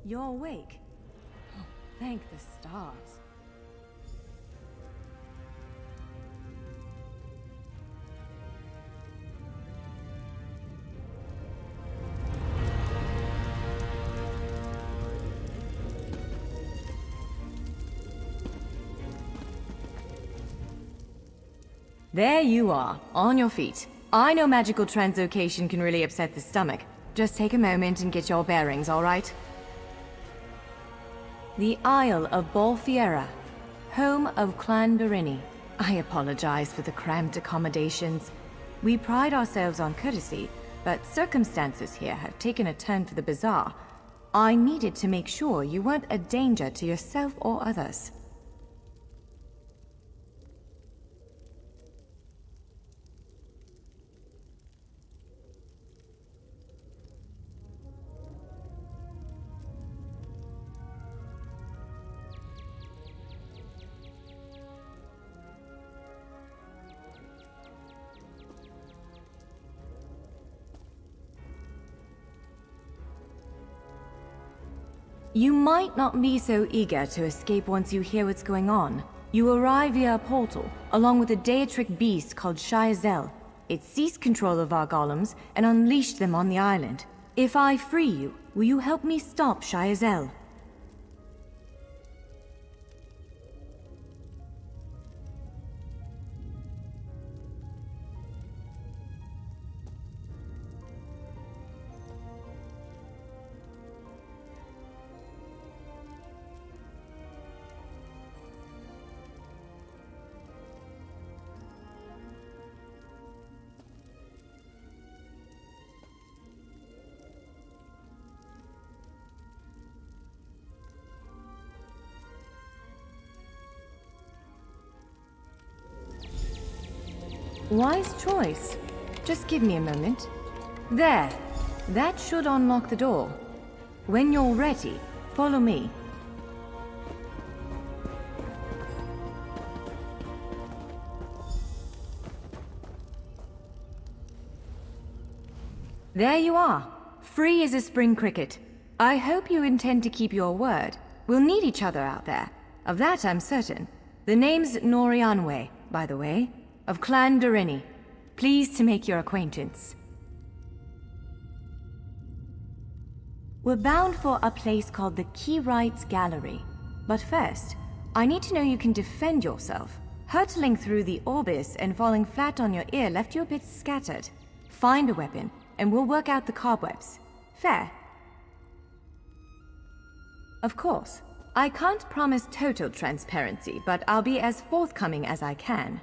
You're awake. Oh, thank the stars. There you are, on your feet. I know magical translocation can really upset the stomach. Just take a moment and get your bearings, all right? The Isle of Bolfiera, home of Clan Berini. I apologize for the cramped accommodations. We pride ourselves on courtesy, but circumstances here have taken a turn for the bizarre. I needed to make sure you weren't a danger to yourself or others. You might not be so eager to escape once you hear what's going on. You arrive via a portal, along with a deitric beast called Shayazel. It seized control of our golems and unleashed them on the island. If I free you, will you help me stop Shayazel? Wise choice. Just give me a moment. There. That should unlock the door. When you're ready, follow me. There you are. Free as a spring cricket. I hope you intend to keep your word. We'll need each other out there. Of that I'm certain. The name's Norianwe, by the way. Of Clan Berini. Pleased to make your acquaintance. We're bound for a place called the Keyrights Gallery. But first, I need to know you can defend yourself. Hurtling through the Orbis and falling flat on your ear left you a bit scattered. Find a weapon, and we'll work out the cobwebs. Fair? Of course. I can't promise total transparency, but I'll be as forthcoming as I can.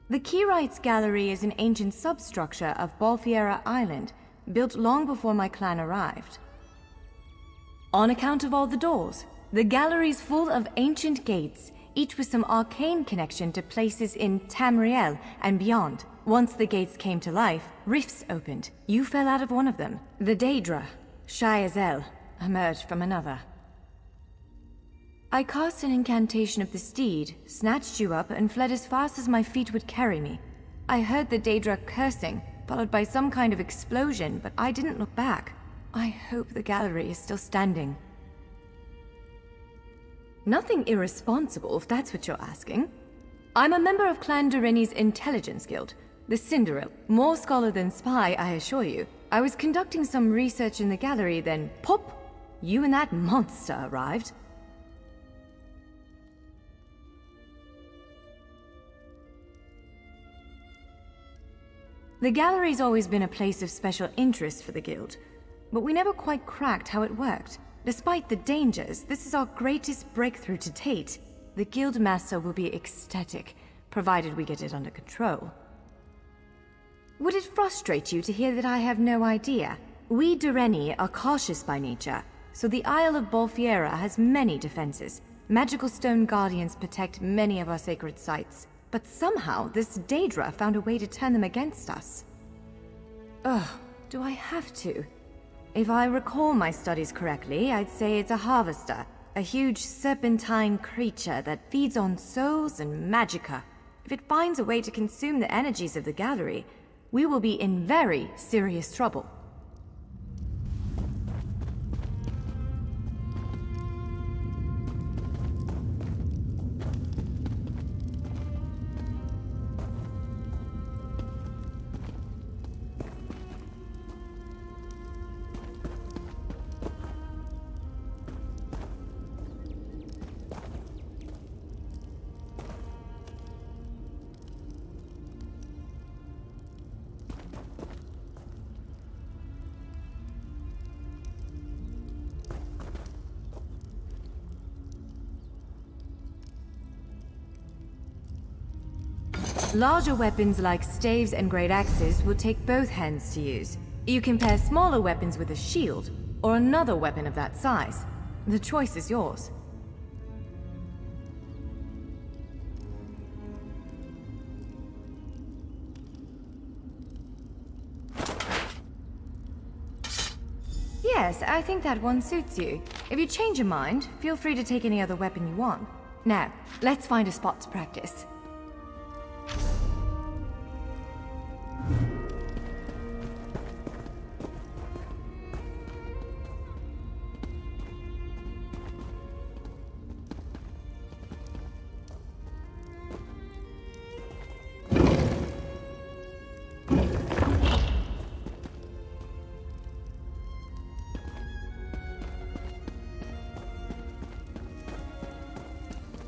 The Keyrights Gallery is an ancient substructure of Bolfiera Island, built long before my clan arrived. On account of all the doors, the gallery's full of ancient gates, each with some arcane connection to places in Tamriel and beyond. Once the gates came to life, rifts opened. You fell out of one of them. The Daedra, Shayazel, emerged from another. I cast an incantation of the steed, snatched you up, and fled as fast as my feet would carry me. I heard the Daedra cursing, followed by some kind of explosion, but I didn't look back. I hope the gallery is still standing. Nothing irresponsible, if that's what you're asking. I'm a member of Clan Berini's intelligence guild, the Cinderella. More scholar than spy, I assure you. I was conducting some research in the gallery, then pop! You and that monster arrived. The gallery's always been a place of special interest for the guild, but we never quite cracked how it worked. Despite the dangers, this is our greatest breakthrough to date. The guild master will be ecstatic, provided we get it under control. Would it frustrate you to hear that I have no idea? We Dureni are cautious by nature, so the Isle of Bolfiera has many defenses. Magical stone guardians protect many of our sacred sites. But somehow, this Daedra found a way to turn them against us. Ugh, do I have to? If I recall my studies correctly, I'd say it's a harvester. A huge serpentine creature that feeds on souls and magicka. If it finds a way to consume the energies of the gallery, we will be in very serious trouble. Larger weapons like staves and great axes will take both hands to use. You can pair smaller weapons with a shield, or another weapon of that size. The choice is yours. Yes, I think that one suits you. If you change your mind, feel free to take any other weapon you want. Now, let's find a spot to practice.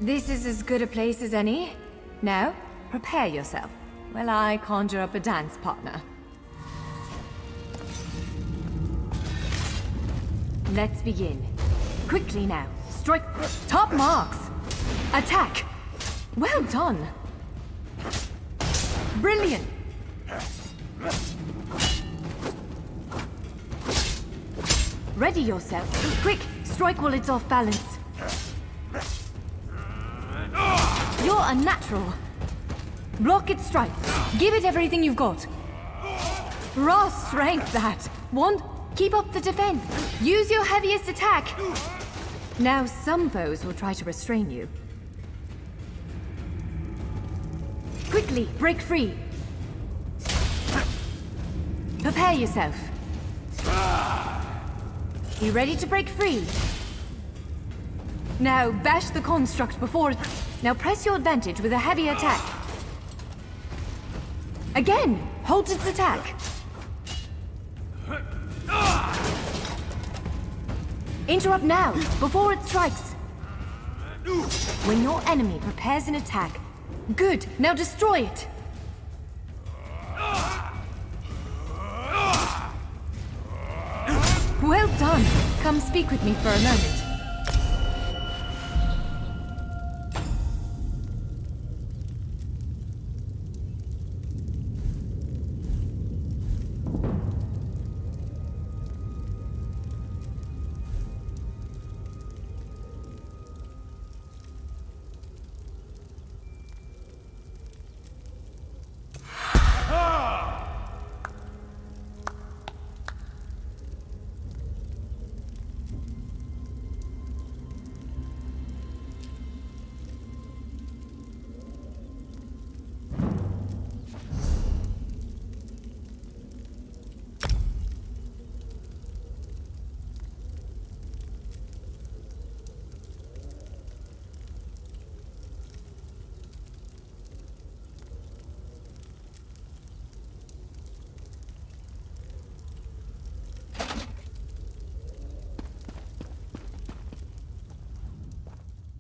This is as good a place as any. Now, prepare yourself while I conjure up a dance partner. Let's begin. Quickly now. Strike top marks. Attack. Well done. Brilliant. Ready yourself. Quick, strike while it's off balance. You're unnatural. Block its strike. Give it everything you've got. Raw strength, that. One, keep up the defense. Use your heaviest attack. Now some foes will try to restrain you. Quickly, break free. Prepare yourself. You ready to break free? Now bash the construct before it... Now press your advantage with a heavy attack. Again, halt its attack. Interrupt now, before it strikes. When your enemy prepares an attack, good, now destroy it. Well done. Come speak with me for a moment.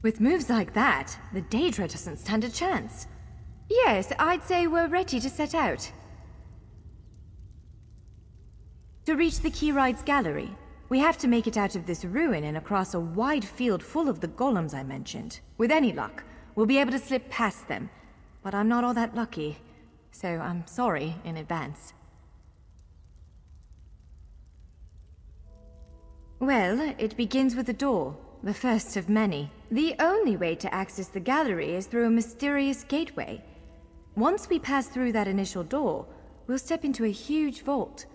With moves like that, the Daedra doesn't stand a chance. Yes, I'd say we're ready to set out. To reach the Keyride's gallery, we have to make it out of this ruin and across a wide field full of the golems I mentioned. With any luck, we'll be able to slip past them. But I'm not all that lucky, so I'm sorry in advance. Well, it begins with a door. The first of many. The only way to access the gallery is through a mysterious gateway. Once we pass through that initial door, we'll step into a huge vault.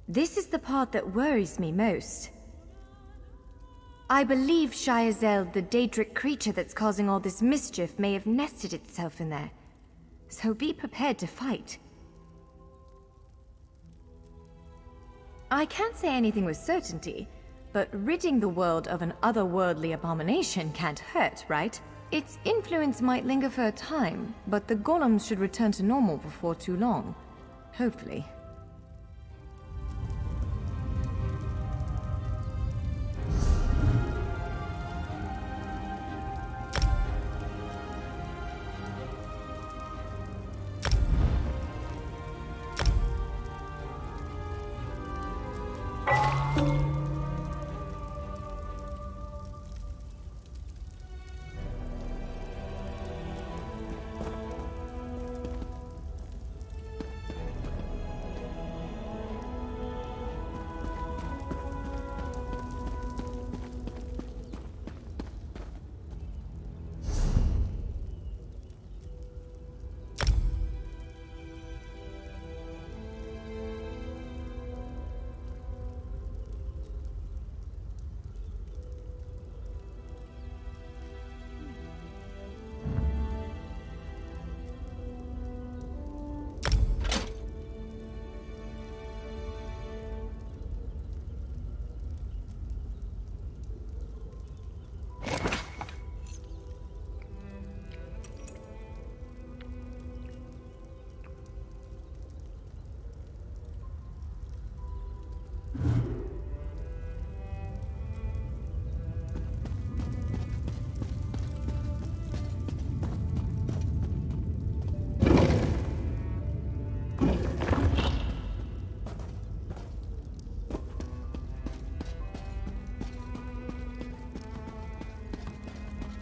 This is the part that worries me most. I believe Shiazel, the Daedric creature that's causing all this mischief, may have nested itself in there. So be prepared to fight. I can't say anything with certainty, but ridding the world of an otherworldly abomination can't hurt, right? Its influence might linger for a time, but the golems should return to normal before too long. Hopefully.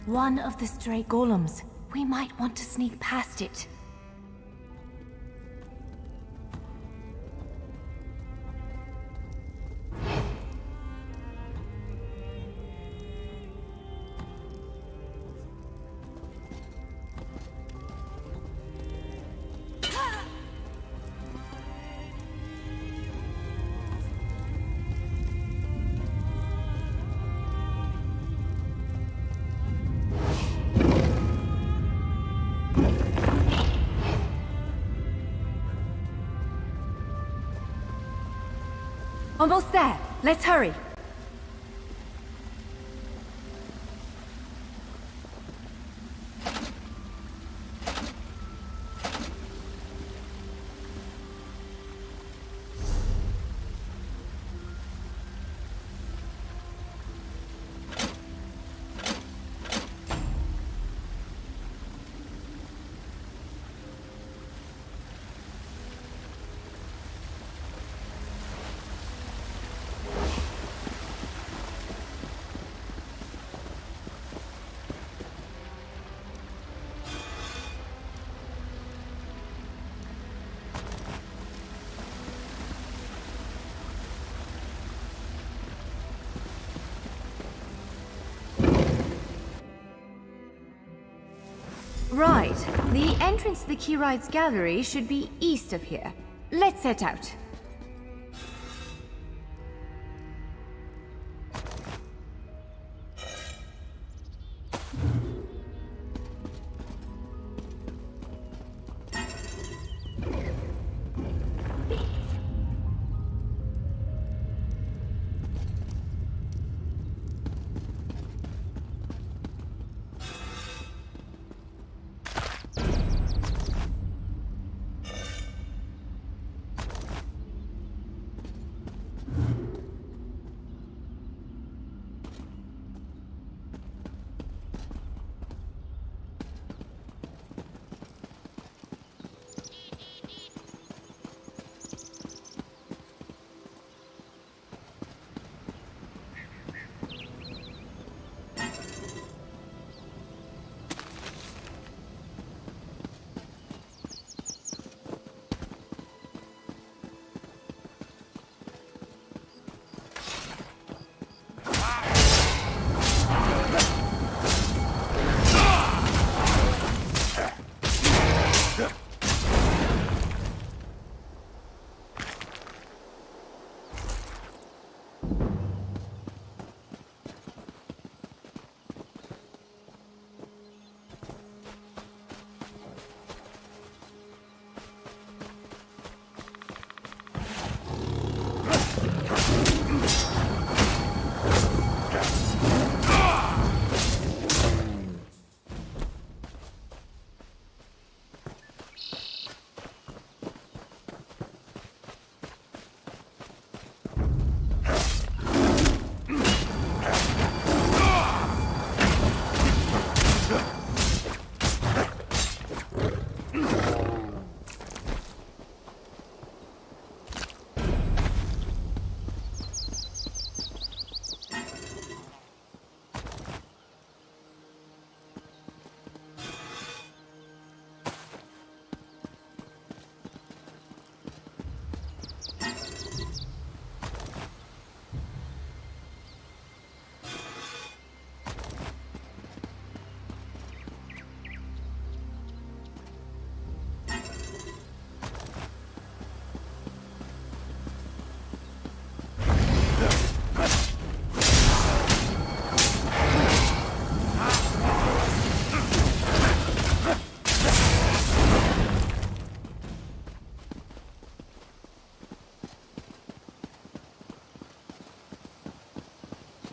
One of the stray golems. We might want to sneak past it. Almost there. Let's hurry. Right. The entrance to the Keyride's gallery should be east of here. Let's set out.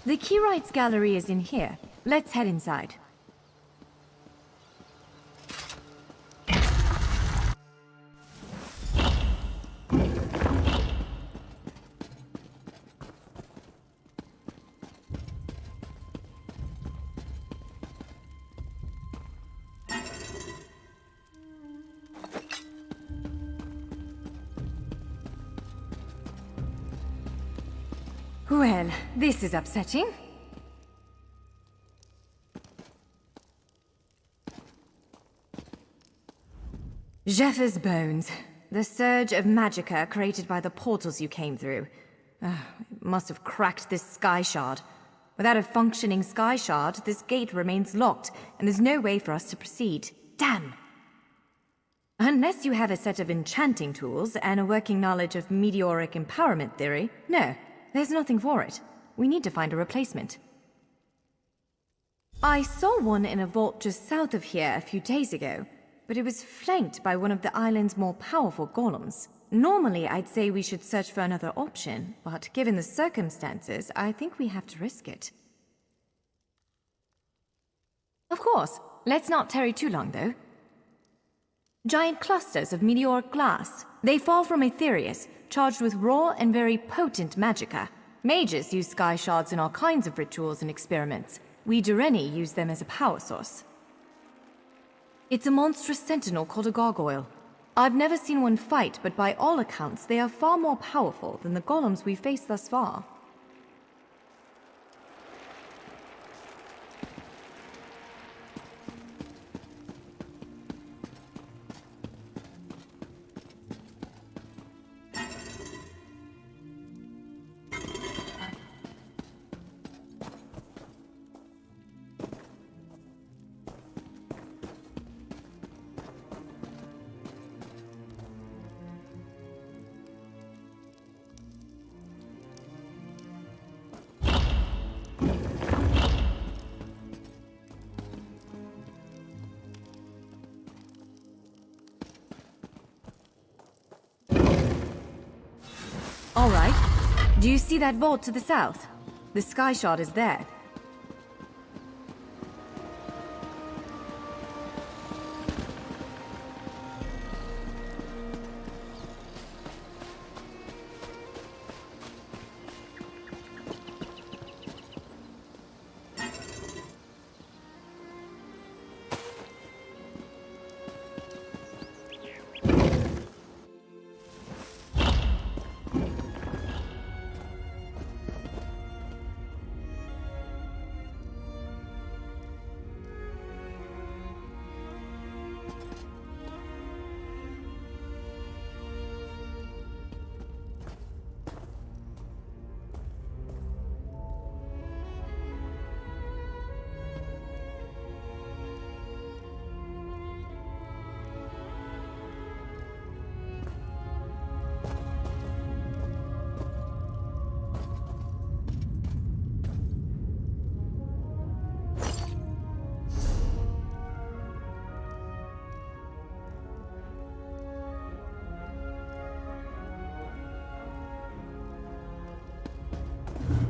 The Keyride's gallery is in here. Let's head inside. Well, this is upsetting. Zephyrs' bones. The surge of magicka created by the portals you came through. It must have cracked this sky shard. Without a functioning sky shard, this gate remains locked, and there's no way for us to proceed. Damn! Unless you have a set of enchanting tools and a working knowledge of meteoric empowerment theory, no, there's nothing for it. We need to find a replacement. I saw one in a vault just south of here a few days ago, but it was flanked by one of the island's more powerful golems. Normally, I'd say we should search for another option, but given the circumstances, I think we have to risk it. Of course. Let's not tarry too long, though. Giant clusters of meteoric glass. They fall from Aetherius, charged with raw and very potent magicka. Mages use sky shards in all kinds of rituals and experiments. We Dureni use them as a power source. It's a monstrous sentinel called a gargoyle. I've never seen one fight, but by all accounts, they are far more powerful than the golems we've faced thus far. All right. Do you see that vault to the south? The sky shard is there.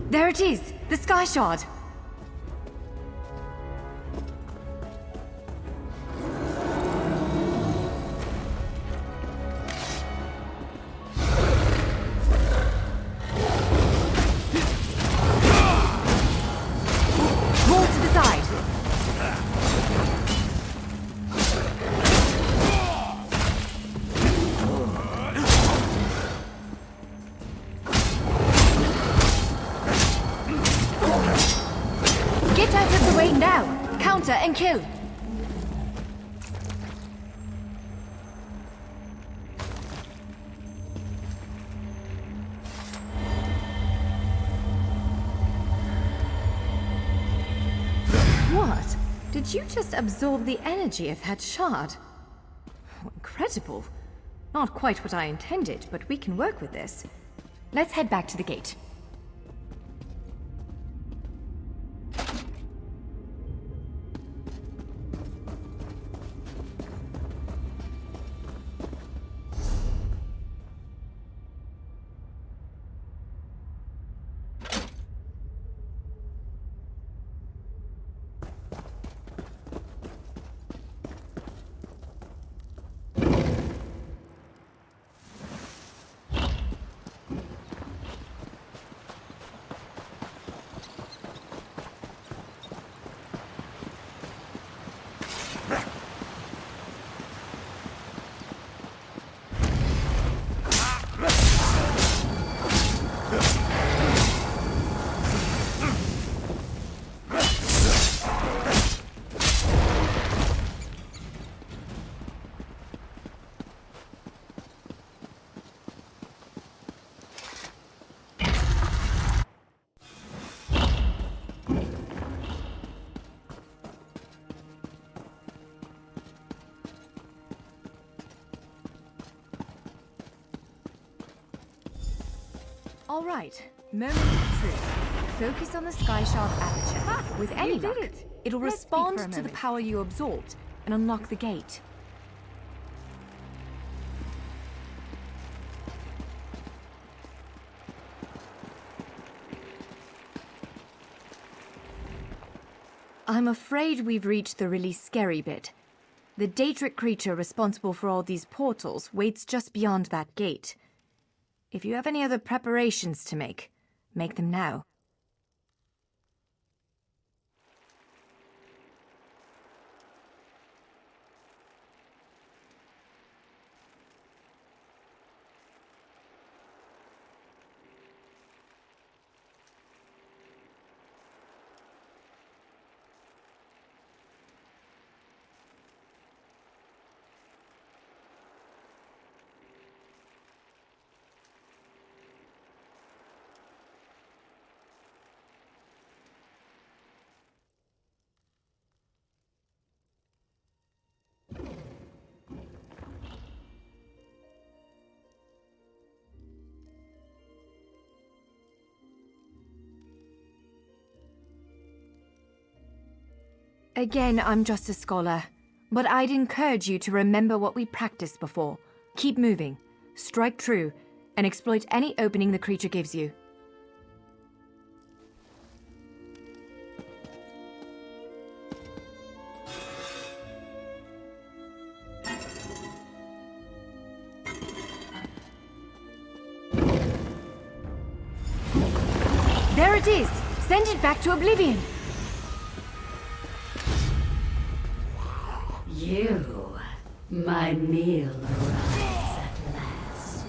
There it is! The sky shard! Roll to the side! Get out of the way now! Counter and kill! What? Did you just absorb the energy of that shard? Oh, incredible. Not quite what I intended, but we can work with this. Let's head back to the gate. All right, moment of truth. Focus on the sky-sharp aperture. With any luck, it'll respond to the power you absorbed and unlock the gate. I'm afraid we've reached the really scary bit. The Daedric creature responsible for all these portals waits just beyond that gate. If you have any other preparations to make them now. Again, I'm just a scholar, but I'd encourage you to remember what we practiced before. Keep moving, strike true, and exploit any opening the creature gives you. There it is! Send it back to oblivion! You, my meal arrives at last.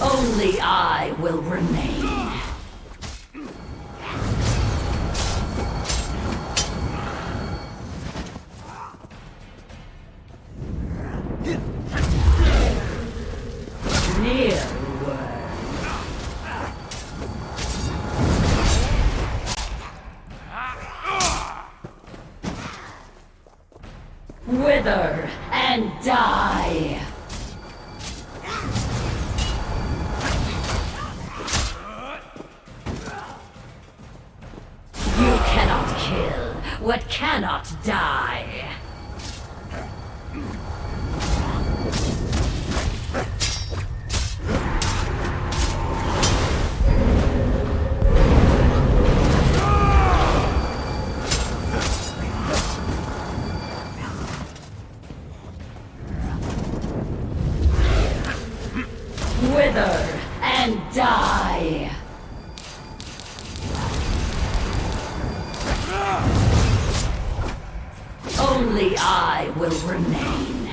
Only I will remain. Near. Wither and die! You cannot kill what cannot die! Wither and die! Only I will remain.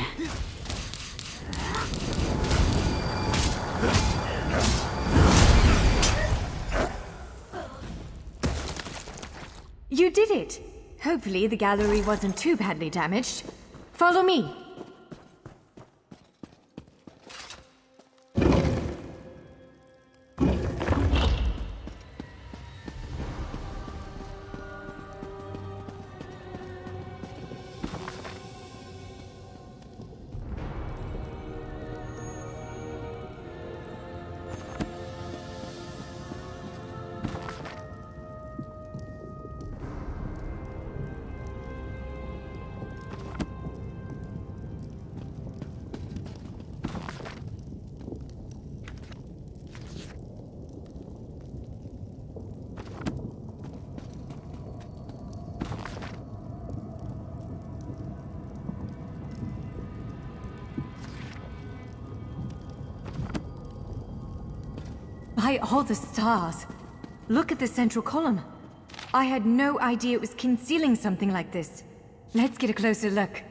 You did it! Hopefully the gallery wasn't too badly damaged. Follow me! By all the stars! Look at the central column. I had no idea it was concealing something like this. Let's get a closer look.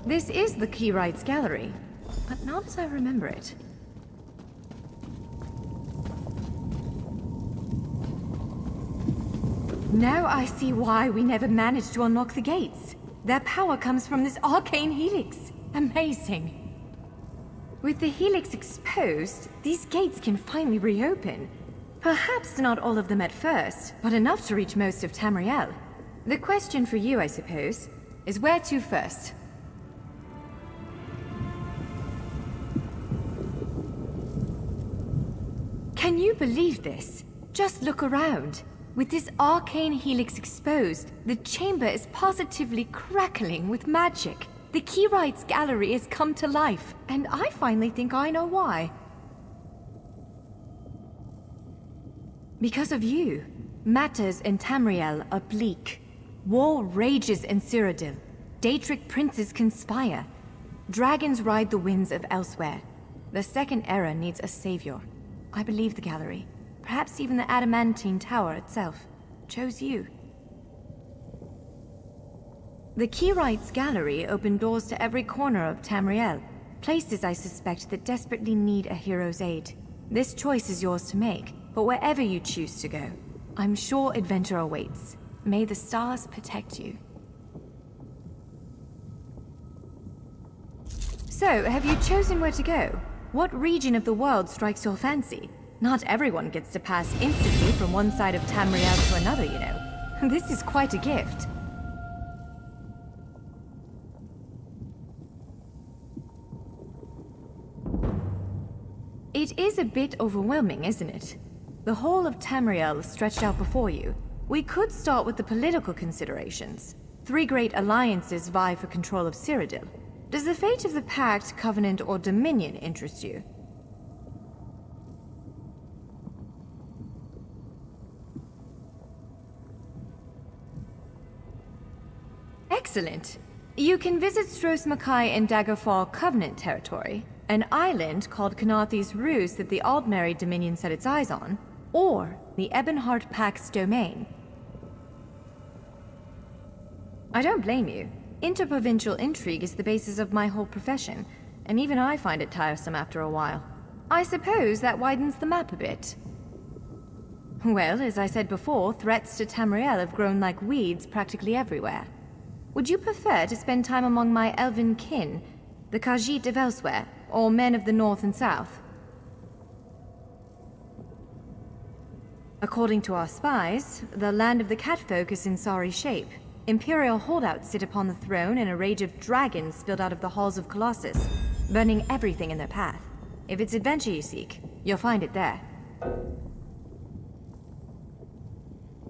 This is the Keyrights Gallery, but not as I remember it. Now I see why we never managed to unlock the gates. Their power comes from this arcane helix. Amazing. With the helix exposed, these gates can finally reopen. Perhaps not all of them at first, but enough to reach most of Tamriel. The question for you, I suppose, is where to first? Can you believe this? Just look around. With this arcane helix exposed, the chamber is positively crackling with magic. The Keyrights Gallery has come to life, and I finally think I know why. Because of you, matters in Tamriel are bleak. War rages in Cyrodiil. Daedric princes conspire. Dragons ride the winds of elsewhere. The Second Era needs a savior. I believe the Gallery, perhaps even the Adamantine Tower itself, chose you. The Keyrights Gallery opened doors to every corner of Tamriel, places I suspect that desperately need a hero's aid. This choice is yours to make, but wherever you choose to go, I'm sure adventure awaits. May the stars protect you. So, have you chosen where to go? What region of the world strikes your fancy? Not everyone gets to pass instantly from one side of Tamriel to another, you know. This is quite a gift. It is a bit overwhelming, isn't it? The whole of Tamriel stretched out before you. We could start with the political considerations. 3 great alliances vie for control of Cyrodiil. Does the fate of the Pact, Covenant, or Dominion interest you? Excellent. You can visit Stros Mackay in Daggerfall Covenant territory, an island called Canathi's Ruse that the Aldmeri Dominion set its eyes on, or the Ebonheart Pact's domain. I don't blame you. Interprovincial intrigue is the basis of my whole profession, and even I find it tiresome after a while. I suppose that widens the map a bit. Well, as I said before, threats to Tamriel have grown like weeds practically everywhere. Would you prefer to spend time among my elven kin, the Khajiit of elsewhere, or men of the north and south? According to our spies, the land of the catfolk is in sorry shape. Imperial holdouts sit upon the throne, and a rage of dragons spilled out of the halls of Colossus, burning everything in their path. If it's adventure you seek, you'll find it there.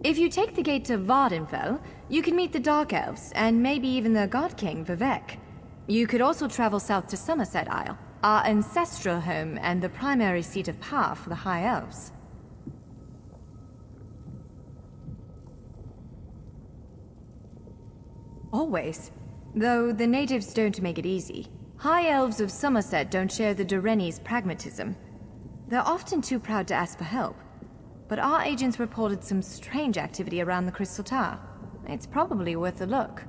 If you take the gate to Vardenfell, you can meet the Dark Elves, and maybe even the God King, Vivek. You could also travel south to Somerset Isle, our ancestral home and the primary seat of power for the High Elves. Always. Though the natives don't make it easy. High Elves of Somerset don't share the Doreni's pragmatism. They're often too proud to ask for help. But our agents reported some strange activity around the Crystal Tower. It's probably worth a look.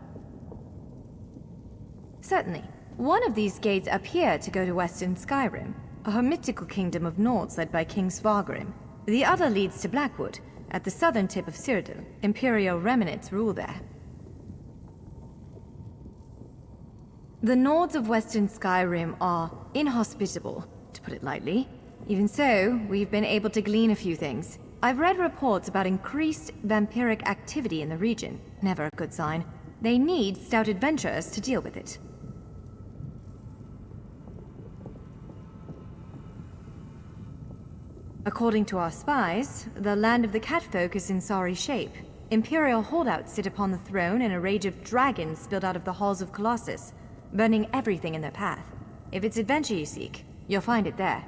Certainly. One of these gates appear to go to Western Skyrim, a hermitical kingdom of Nords led by King Svargrim. The other leads to Blackwood, at the southern tip of Cyrodiil. Imperial remnants rule there. The Nords of Western Skyrim are inhospitable, to put it lightly. Even so, we've been able to glean a few things. I've read reports about increased vampiric activity in the region. Never a good sign. They need stout adventurers to deal with it. According to our spies, the land of the catfolk is in sorry shape. Imperial holdouts sit upon the throne, and a rage of dragons spilled out of the halls of Colossus, burning everything in their path. If it's adventure you seek, you'll find it there.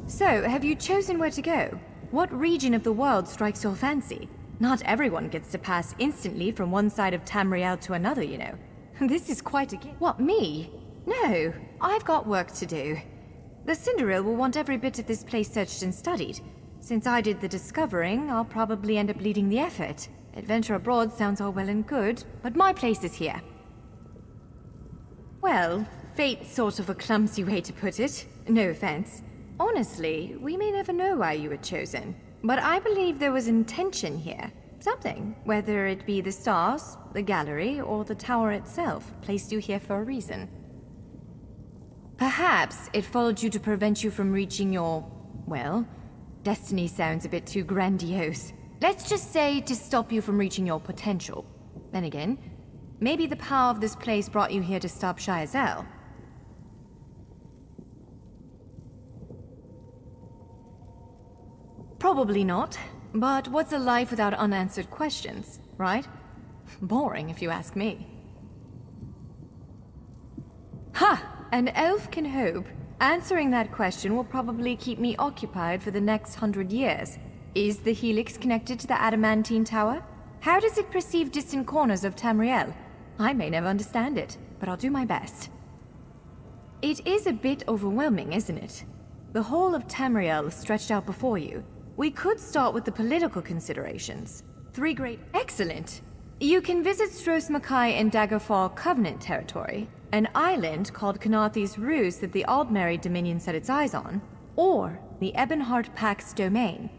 So, have you chosen where to go? What region of the world strikes your fancy? Not everyone gets to pass instantly from one side of Tamriel to another, you know. This is quite a game. What, me? No, I've got work to do. The Cinderil will want every bit of this place searched and studied. Since I did the discovering, I'll probably end up leading the effort. Adventure abroad sounds all well and good, but my place is here. Well, fate's sort of a clumsy way to put it. No offense. Honestly, we may never know why you were chosen. But I believe there was intention here. Something, whether it be the stars, the gallery, or the tower itself, placed you here for a reason. Perhaps it followed you to prevent you from reaching your, well, destiny sounds a bit too grandiose. Let's just say to stop you from reaching your potential. Then again, maybe the power of this place brought you here to stop Shayazel. Probably not, but what's a life without unanswered questions, right? Boring, if you ask me. Ha! An elf can hope. Answering that question will probably keep me occupied for the next 100 years. Is the Helix connected to the Adamantine Tower? How does it perceive distant corners of Tamriel? I may never understand it, but I'll do my best. It is a bit overwhelming, isn't it? The whole of Tamriel stretched out before you. We could start with the political considerations. Excellent! You can visit Stros Mackay in Daggerfall Covenant territory, an island called Kanathi's Ruse that the Aldmeri Dominion set its eyes on, or the Ebonheart Pack's domain.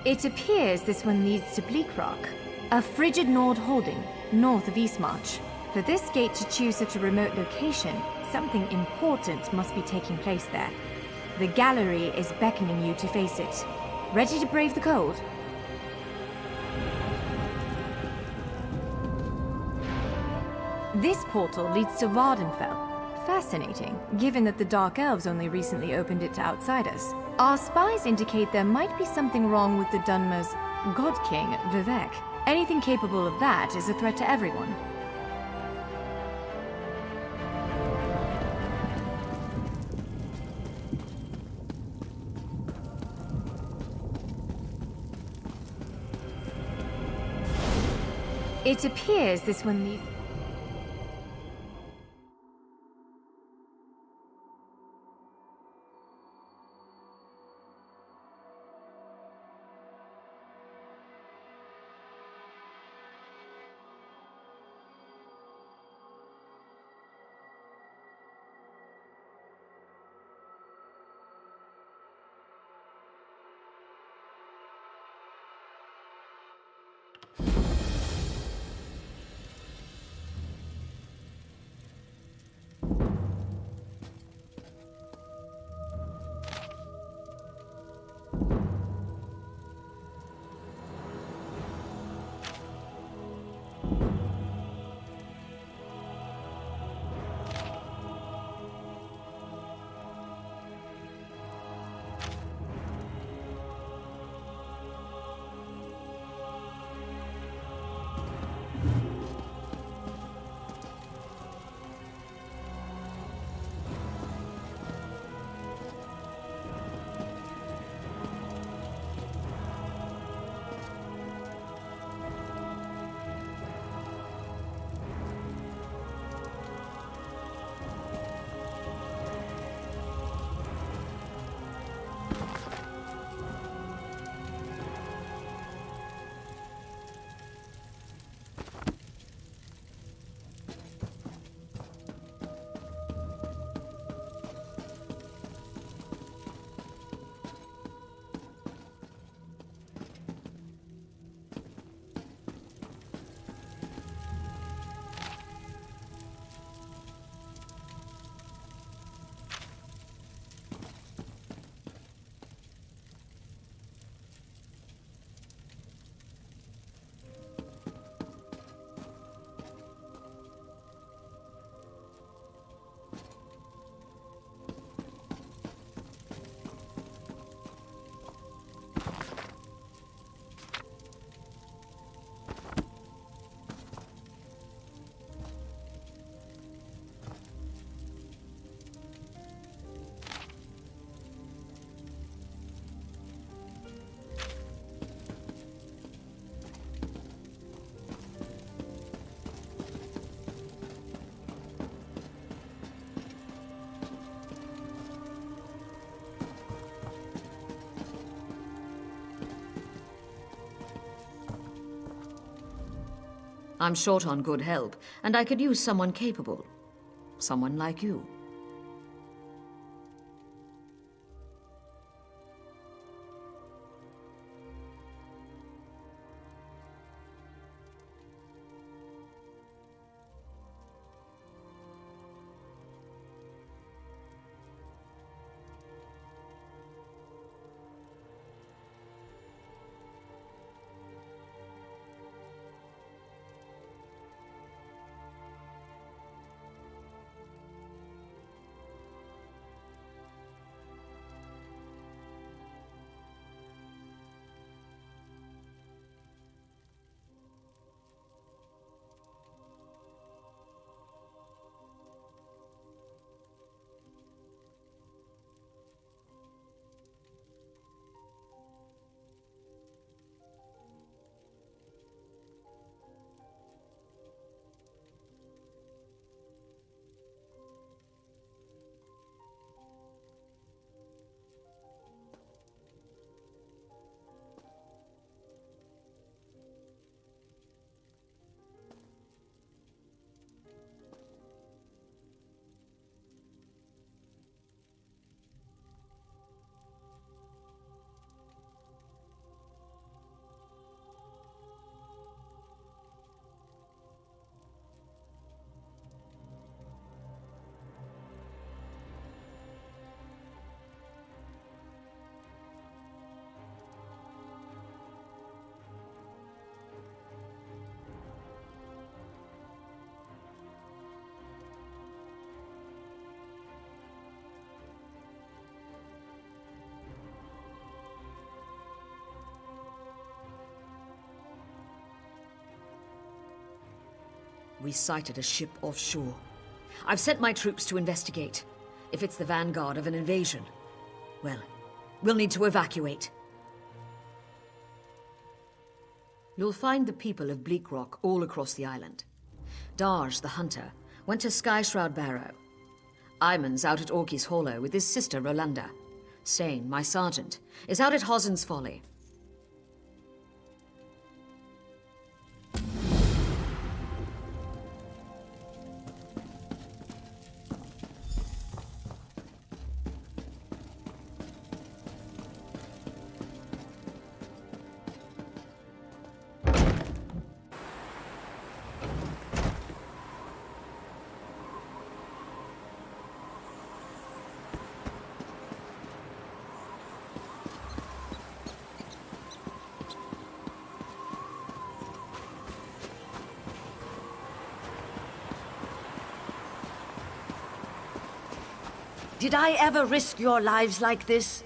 It appears this one leads to Bleak Rock, a frigid Nord holding, north of Eastmarch. For this gate to choose such a remote location, something important must be taking place there. The gallery is beckoning you to face it. Ready to brave the cold? This portal leads to Vardenfell. Fascinating, given that the Dark Elves only recently opened it to outsiders. Our spies indicate there might be something wrong with the Dunmer's God King, Vivek. Anything capable of that is a threat to everyone. It appears this one needs... I'm short on good help, and I could use someone capable. Someone like you. We sighted a ship offshore. I've sent my troops to investigate. If it's the vanguard of an invasion, well, we'll need to evacuate. You'll find the people of Bleak Rock all across the island. Darj, the hunter, went to Skyshroud Barrow. Iman's out at Orky's Hollow with his sister Rolanda. Sane, my sergeant, is out at Hossen's Folly. Did I ever risk your lives like this?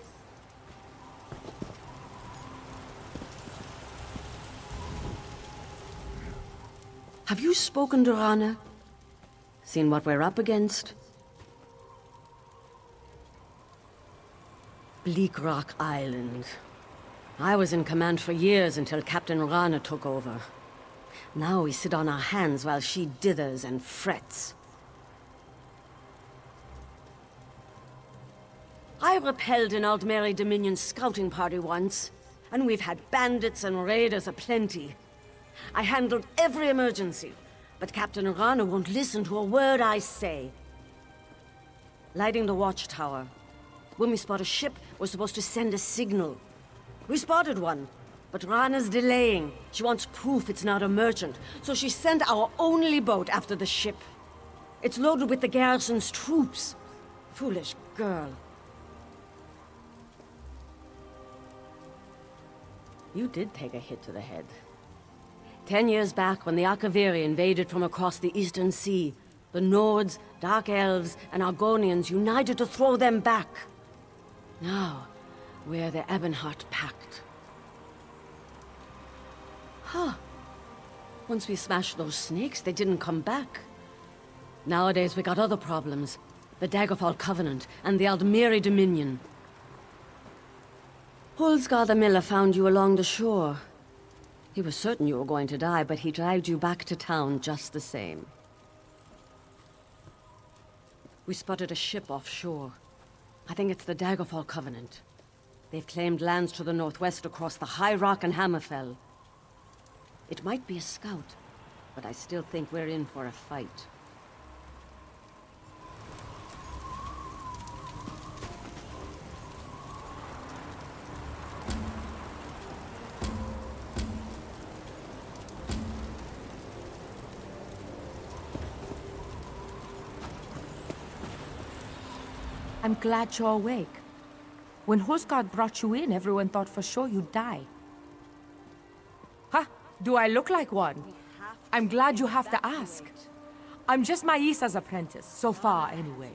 Have you spoken to Rana? Seen what we're up against? Bleak Rock Island. I was in command for years until Captain Rana took over. Now we sit on our hands while she dithers and frets. I repelled an Aldmeri Dominion scouting party once, and we've had bandits and raiders aplenty. I handled every emergency, but Captain Rana won't listen to a word I say. Lighting the watchtower. When we spot a ship, we're supposed to send a signal. We spotted one, but Rana's delaying. She wants proof it's not a merchant, so she sent our only boat after the ship. It's loaded with the garrison's troops. Foolish girl. You did take a hit to the head. 10 years back, when the Akaviri invaded from across the Eastern Sea, the Nords, Dark Elves, and Argonians united to throw them back. Now, we're the Ebonheart Pact. Huh. Once we smashed those snakes, they didn't come back. Nowadays, we got other problems. The Daggerfall Covenant and the Aldmeri Dominion. Hulsgar the Miller found you along the shore. He was certain you were going to die, but he dragged you back to town just the same. We spotted a ship offshore. I think it's the Daggerfall Covenant. They've claimed lands to the northwest across the High Rock and Hammerfell. It might be a scout, but I still think we're in for a fight. I'm glad you're awake. When Husgard brought you in, everyone thought for sure you'd die. Huh? Do I look like one? I'm glad you have to ask. I'm just Maisa's apprentice, so far anyway.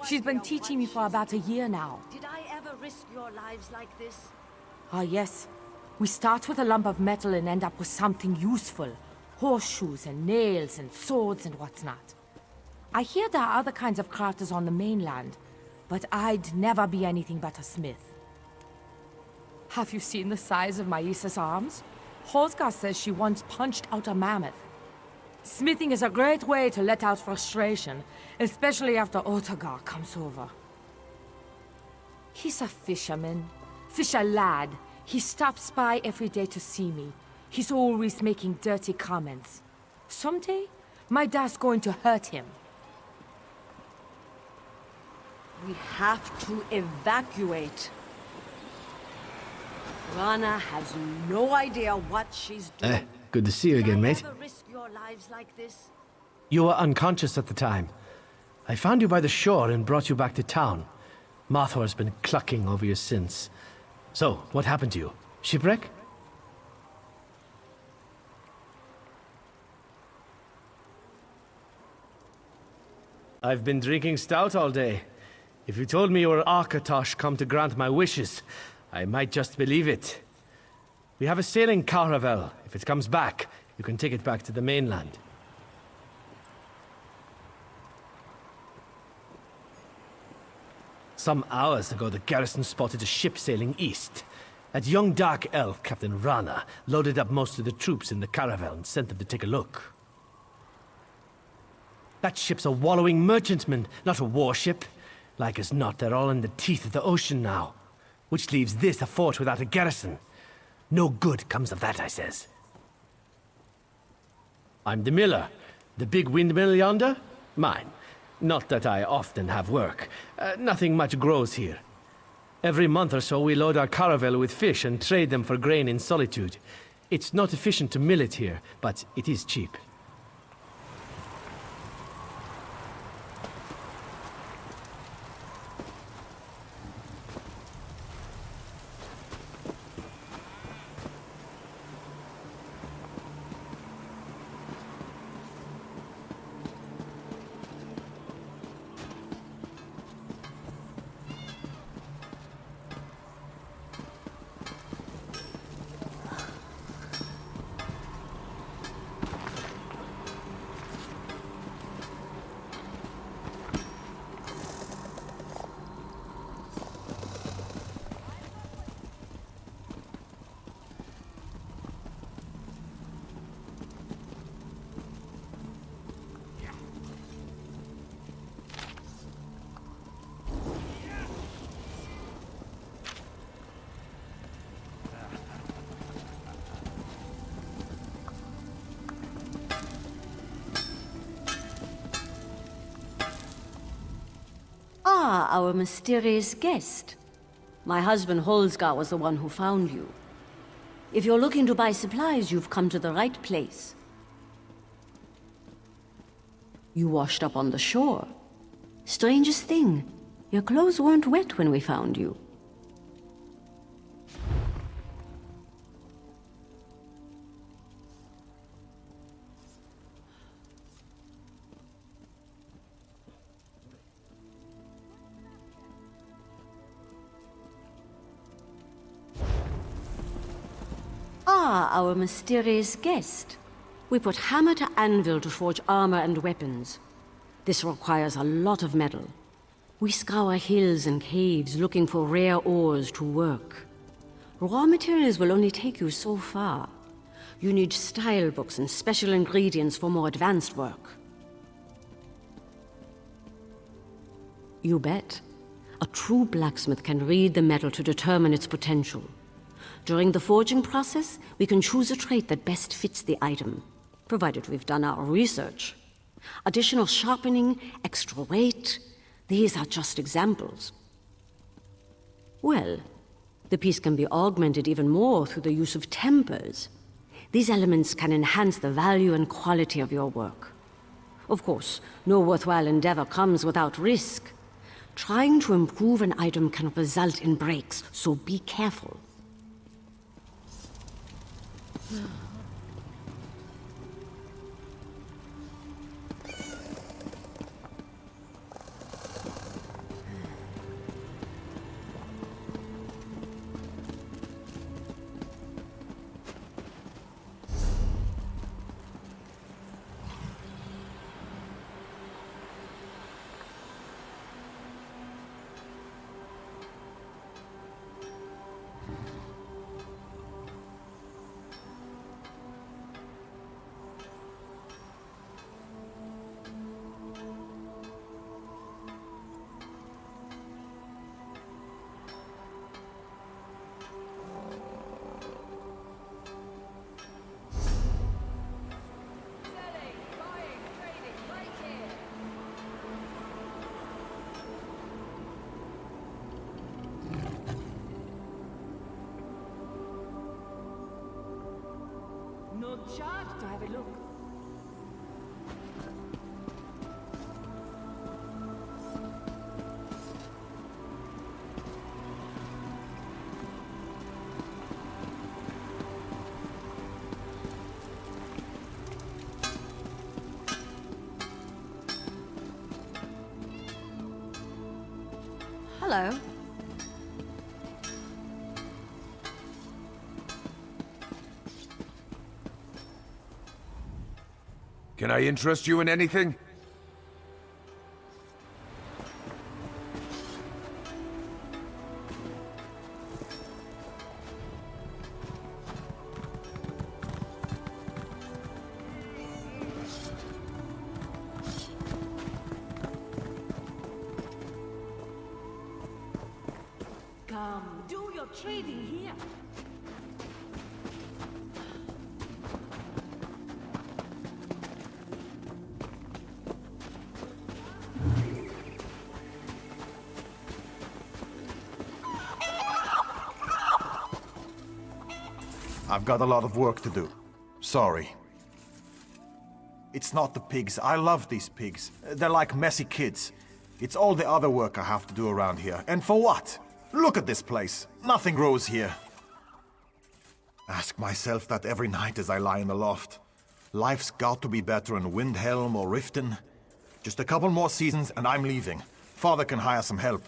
She's been teaching me for about a year now. Did I ever risk your lives like this? Ah, yes. We start with a lump of metal and end up with something useful. Horseshoes and nails and swords and what's not. I hear there are other kinds of crafters on the mainland, but I'd never be anything but a smith. Have you seen the size of Maisa's arms? Hosgar says she once punched out a mammoth. Smithing is a great way to let out frustration, especially after Otagar comes over. He's a fisherman. Fisher lad. He stops by every day to see me. He's always making dirty comments. Someday, my dad's going to hurt him. We have to evacuate. Rana has no idea what she's doing. Good to see you again, mate. Did I ever risk your lives like this? You were unconscious at the time. I found you by the shore and brought you back to town. Marthor's been clucking over you since. So, what happened to you? Shipwreck? I've been drinking stout all day. If you told me you were Arkatosh come to grant my wishes, I might just believe it. We have a sailing caravel. If it comes back, you can take it back to the mainland. Some hours ago, the garrison spotted a ship sailing east. That young dark elf, Captain Rana, loaded up most of the troops in the caravel and sent them to take a look. That ship's a wallowing merchantman, not a warship. Like as not, they're all in the teeth of the ocean now. Which leaves this a fort without a garrison. No good comes of that, I says. I'm the miller. The big windmill yonder? Mine. Not that I often have work. Nothing much grows here. Every month or so we load our caravel with fish and trade them for grain in solitude. It's not efficient to mill it here, but it is cheap. Ah, our mysterious guest. My husband Holsgar was the one who found you. If you're looking to buy supplies, you've come to the right place. You washed up on the shore. Strangest thing, your clothes weren't wet when we found you. Ah, our mysterious guest. We put hammer to anvil to forge armor and weapons. This requires a lot of metal. We scour hills and caves looking for rare ores to work. Raw materials will only take you so far. You need style books and special ingredients for more advanced work. You bet. A true blacksmith can read the metal to determine its potential. During the forging process, we can choose a trait that best fits the item. provided we've done our research. Additional sharpening, extra weight, these are just examples. Well, the piece can be augmented even more through the use of tempers. These elements can enhance the value and quality of your work. Of course, no worthwhile endeavor comes without risk. Trying to improve an item can result in breaks, so be careful. No charge to have a look. Hello. Can I interest you in anything? Come, do your trading here. I've got a lot of work to do. Sorry. It's not the pigs. I love these pigs. They're like messy kids. It's all the other work I have to do around here. And for what? Look at this place. Nothing grows here. Ask myself that every night as I lie in the loft. Life's got to be better in Windhelm or Riften. Just a couple more seasons and I'm leaving. Father can hire some help.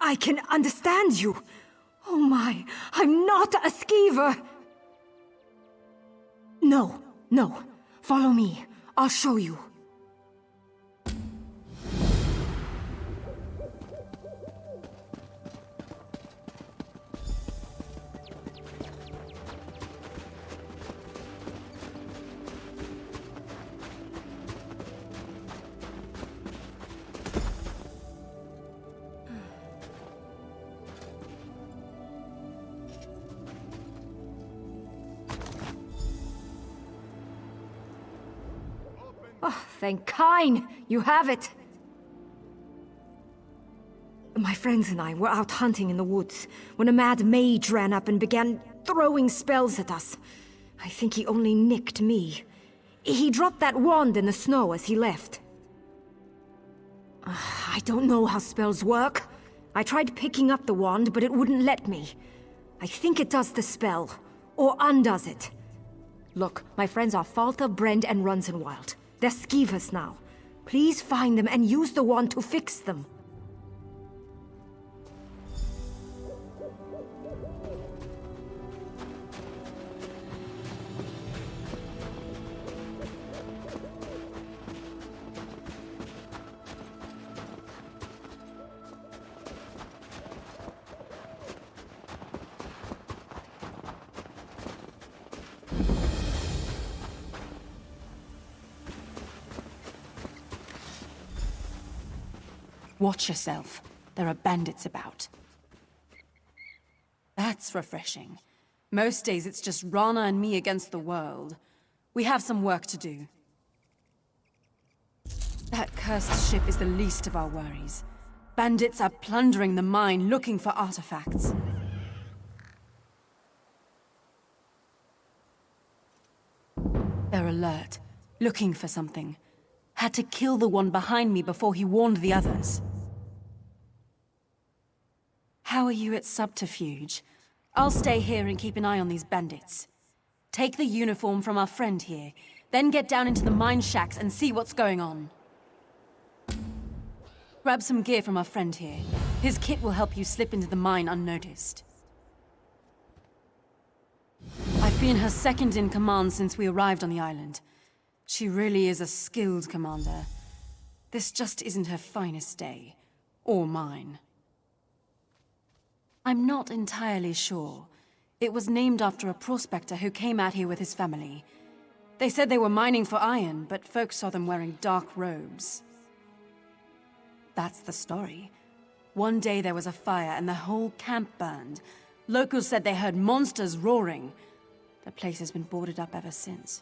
I can understand you. Oh my, I'm not a skeever. No, no. Follow me. I'll show you. Oh, thank Kine! You have it! My friends and I were out hunting in the woods when a mad mage ran up and began throwing spells at us. I think he only nicked me. He dropped that wand in the snow as he left. I don't know how spells work. I tried picking up the wand, but it wouldn't let me. I think it does the spell, or undoes it. Look, my friends are Falter, Brend, and Runzenwild. They're skeevers now. Please find them and use the wand to fix them. Watch yourself. There are bandits about. That's refreshing. Most days it's just Rana and me against the world. We have some work to do. That cursed ship is the least of our worries. Bandits are plundering the mine, looking for artifacts. They're alert, looking for something. Had to kill the one behind me before he warned the others. How are you at subterfuge? I'll stay here and keep an eye on these bandits. Take the uniform from our friend here, then get down into the mine shacks and see what's going on. Grab some gear from our friend here. His kit will help you slip into the mine unnoticed. I've been her second in command since we arrived on the island. She really is a skilled commander. This just isn't her finest day. Or mine. I'm not entirely sure. It was named after a prospector who came out here with his family. They said they were mining for iron, but folks saw them wearing dark robes. That's the story. One day there was a fire and the whole camp burned. Locals said they heard monsters roaring. The place has been boarded up ever since.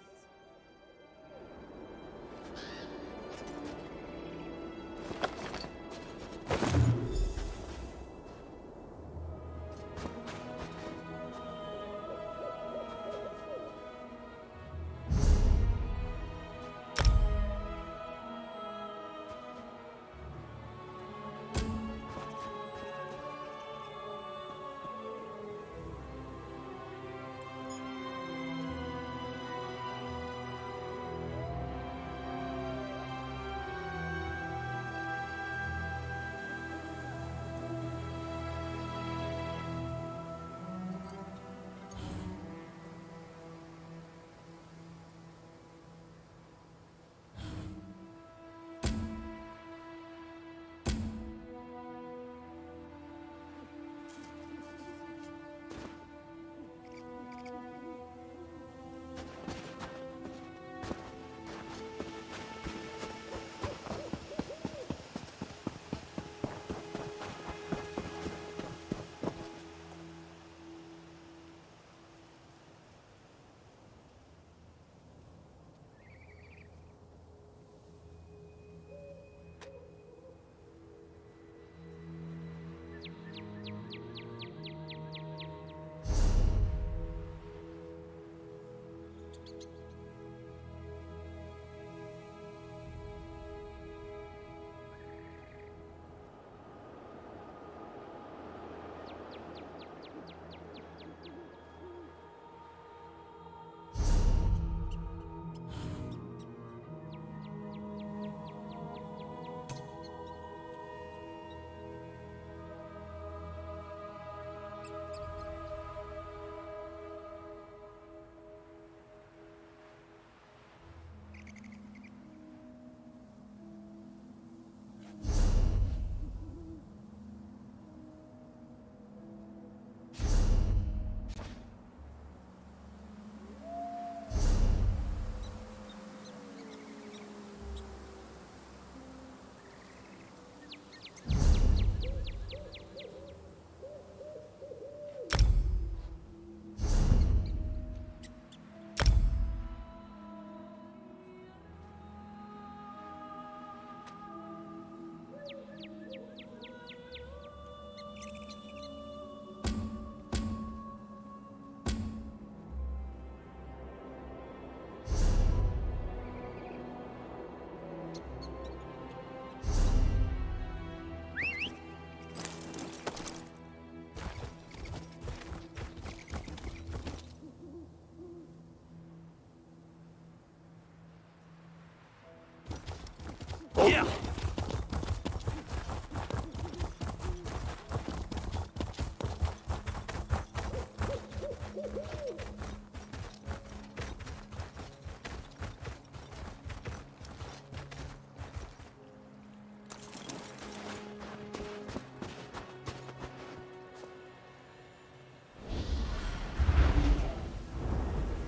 Yeah.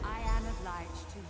I am obliged to you.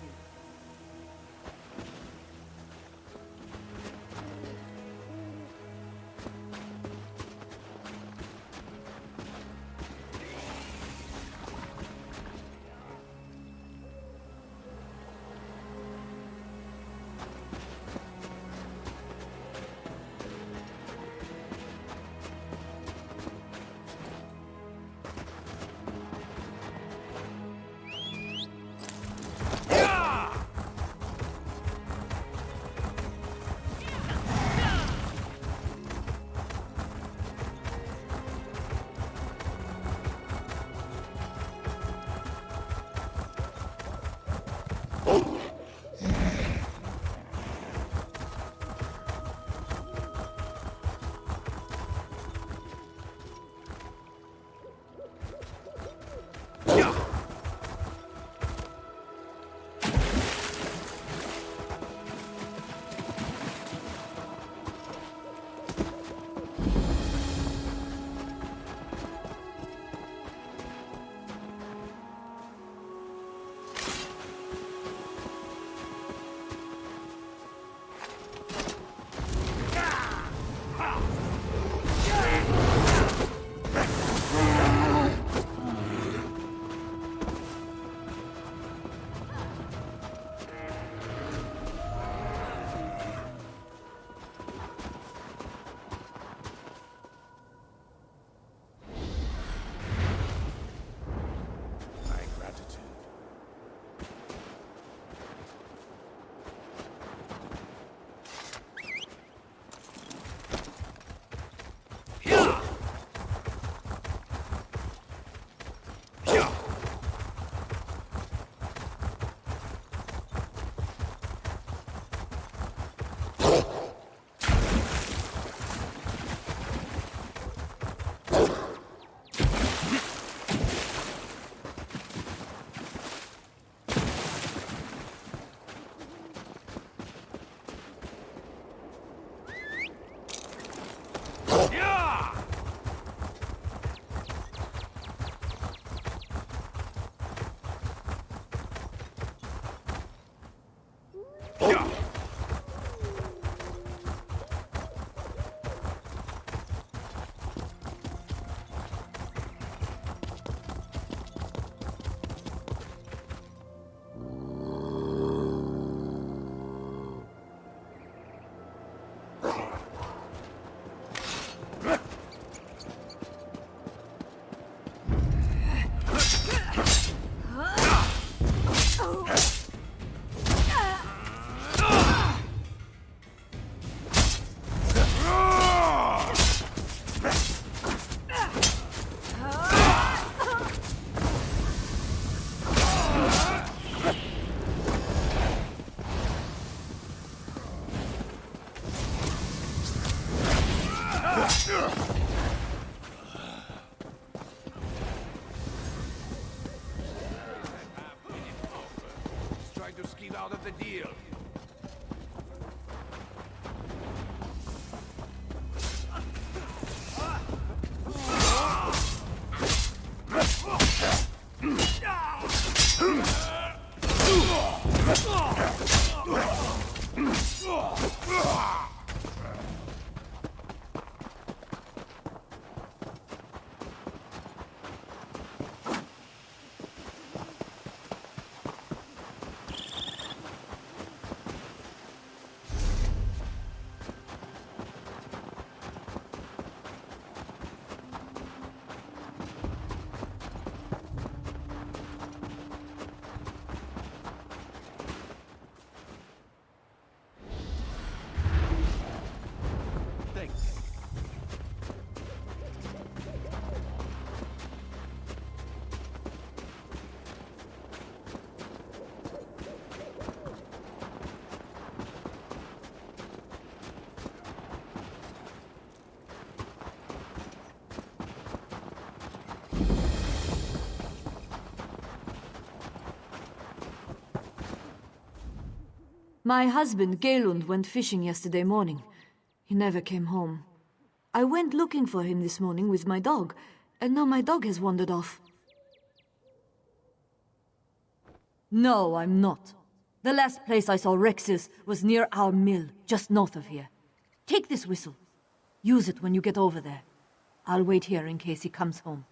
the deal. My husband, Galund, went fishing yesterday morning. He never came home. I went looking for him this morning with my dog, and now my dog has wandered off. No, I'm not. The last place I saw Rex's was near our mill, just north of here. Take this whistle. Use it when you get over there. I'll wait here in case he comes home.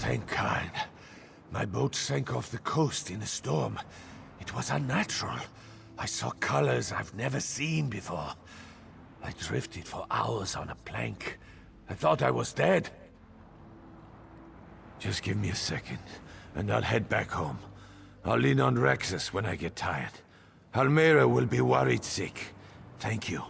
Thank God. My boat sank off the coast in a storm. It was unnatural. I saw colors I've never seen before. I drifted for hours on a plank. I thought I was dead. Just give me a second, and I'll head back home. I'll lean on Rexus when I get tired. Halmera will be worried sick. Thank you.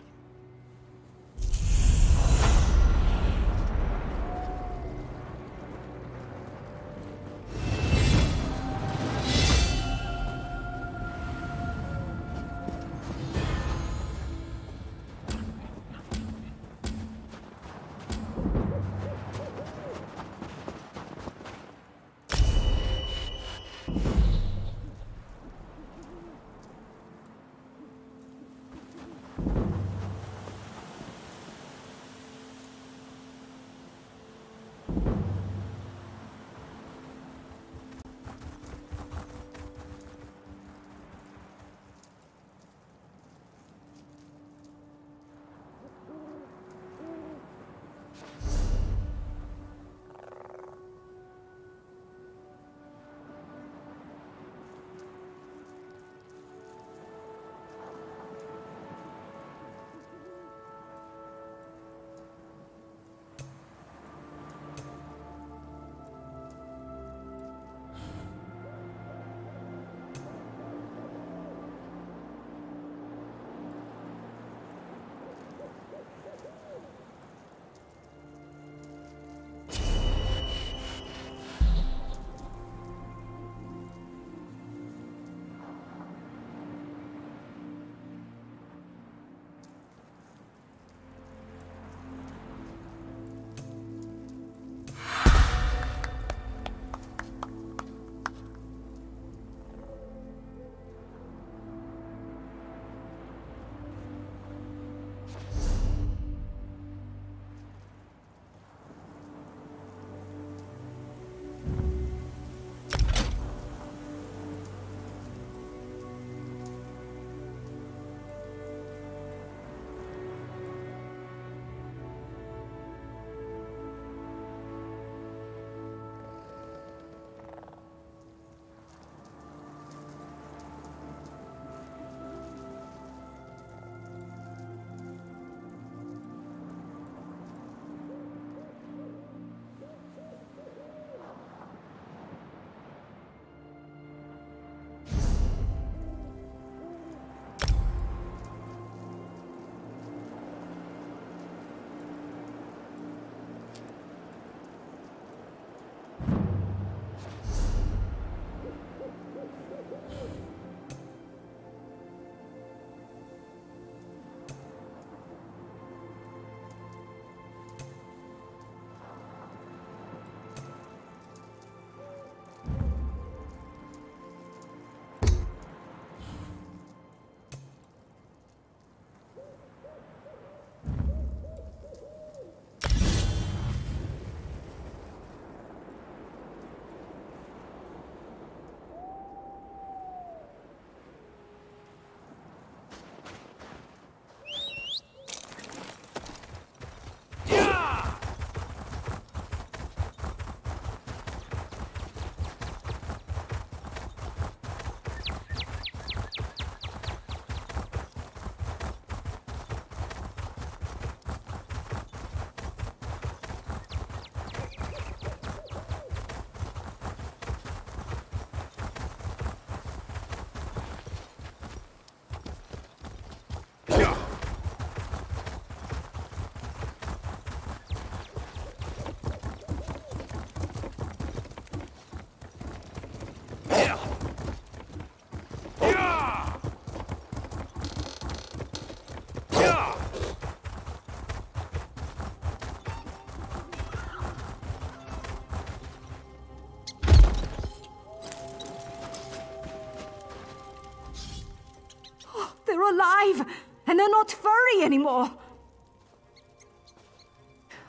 alive, and they're not furry anymore.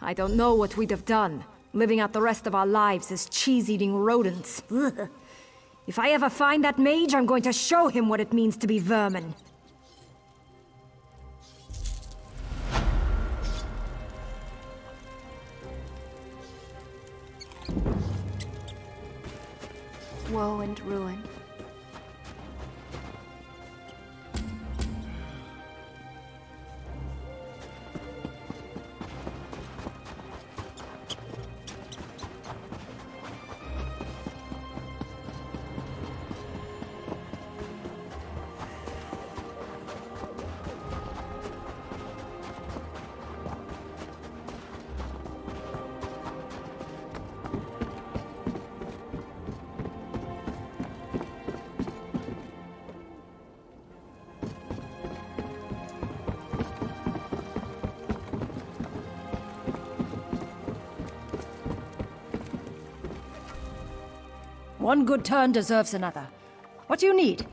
I don't know what we'd have done, living out the rest of our lives as cheese-eating rodents. Ugh. If I ever find that mage, I'm going to show him what it means to be vermin. Woe and ruin. One good turn deserves another. What do you need?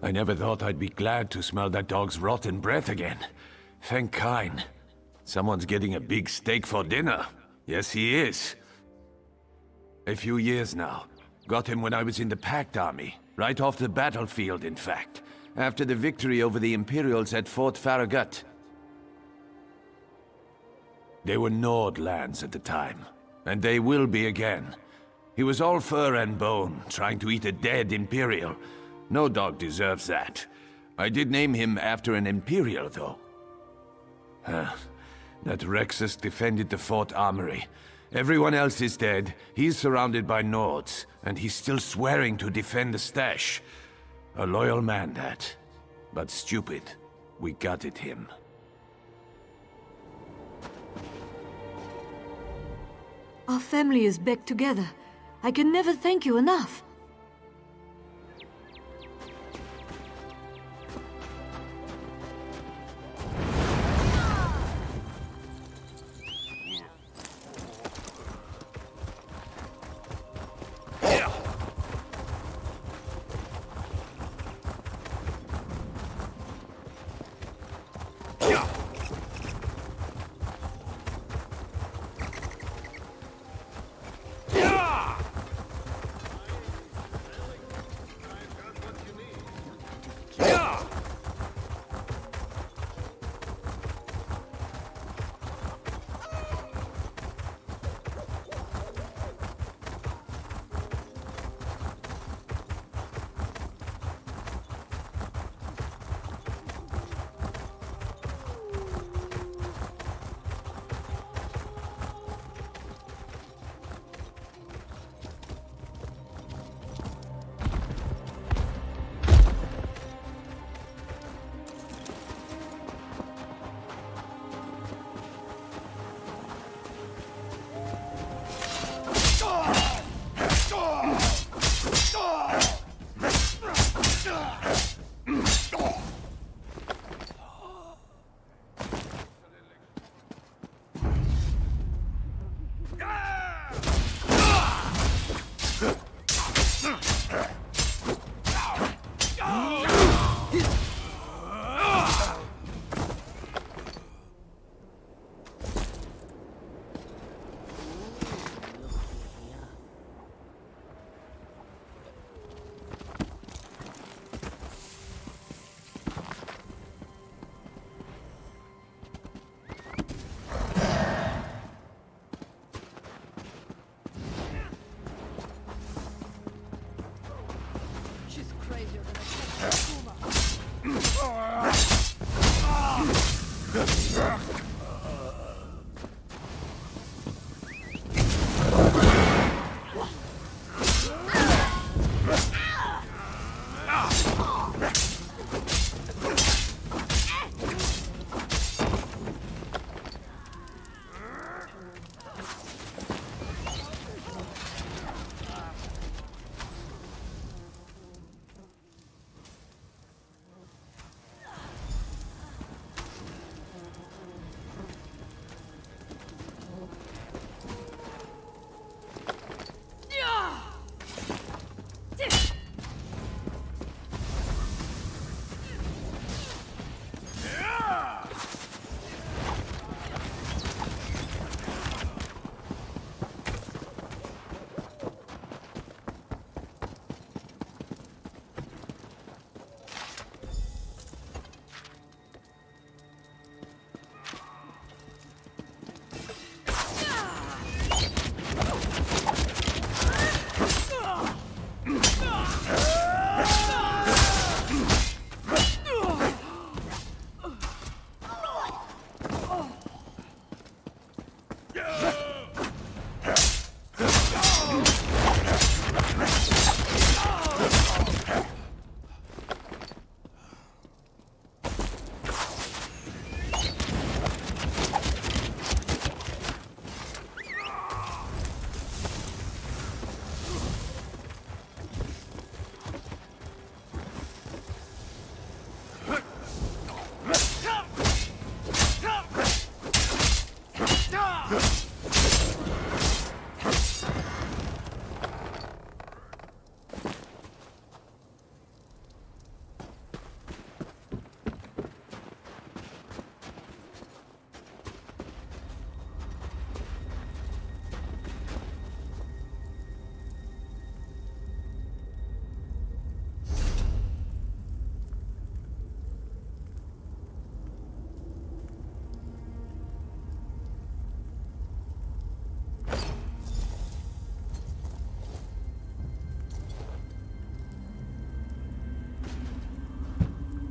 I never thought I'd be glad to smell that dog's rotten breath again. Thank Kain. Someone's getting a big steak for dinner. Yes, he is. A few years now. Got him when I was in the Pact Army. Right off the battlefield, in fact. After the victory over the Imperials at Fort Farragut. They were Nord lands at the time. And they will be again. He was all fur and bone, trying to eat a dead Imperial. No dog deserves that. I did name him after an Imperial, though. That Rexus defended the fort armory. Everyone else is dead, he's surrounded by Nords, and he's still swearing to defend the stash. A loyal man, that. But stupid. We gutted him. Our family is back together. I can never thank you enough.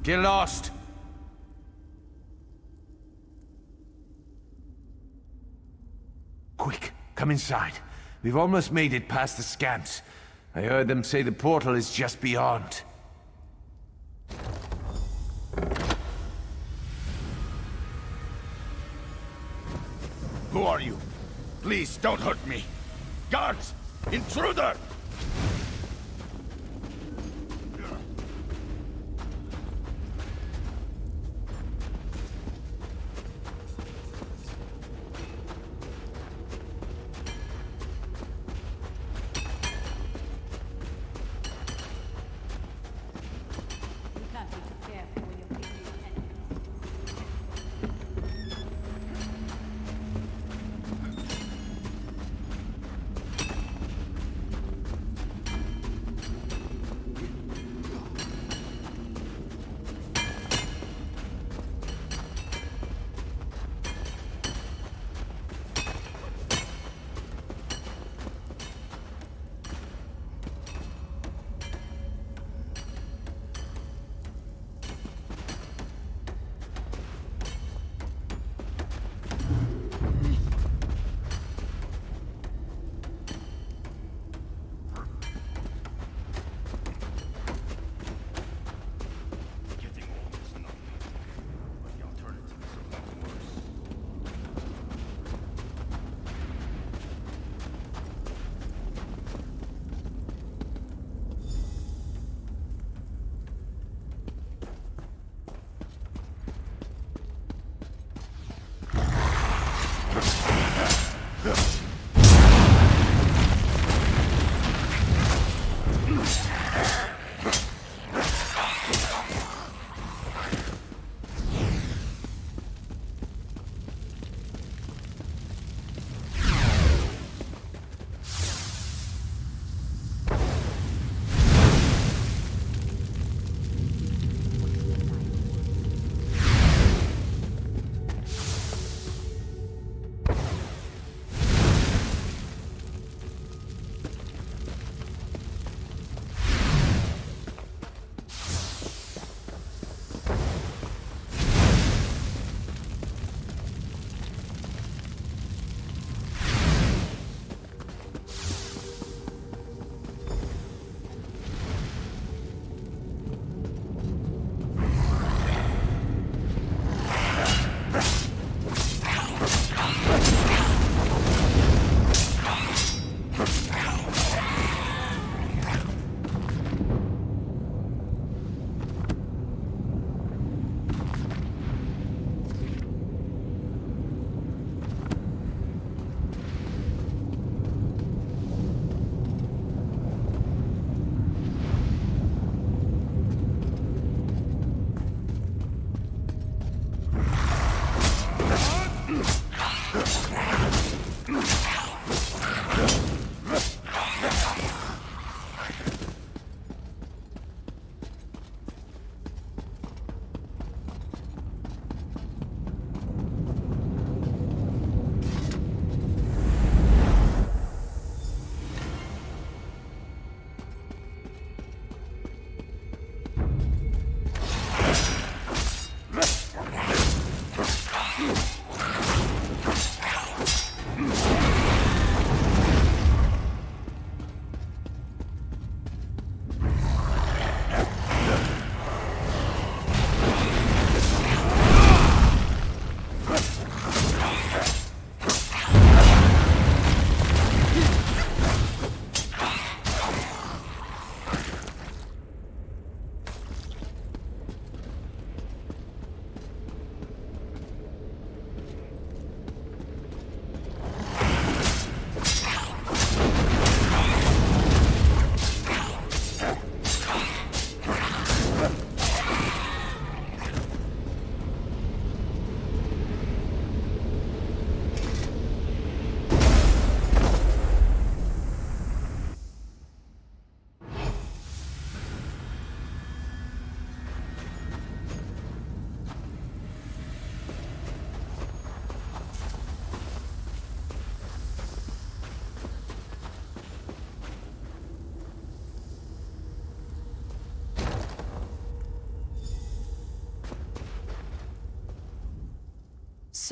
Get lost! Quick, come inside. We've almost made it past the scamps. I heard them say the portal is just beyond. Who are you? Please, don't hurt me. Guards! Intruder!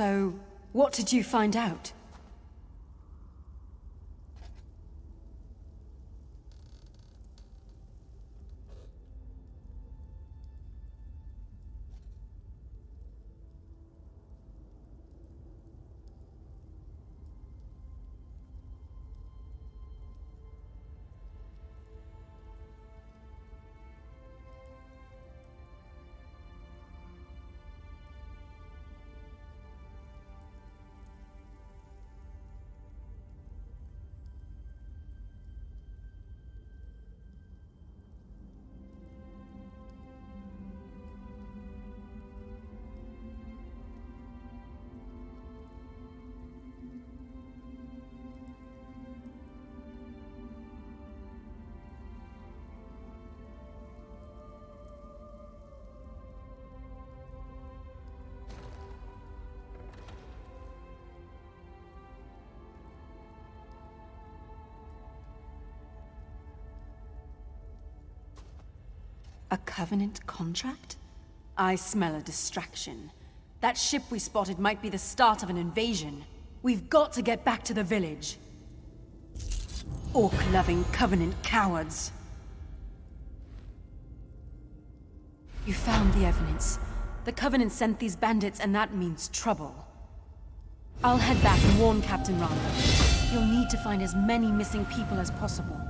So, what did you find out? A Covenant contract? I smell a distraction. That ship we spotted might be the start of an invasion. We've got to get back to the village. Orc-loving Covenant cowards. You found the evidence. The Covenant sent these bandits, and that means trouble. I'll head back and warn Captain Rana. You'll need to find as many missing people as possible.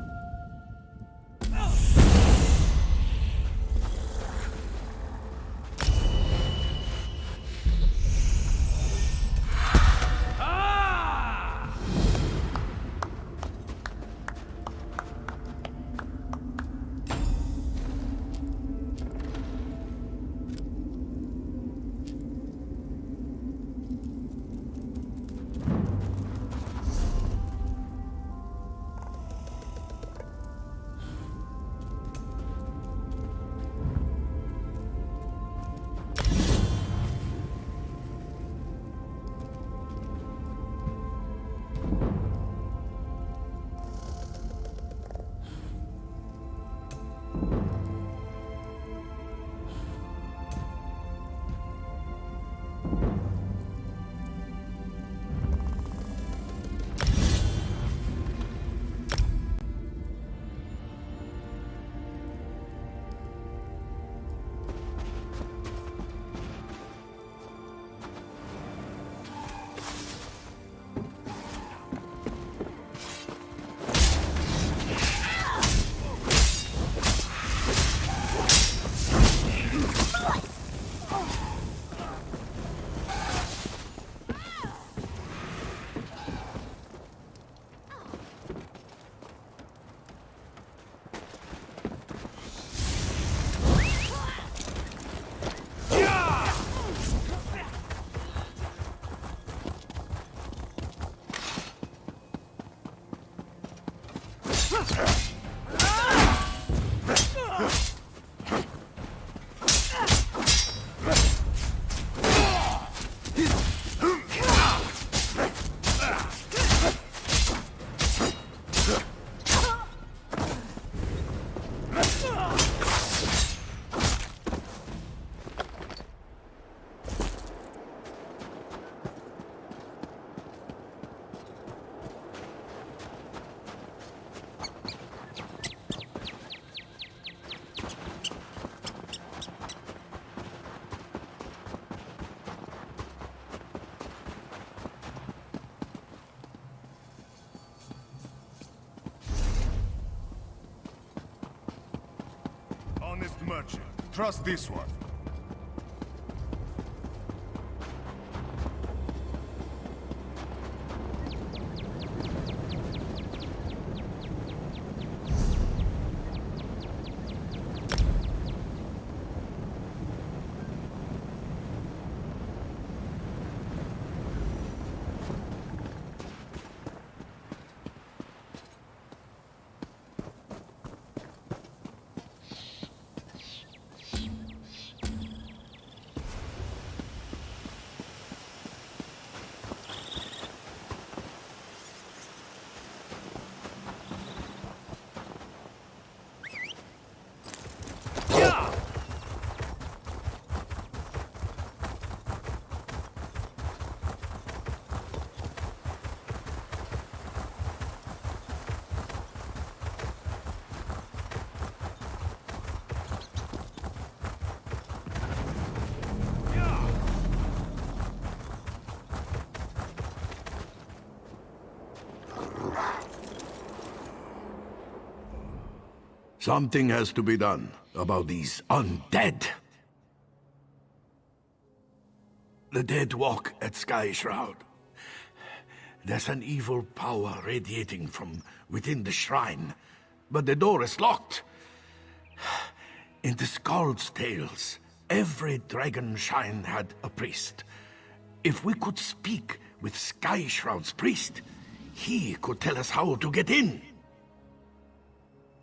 Honest merchant. Trust this one. Something has to be done about these undead. The dead walk at Sky Shroud. There's an evil power radiating from within the shrine, but the door is locked. In the Skald's tales, every dragon shrine had a priest. If we could speak with Sky Shroud's priest, he could tell us how to get in.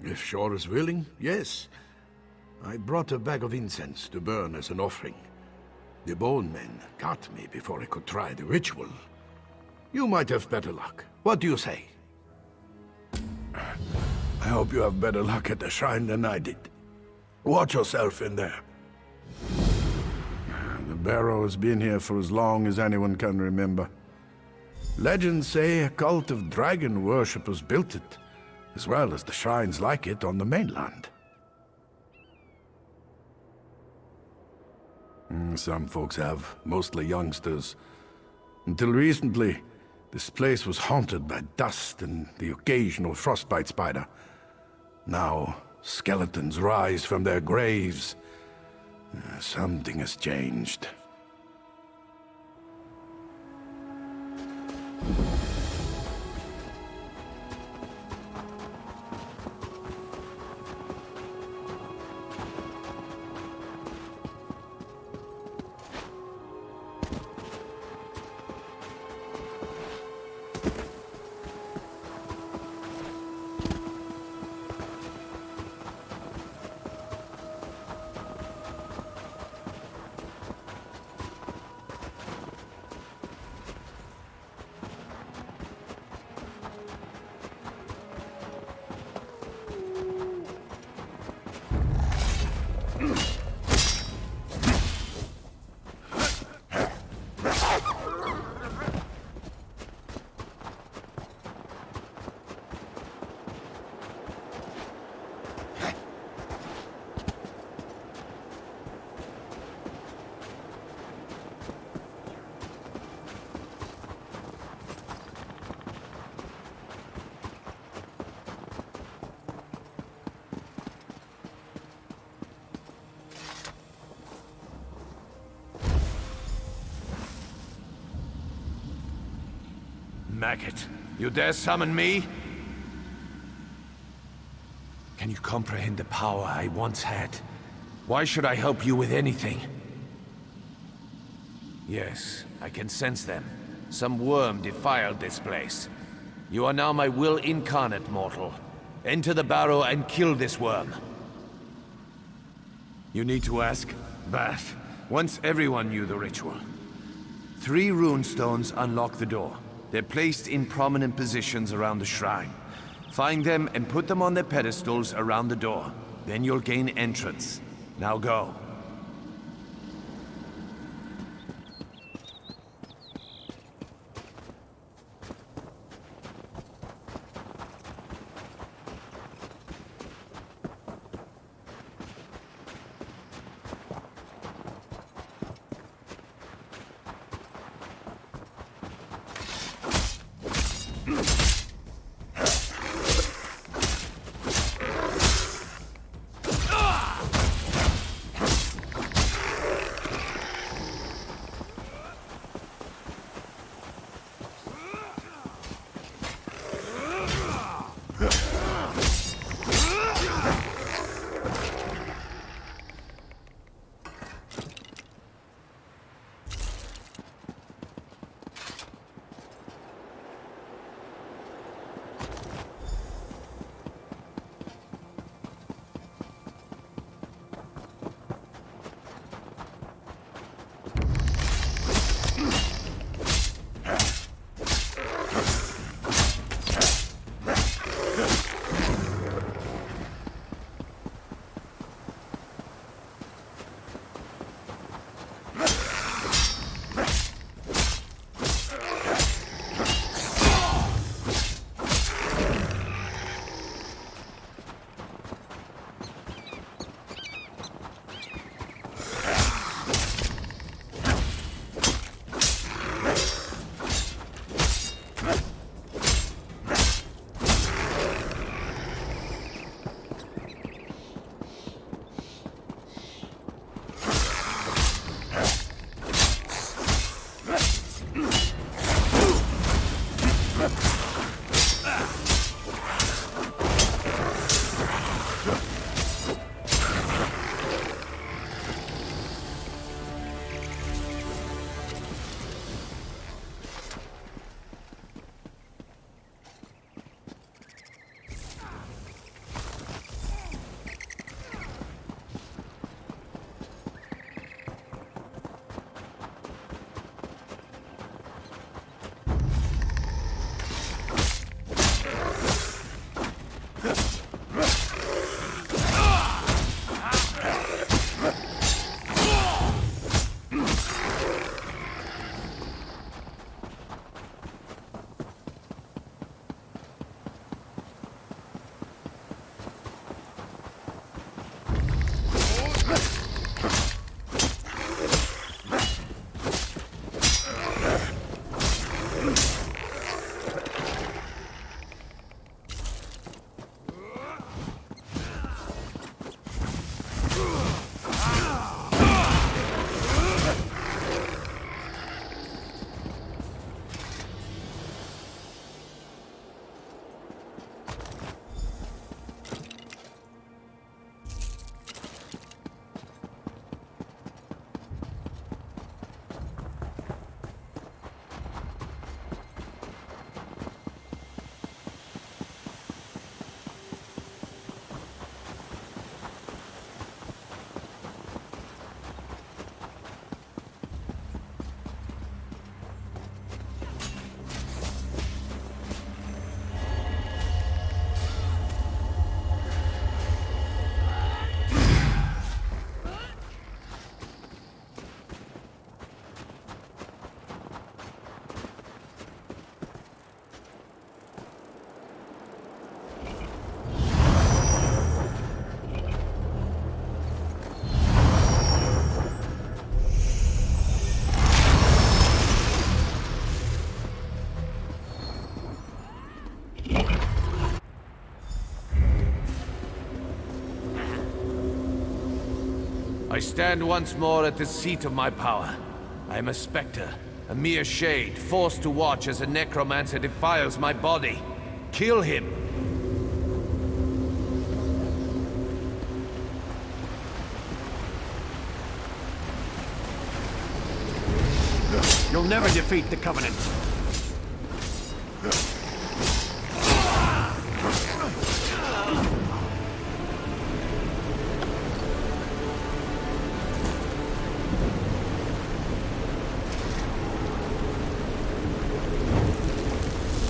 If Shore is willing, yes. I brought a bag of incense to burn as an offering. The bone men got me before I could try the ritual. You might have better luck. What do you say? I hope you have better luck at the shrine than I did. Watch yourself in there. The barrow has been here for as long as anyone can remember. Legends say a cult of dragon worshippers built it, as well as the shrines like it on the mainland. Some folks have, mostly youngsters. Until recently, this place was haunted by dust and the occasional frostbite spider. Now, skeletons rise from their graves. Something has changed. Maggot, you dare summon me? Can you comprehend the power I once had? Why should I help you with anything? Yes, I can sense them. Some worm defiled this place. You are now my will incarnate, mortal. Enter the barrow and kill this worm. You need to ask? But once everyone knew the ritual. 3 rune stones unlock the door. They're placed in prominent positions around the shrine. Find them and put them on their pedestals around the door. Then you'll gain entrance. Now go. I stand once more at the seat of my power. I am a spectre, a mere shade, forced to watch as a necromancer defiles my body. Kill him! You'll never defeat the Covenant.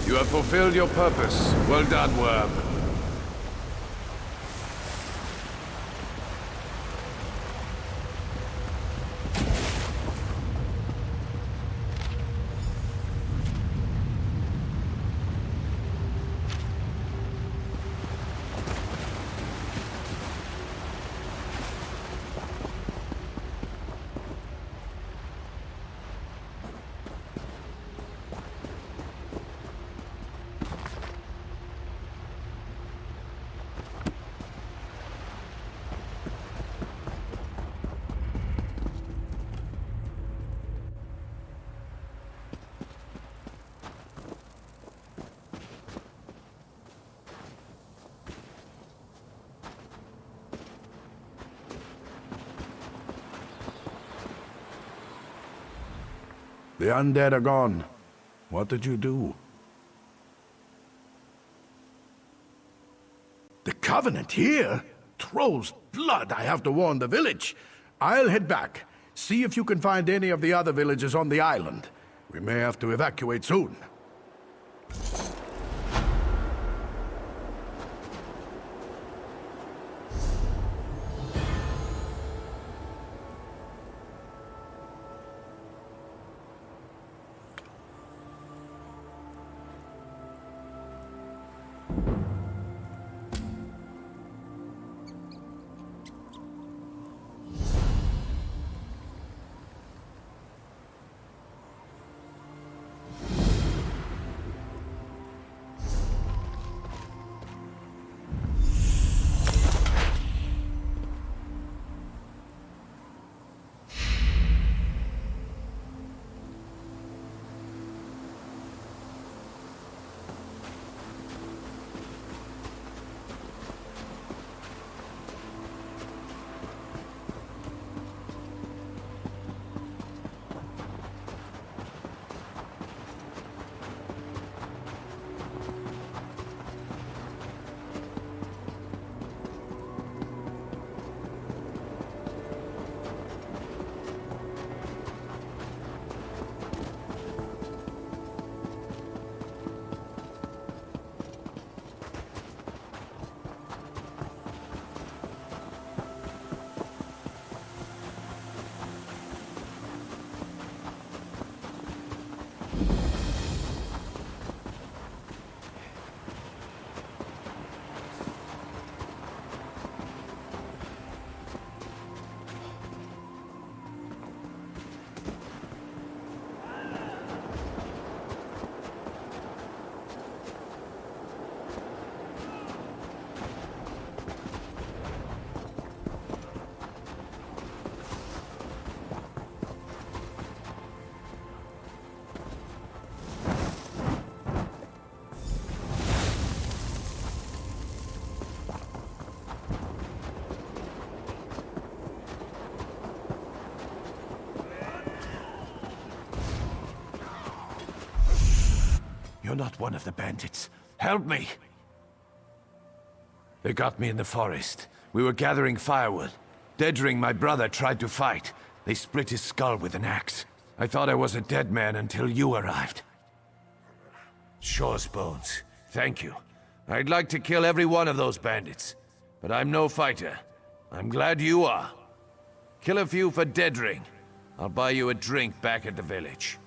You have fulfilled your purpose. Well done, Worm. The undead are gone. What did you do? The Covenant here? Troll's blood, I have to warn the village. I'll head back. See if you can find any of the other villages on the island. We may have to evacuate soon. You're not one of the bandits. Help me! They got me in the forest. We were gathering firewood. Dedring, my brother, tried to fight. They split his skull with an axe. I thought I was a dead man until you arrived. Shore's bones. Thank you. I'd like to kill every one of those bandits. But I'm no fighter. I'm glad you are. Kill a few for Dedring. I'll buy you a drink back at the village.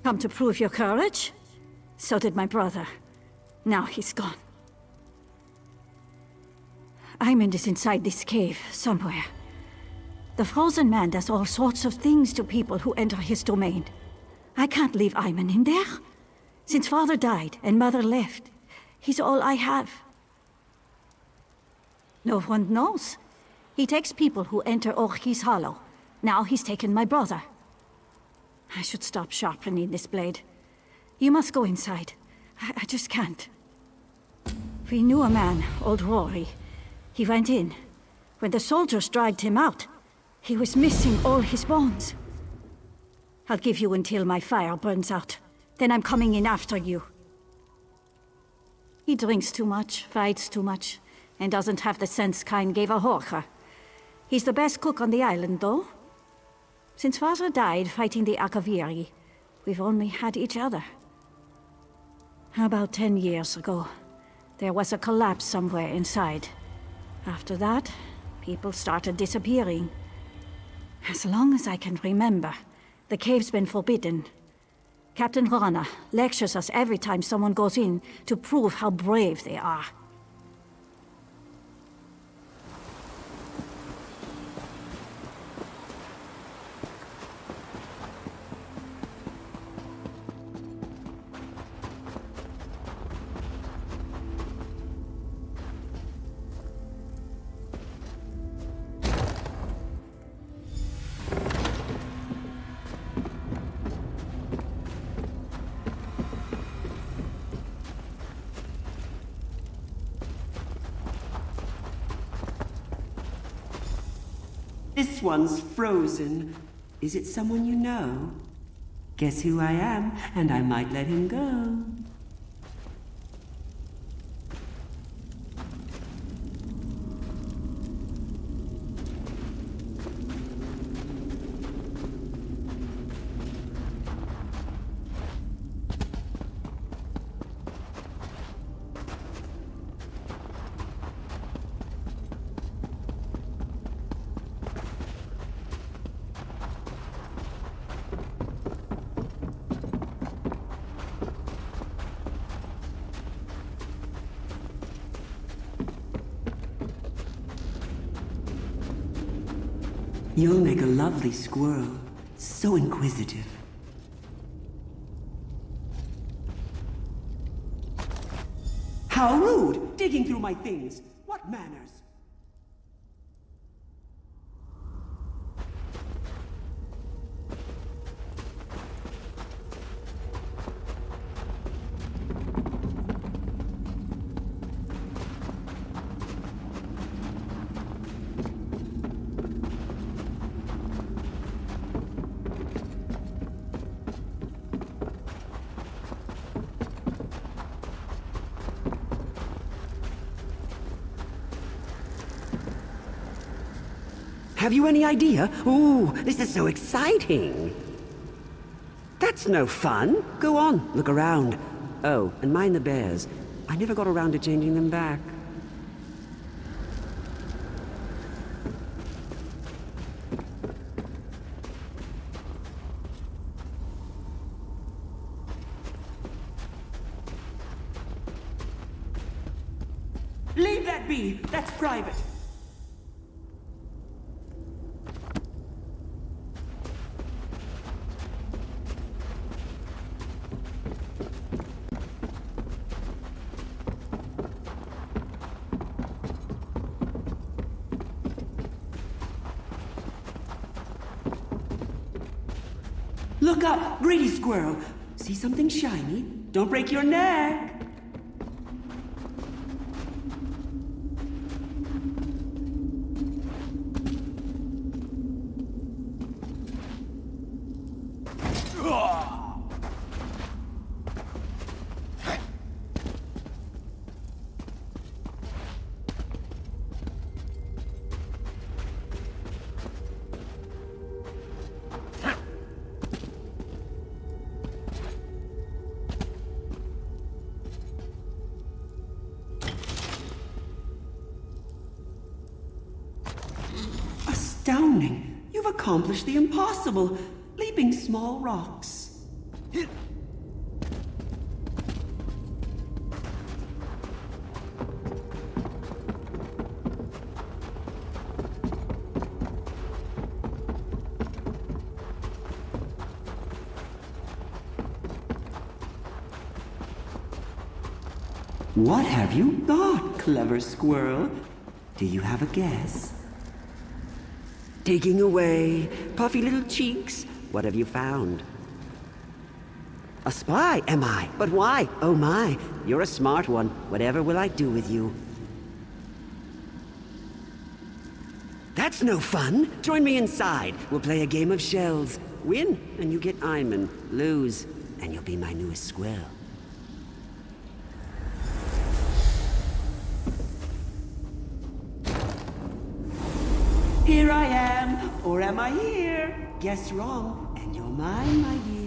Come to prove your courage? So did my brother. Now he's gone. Aymond is inside this cave, somewhere. The Frozen Man does all sorts of things to people who enter his domain. I can't leave Aymond in there. Since father died and mother left, he's all I have. No one knows. He takes people who enter Orchy's Hollow. Now he's taken my brother. I should stop sharpening this blade. You must go inside. I just can't. We knew a man, old Rory. He went in. When the soldiers dragged him out, he was missing all his bones. I'll give you until my fire burns out. Then I'm coming in after you. He drinks too much, fights too much, and doesn't have the sense Kain gave a Horker. He's the best cook on the island, though. Since father died fighting the Akaviri, we've only had each other. About 10 years ago, there was a collapse somewhere inside. After that, people started disappearing. As long as I can remember, the cave's been forbidden. Captain Rana lectures us every time someone goes in to prove how brave they are. This one's frozen. Is it someone you know? Guess who I am, and I might let him go. You'll make a lovely squirrel. So inquisitive. How rude! Digging through my things. What manners? Have you any idea? Ooh, this is so exciting! That's no fun. Go on, look around. Oh, and mind the bears. I never got around to changing them back. Leave that be! That's private! Look up, greedy squirrel. See something shiny? Don't break your neck. Astounding! You've accomplished the impossible, leaping small rocks. What have you got, clever squirrel? Do you have a guess? Digging away, puffy little cheeks. What have you found? A spy, am I? But why? Oh my, you're a smart one. Whatever will I do with you? That's no fun. Join me inside. We'll play a game of shells. Win, and you get Ayman. Lose, and you'll be my newest squirrel. Here I am, or am I here? Guess wrong, and you're mine, my dear.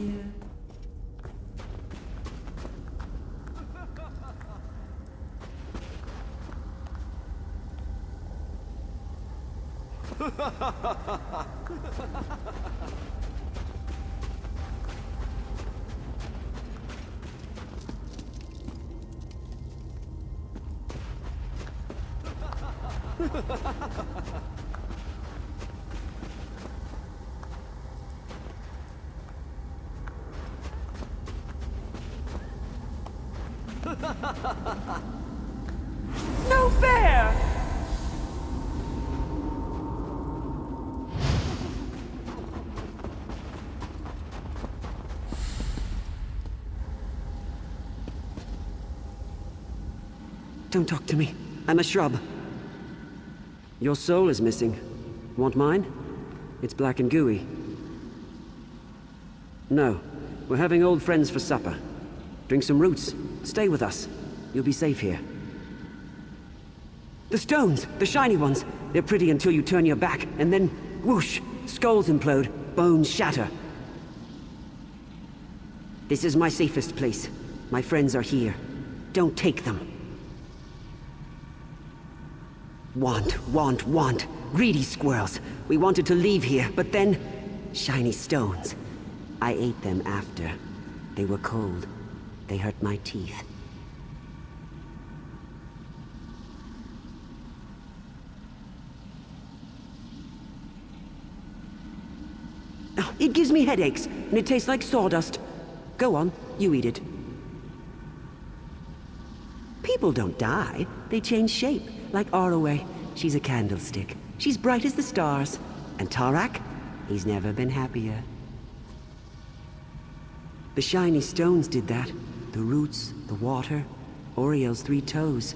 No fair! Don't talk to me. I'm a shrub. Your soul is missing. Want mine? It's black and gooey. No. We're having old friends for supper. Drink some roots. Stay with us. You'll be safe here. The stones! The shiny ones! They're pretty until you turn your back, and then whoosh! Skulls implode, bones shatter. This is my safest place. My friends are here. Don't take them. Want. Greedy squirrels. We wanted to leave here, but then... shiny stones. I ate them after. They were cold. They hurt my teeth. Oh, it gives me headaches, and it tastes like sawdust. Go on, you eat it. People don't die. They change shape, like Arroway. She's a candlestick. She's bright as the stars. And Tarak? He's never been happier. The shiny stones did that. The roots, the water, Oriel's 3 toes.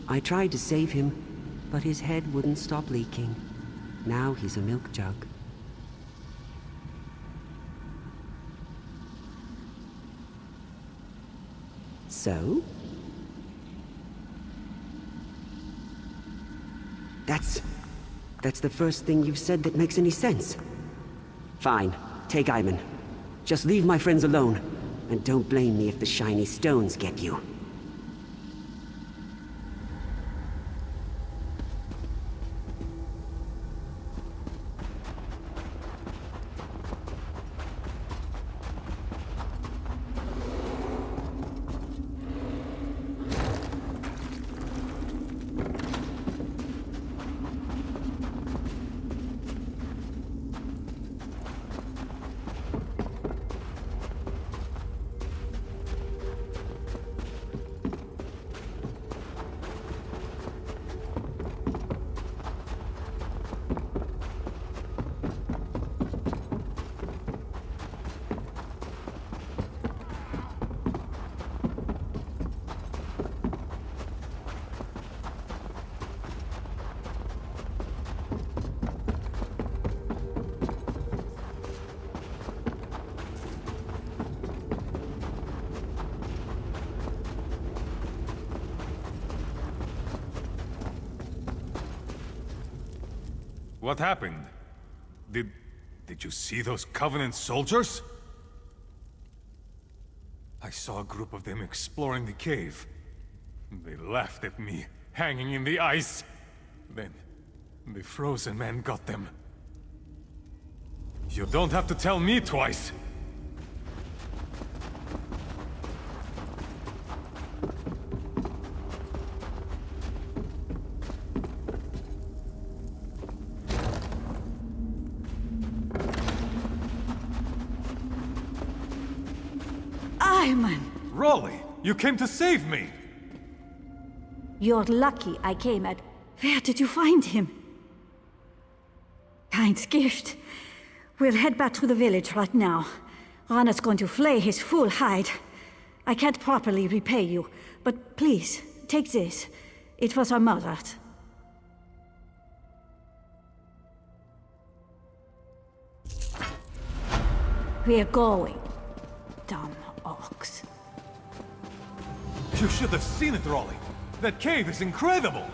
I tried to save him, but his head wouldn't stop leaking. Now he's a milk jug. So? That's the first thing you've said that makes any sense. Fine, take Ayman. Just leave my friends alone, and don't blame me if the shiny stones get you. What happened? Did you see those Covenant soldiers? I saw a group of them exploring the cave. They laughed at me, hanging in the ice. Then, the frozen man got them. You don't have to tell me twice. Simon! Rolly, you came to save me! You're lucky I came at... Where did you find him? Kind gift. We'll head back to the village right now. Rana's going to flay his full hide. I can't properly repay you, but please, take this. It was our mother's. We're going. Dumb ox. You should have seen it, Rolly. That cave is incredible!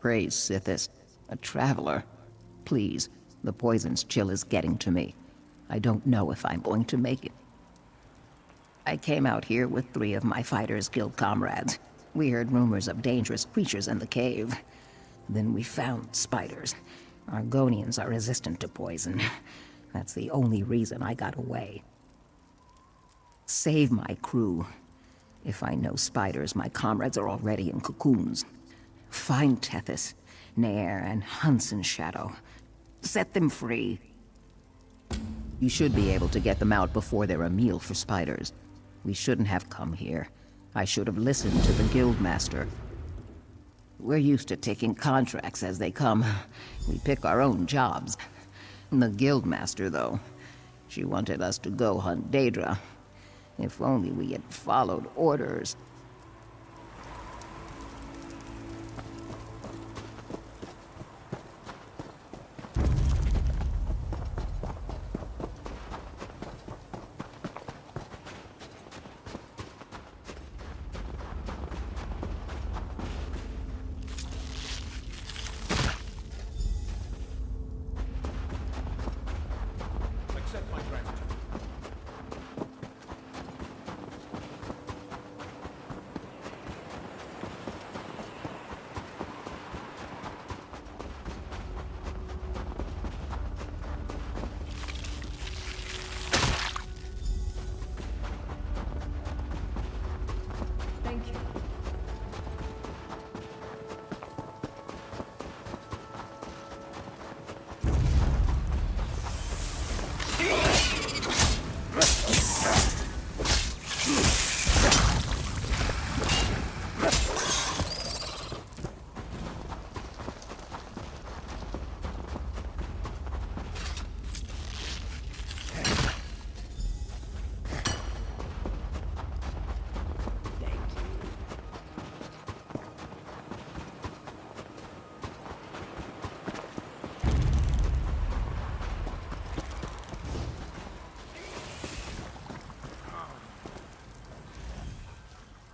Praise Sithis, a traveler. Please, the poison's chill is getting to me. I don't know if I'm going to make it. I came out here with 3 of my Fighters Guild comrades. We heard rumors of dangerous creatures in the cave. Then we found spiders. Argonians are resistant to poison. That's the only reason I got away. Save my crew. If I know spiders, my comrades are already in cocoons. Find Tethys, Nair, and Hunson's Shadow. Set them free. You should be able to get them out before they're a meal for spiders. We shouldn't have come here. I should have listened to the Guildmaster. We're used to taking contracts as they come. We pick our own jobs. The Guildmaster, though, she wanted us to go hunt Daedra. If only we had followed orders.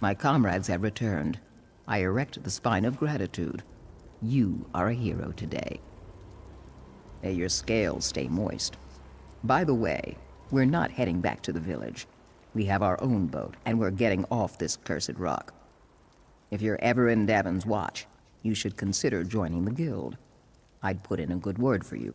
My comrades have returned. I erect the spine of gratitude. You are a hero today. May your scales stay moist. By the way, we're not heading back to the village. We have our own boat, and we're getting off this cursed rock. If you're ever in Davin's Watch, you should consider joining the guild. I'd put in a good word for you.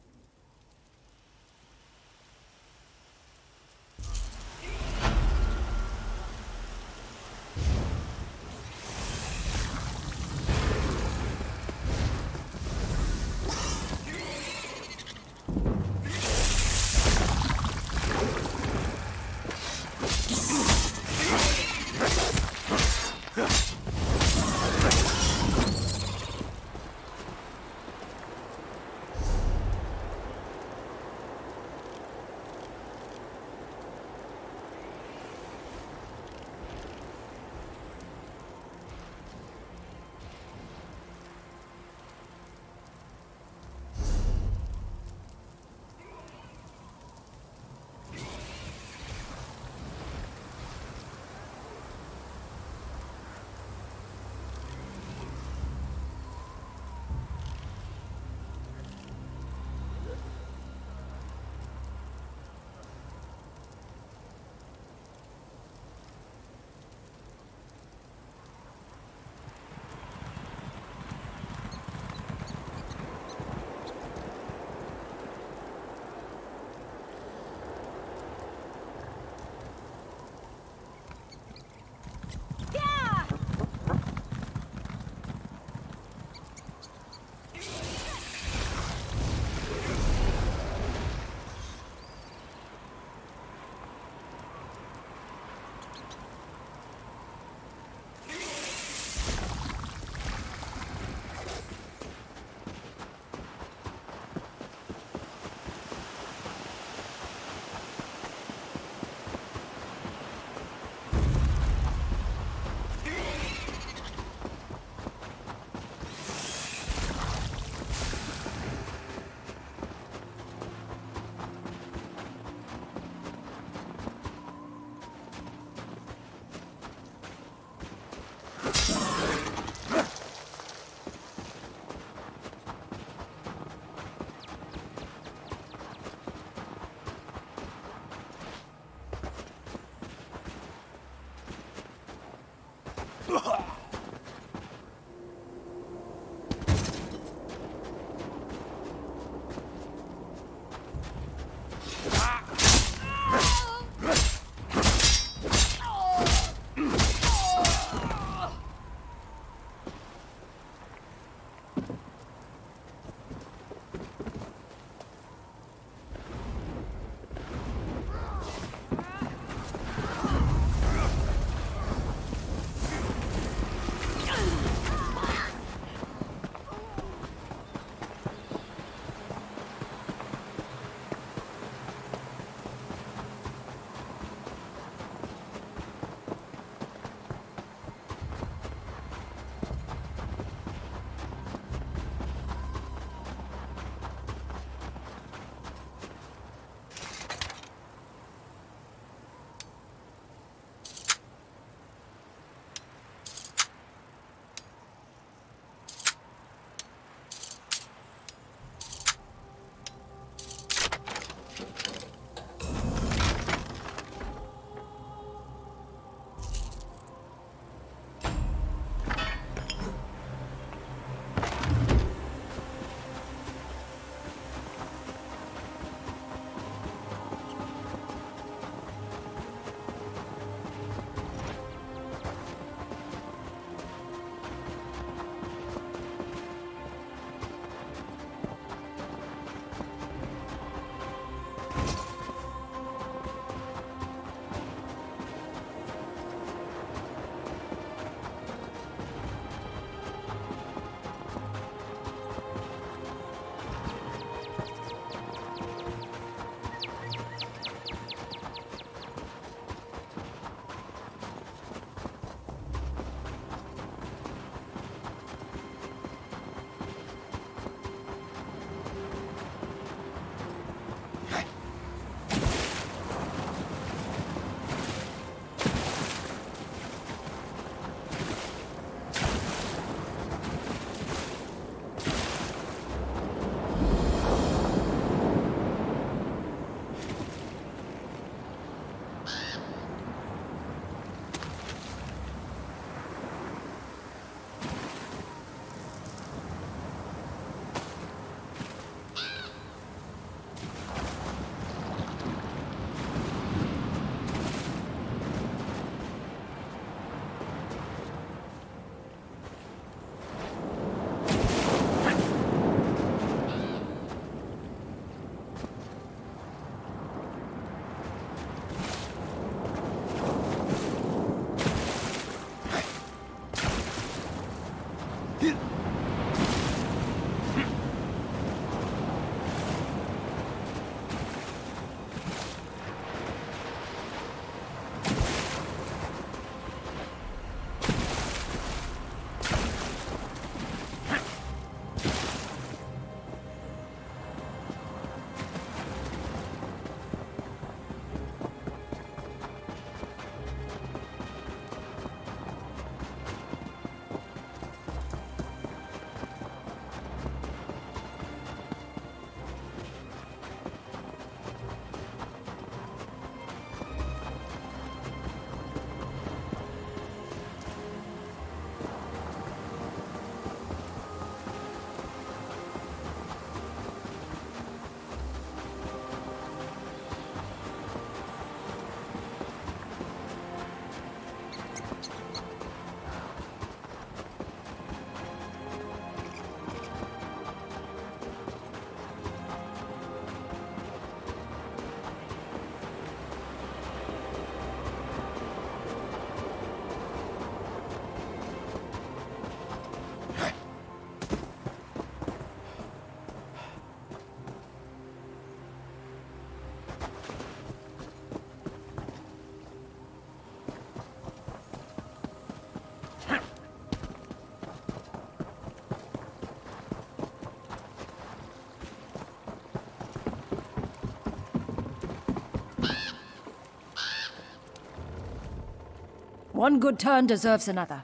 One good turn deserves another.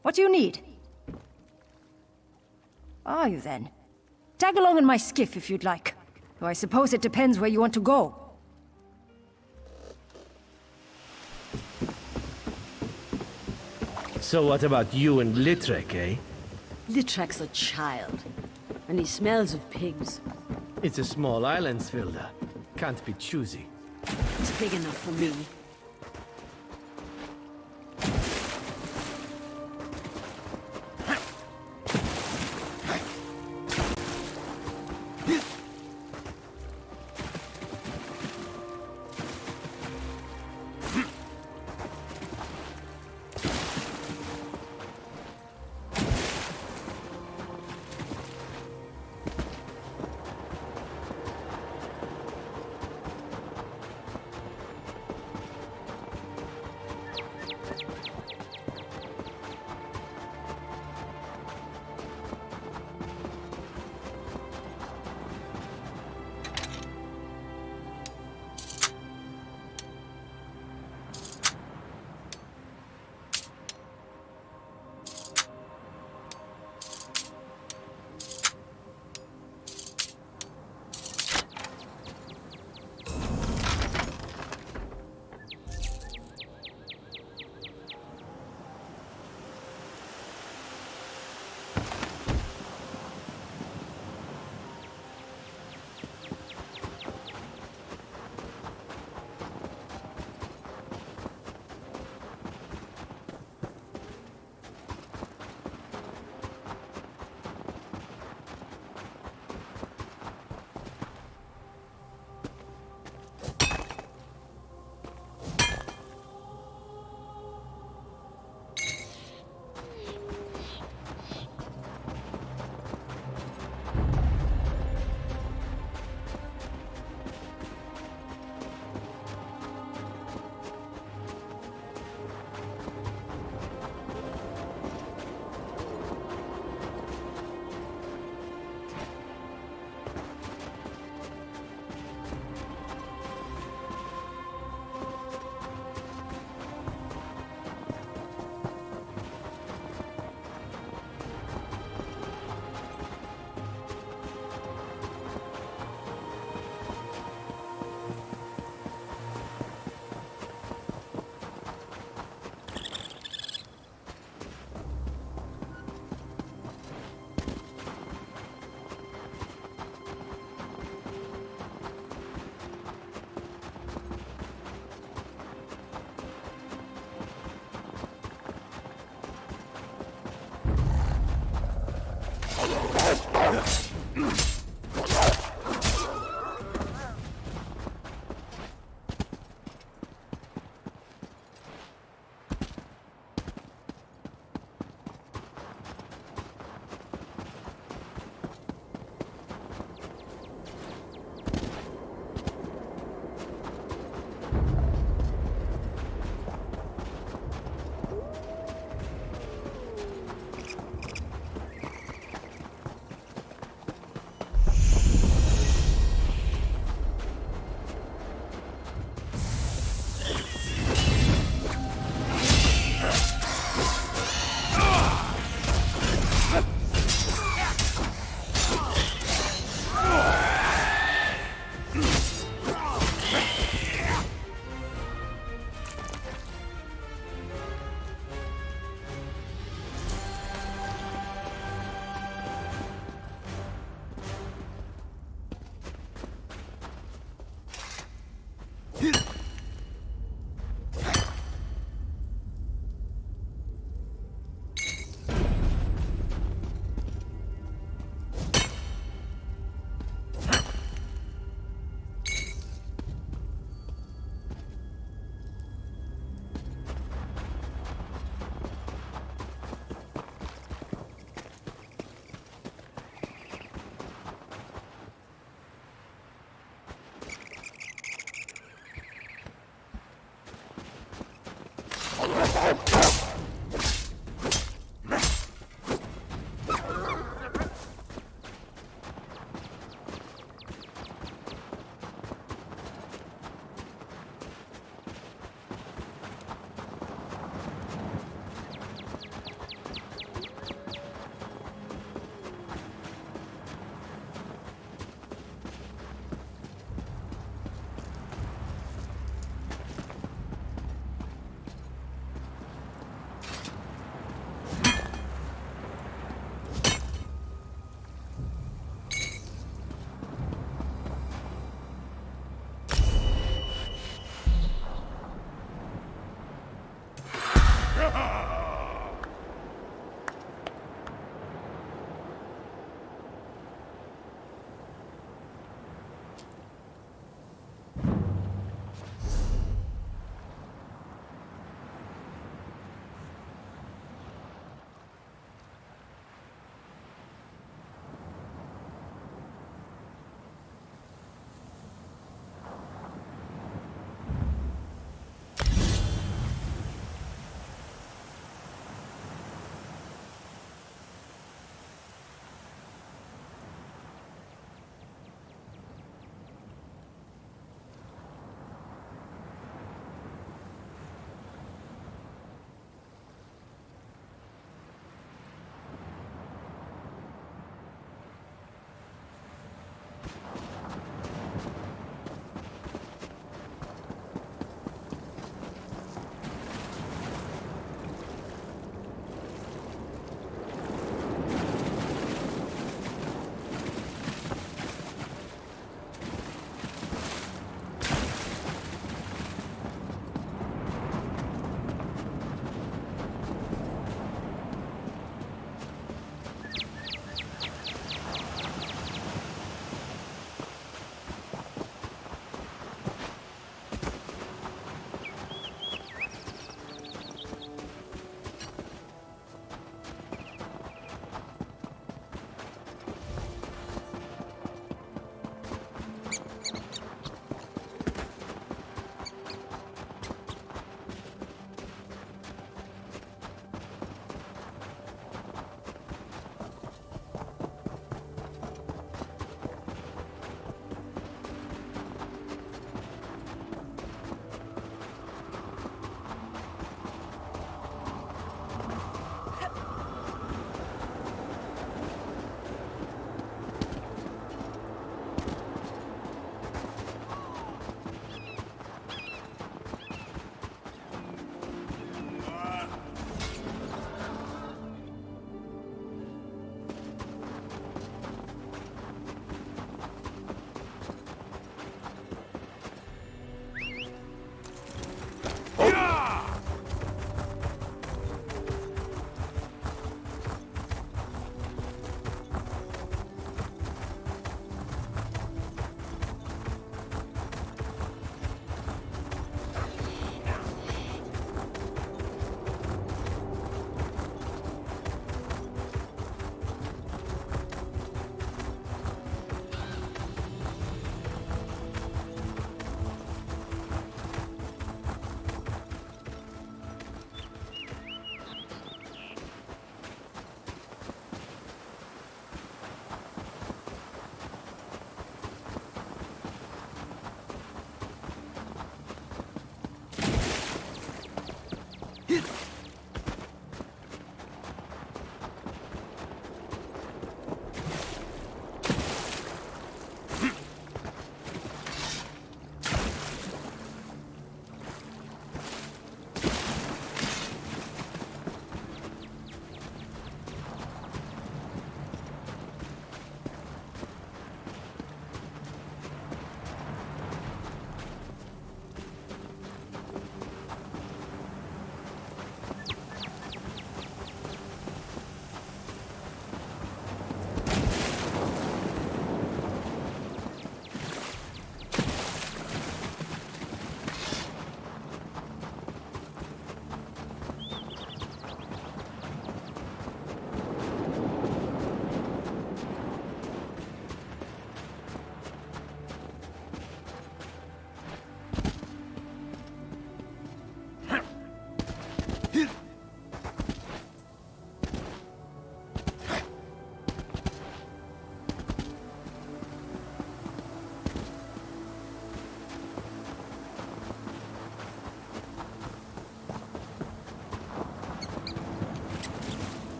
What do you need? Are you then? Tag along in my skiff if you'd like. Though I suppose it depends where you want to go. So what about you and Litrek, eh? Litrek's a child, and he smells of pigs. It's a small island, Svilda. Can't be choosy. It's big enough for me.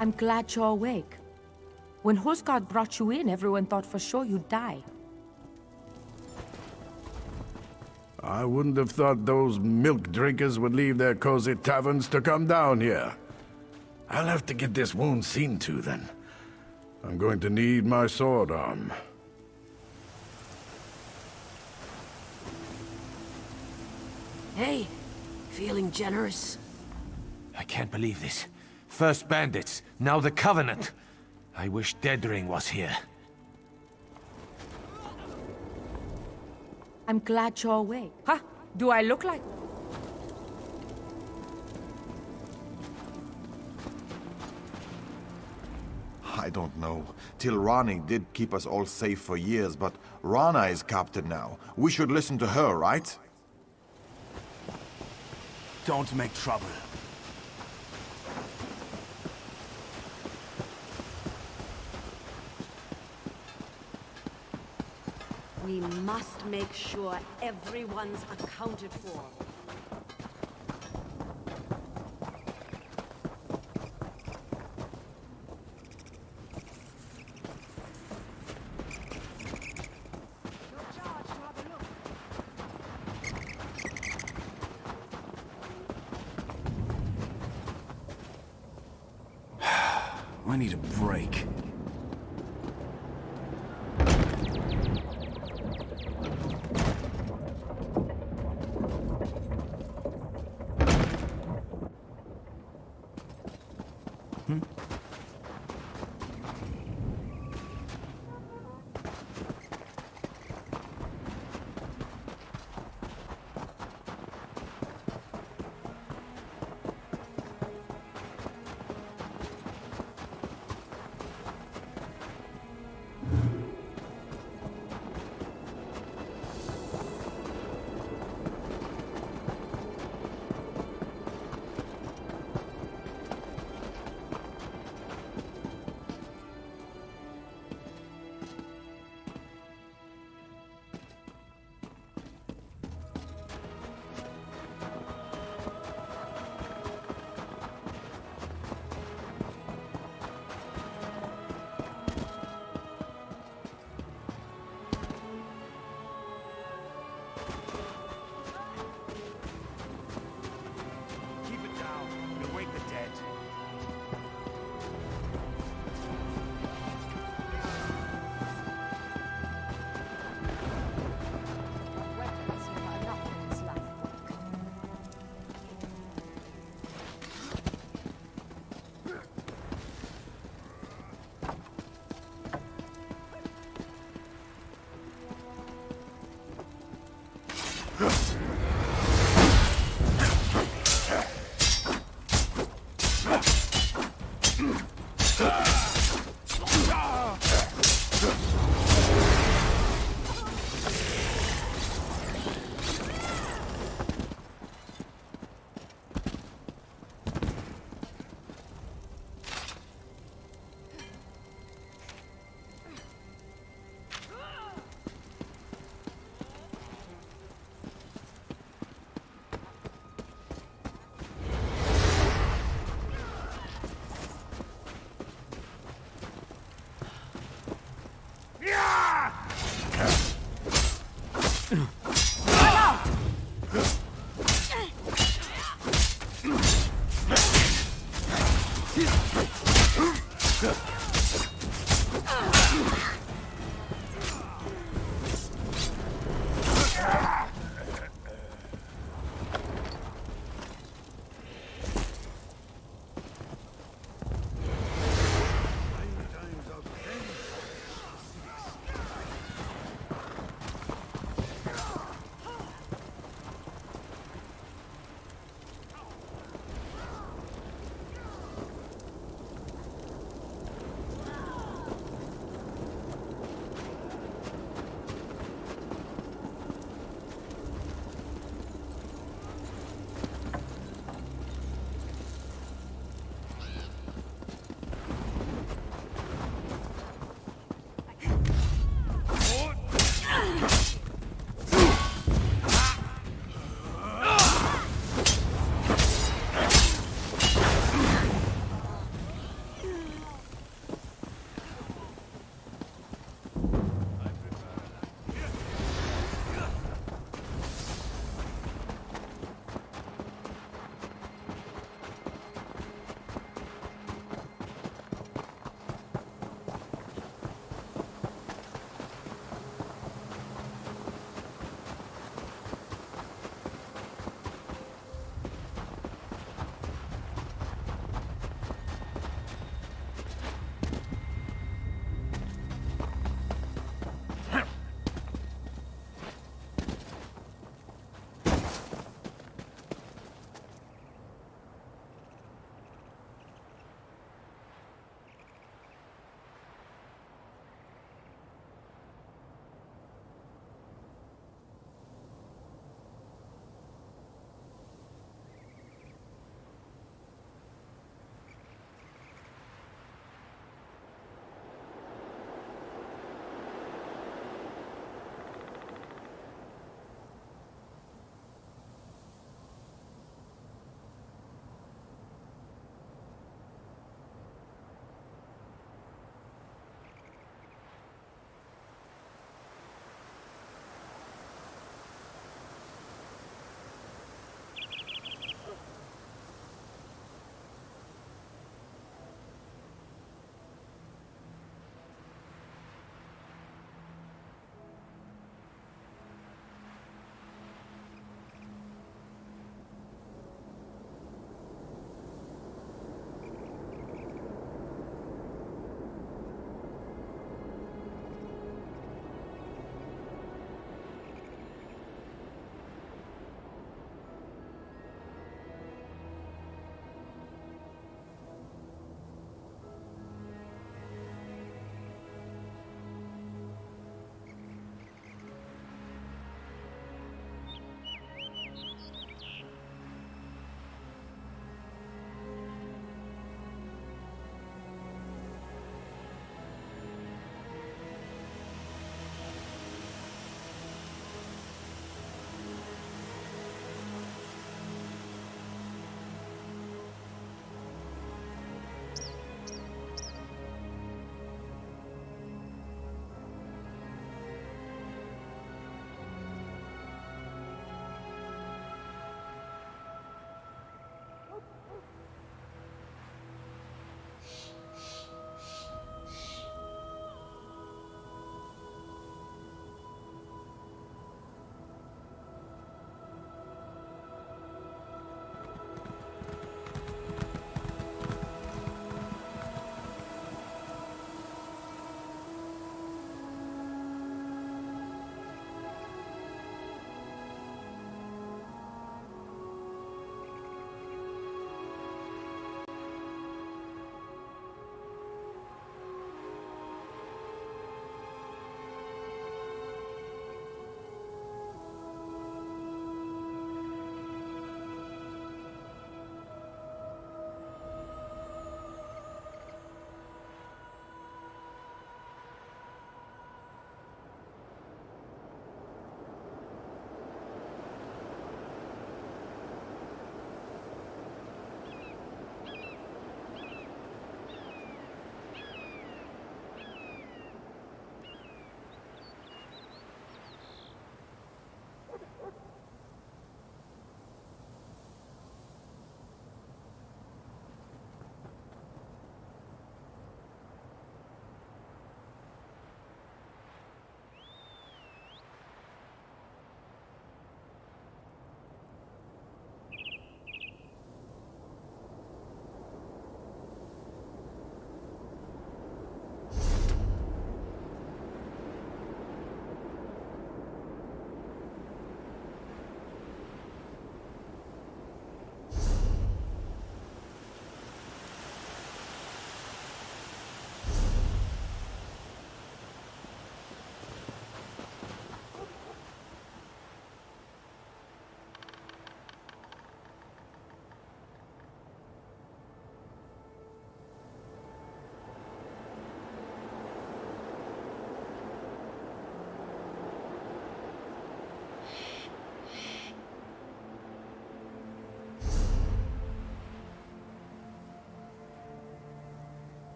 I'm glad you're awake. When Husgard brought you in, everyone thought for sure you'd die. I wouldn't have thought those milk drinkers would leave their cozy taverns to come down here. I'll have to get this wound seen to, then. I'm going to need my sword arm. Hey, feeling generous? I can't believe this. First bandits, now the Covenant. I wish Deadring was here. I'm glad you're awake. Huh? Do I look like... I don't know. Tilrani did keep us all safe for years, but Rana is captain now. We should listen to her, right? Don't make trouble. We must make sure everyone's accounted for. I need a break.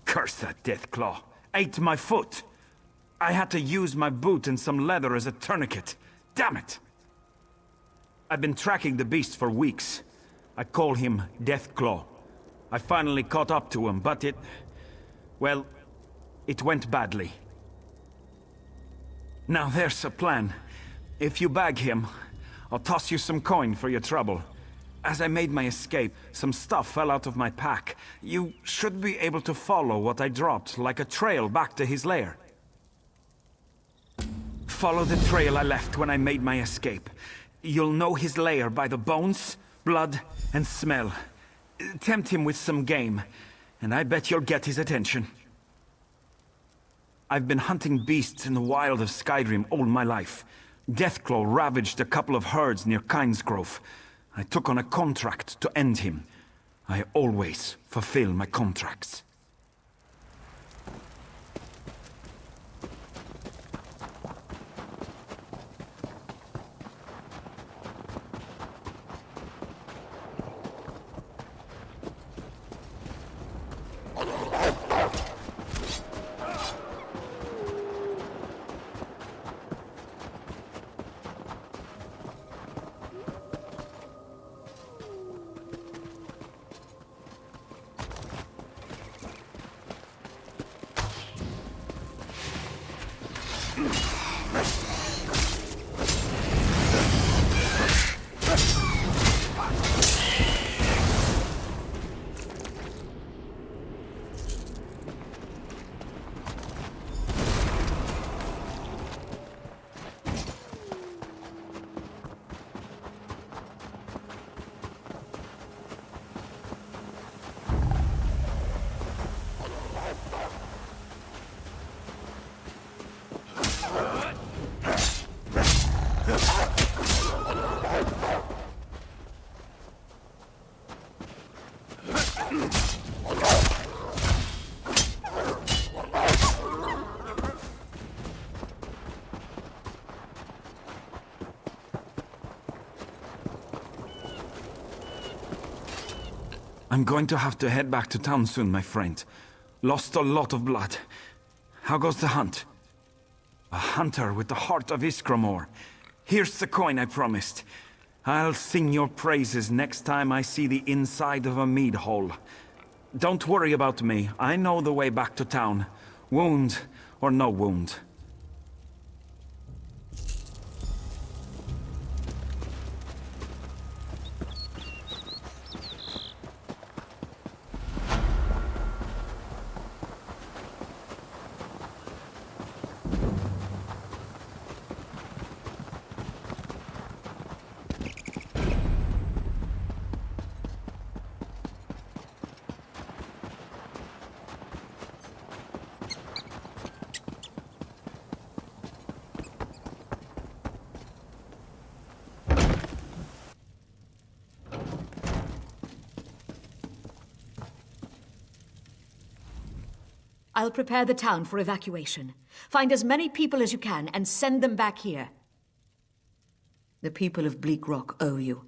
Curse that Deathclaw. Ate my foot. I had to use my boot and some leather as a tourniquet. Damn it! I've been tracking the beast for weeks. I call him Deathclaw. I finally caught up to him, but well, it went badly. Now there's a plan. If you bag him, I'll toss you some coin for your trouble. As I made my escape, some stuff fell out of my pack. You should be able to follow what I dropped, like a trail back to his lair. Follow the trail I left when I made my escape. You'll know his lair by the bones, blood, and smell. Tempt him with some game, and I bet you'll get his attention. I've been hunting beasts in the wild of Skyrim all my life. Deathclaw ravaged a couple of herds near Kynesgrove. I took on a contract to end him. I always fulfill my contracts. I'm going to have to head back to town soon, my friend. Lost a lot of blood. How goes the hunt? A hunter with the heart of Iskramor. Here's the coin I promised. I'll sing your praises next time I see the inside of a mead hall. Don't worry about me. I know the way back to town. Wound or no wound. I'll prepare the town for evacuation. Find as many people as you can and send them back here. The people of Bleak Rock owe you.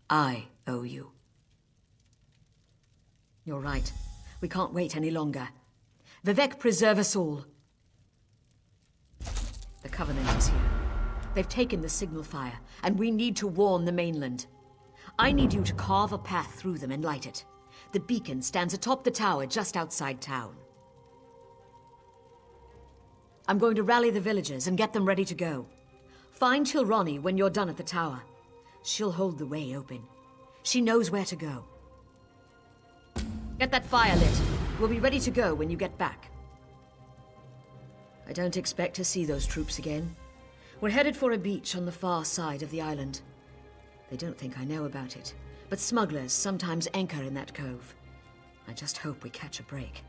I owe you. You're right. We can't wait any longer. Vivek preserve us all. The Covenant is here. They've taken the signal fire, and we need to warn the mainland. I need you to carve a path through them and light it. The beacon stands atop the tower just outside town. I'm going to rally the villagers and get them ready to go. Find Chilronny when you're done at the tower. She'll hold the way open. She knows where to go. Get that fire lit. We'll be ready to go when you get back. I don't expect to see those troops again. We're headed for a beach on the far side of the island. They don't think I know about it, but smugglers sometimes anchor in that cove. I just hope we catch a break.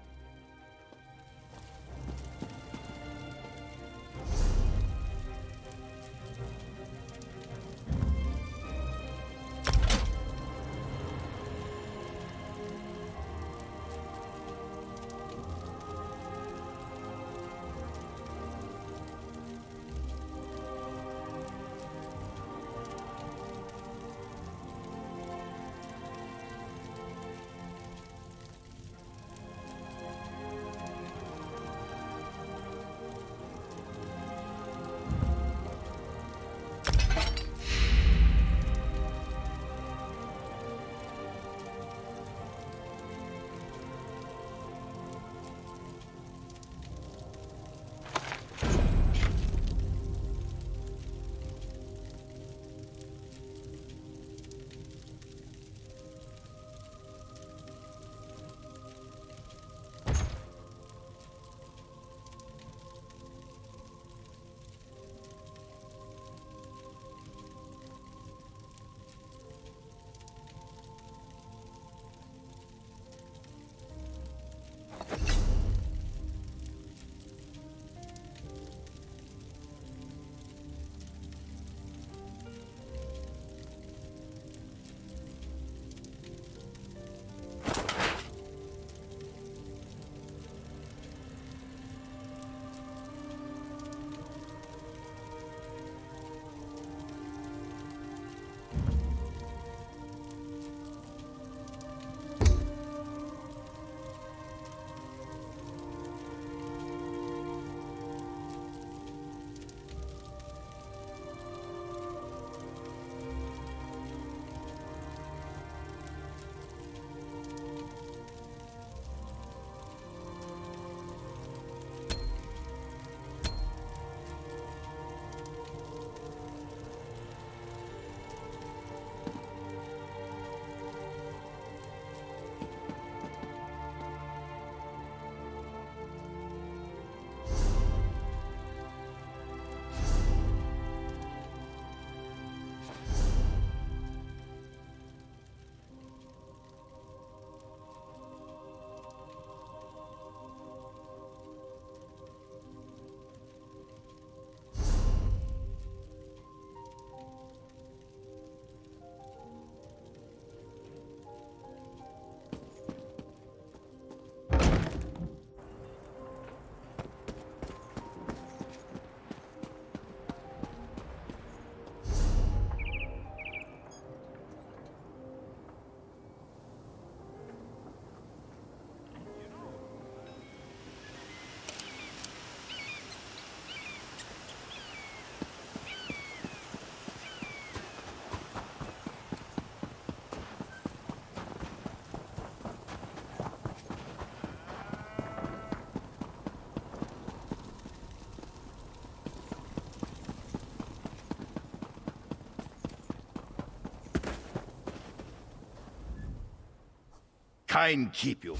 Kind keep you.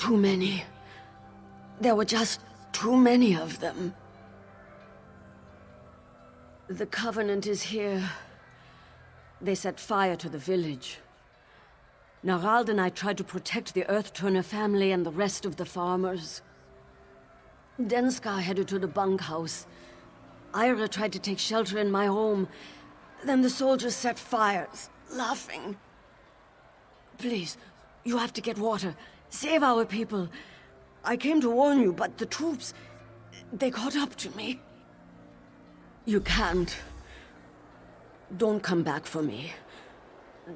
too many. There were just too many of them. The Covenant is here. They set fire to the village. Narald and I tried to protect the Earth-Turner family and the rest of the farmers. Denskar headed to the bunkhouse. Ira tried to take shelter in my home. Then the soldiers set fires, laughing. Please, you have to get water. Save our people. I came to warn you, but the troops... they caught up to me. You can't. Don't come back for me.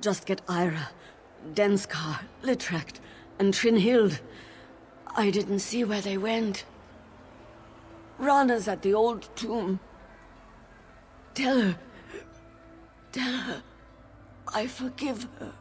Just get Ira, Denskar, Litrecht, and Trinhild. I didn't see where they went. Rana's at the old tomb. Tell her I forgive her.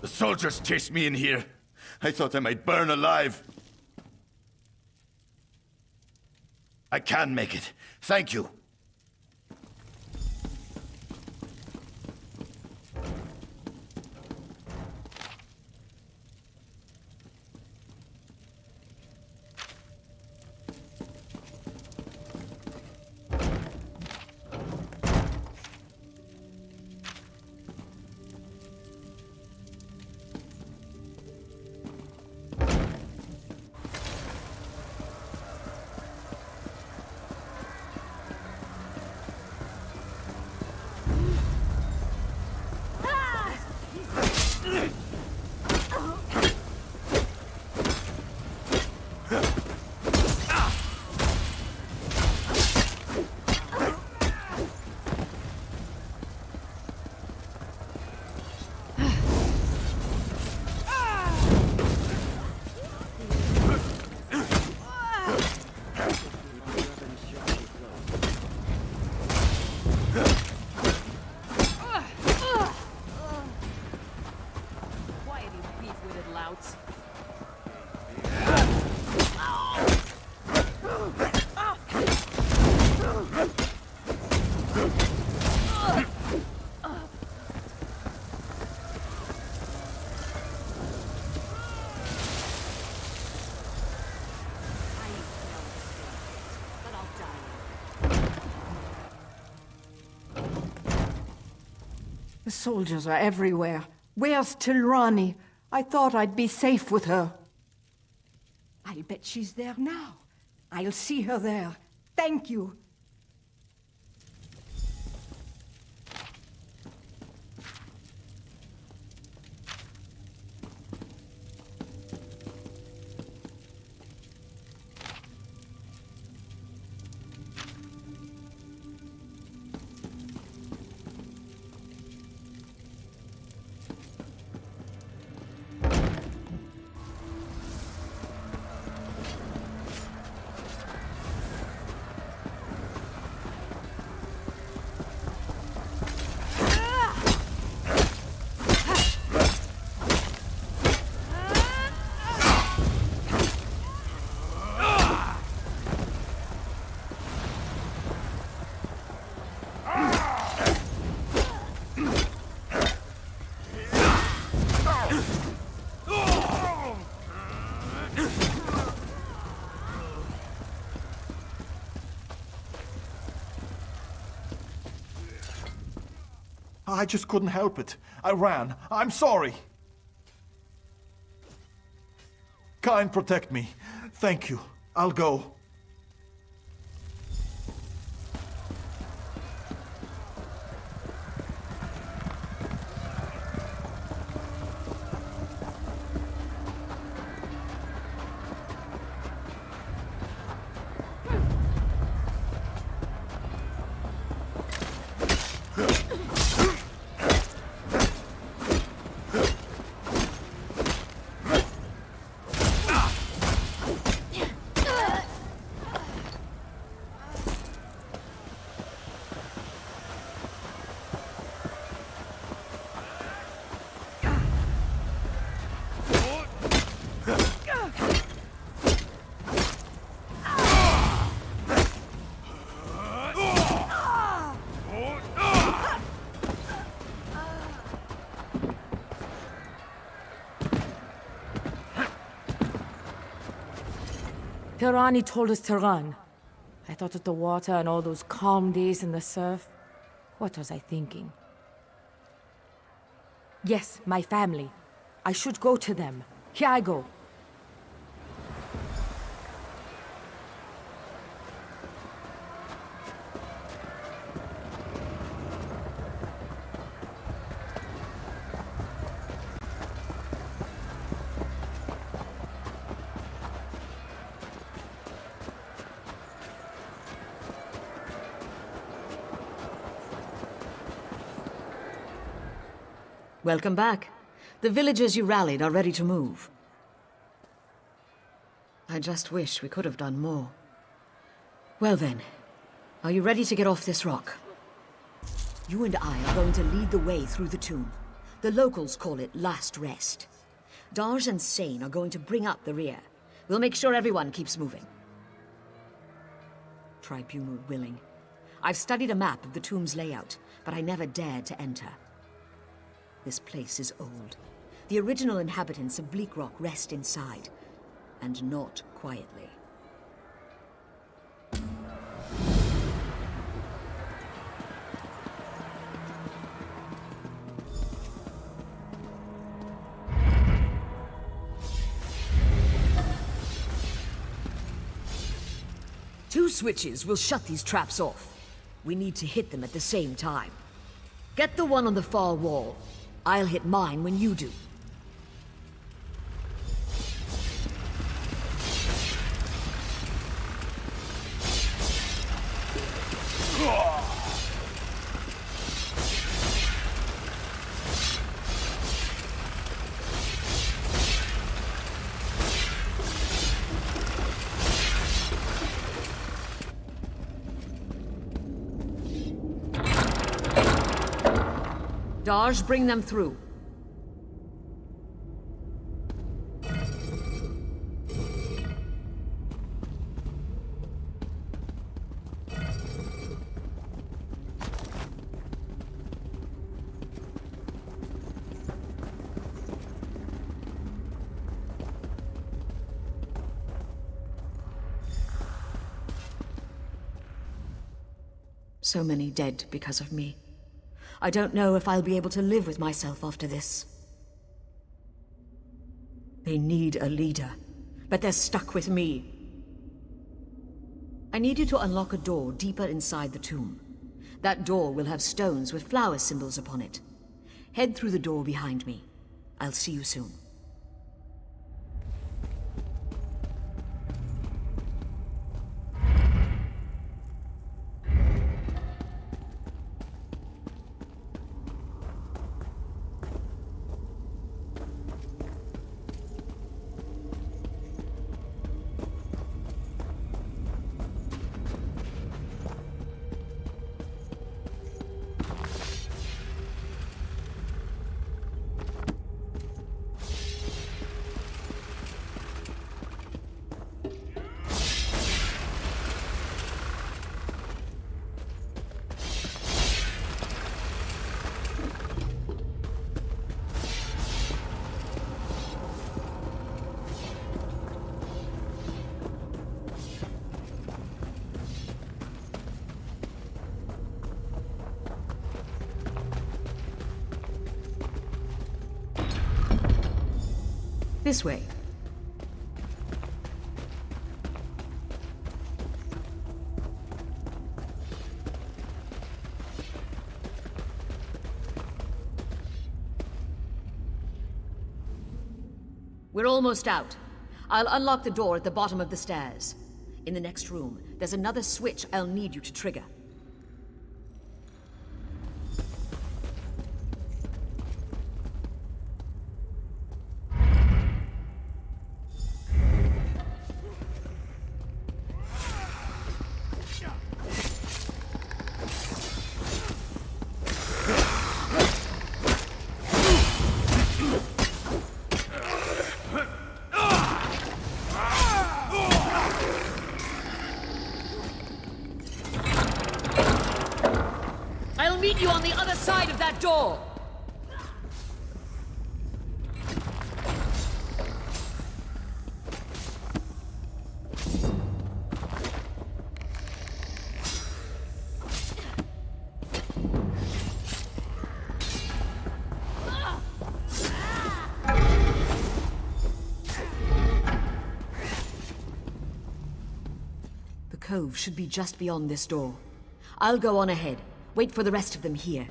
The soldiers chased me in here. I thought I might burn alive. I can make it. Thank you. The soldiers are everywhere. Where's Tilrani? I thought I'd be safe with her. I'll bet she's there now. I'll see her there. Thank you. I just couldn't help it. I ran. I'm sorry. Kind, protect me. Thank you. I'll go. Pirani told us to run. I thought of the water and all those calm days in the surf. What was I thinking? Yes, my family. I should go to them. Here I go. Welcome back. The villagers you rallied are ready to move. I just wish we could have done more. Well then, are you ready to get off this rock? You and I are going to lead the way through the tomb. The locals call it Last Rest. Dars and Sane are going to bring up the rear. We'll make sure everyone keeps moving. Tribunal willing. I've studied a map of the tomb's layout, but I never dared to enter. This place is old. The original inhabitants of Bleak Rock rest inside, and not quietly. Two switches will shut these traps off. We need to hit them at the same time. Get the one on the far wall. I'll hit mine when you do. Dars, bring them through. So many dead because of me. I don't know if I'll be able to live with myself after this. They need a leader, but they're stuck with me. I need you to unlock a door deeper inside the tomb. That door will have stones with flower symbols upon it. Head through the door behind me. I'll see you soon. This way. We're almost out. I'll unlock the door at the bottom of the stairs. In the next room, there's another switch I'll need you to trigger. I'll meet you on the other side of that door! The cove should be just beyond this door. I'll go on ahead. Wait for the rest of them here.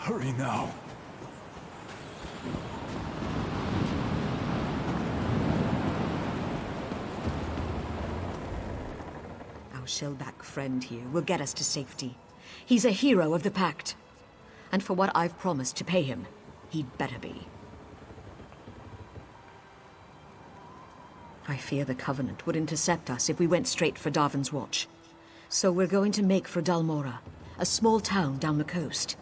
Hurry now. Our shellback friend here will get us to safety. He's a hero of the Pact. And for what I've promised to pay him, he'd better be. I fear the Covenant would intercept us if we went straight for Darvin's Watch. So we're going to make for Dalmora, a small town down the coast.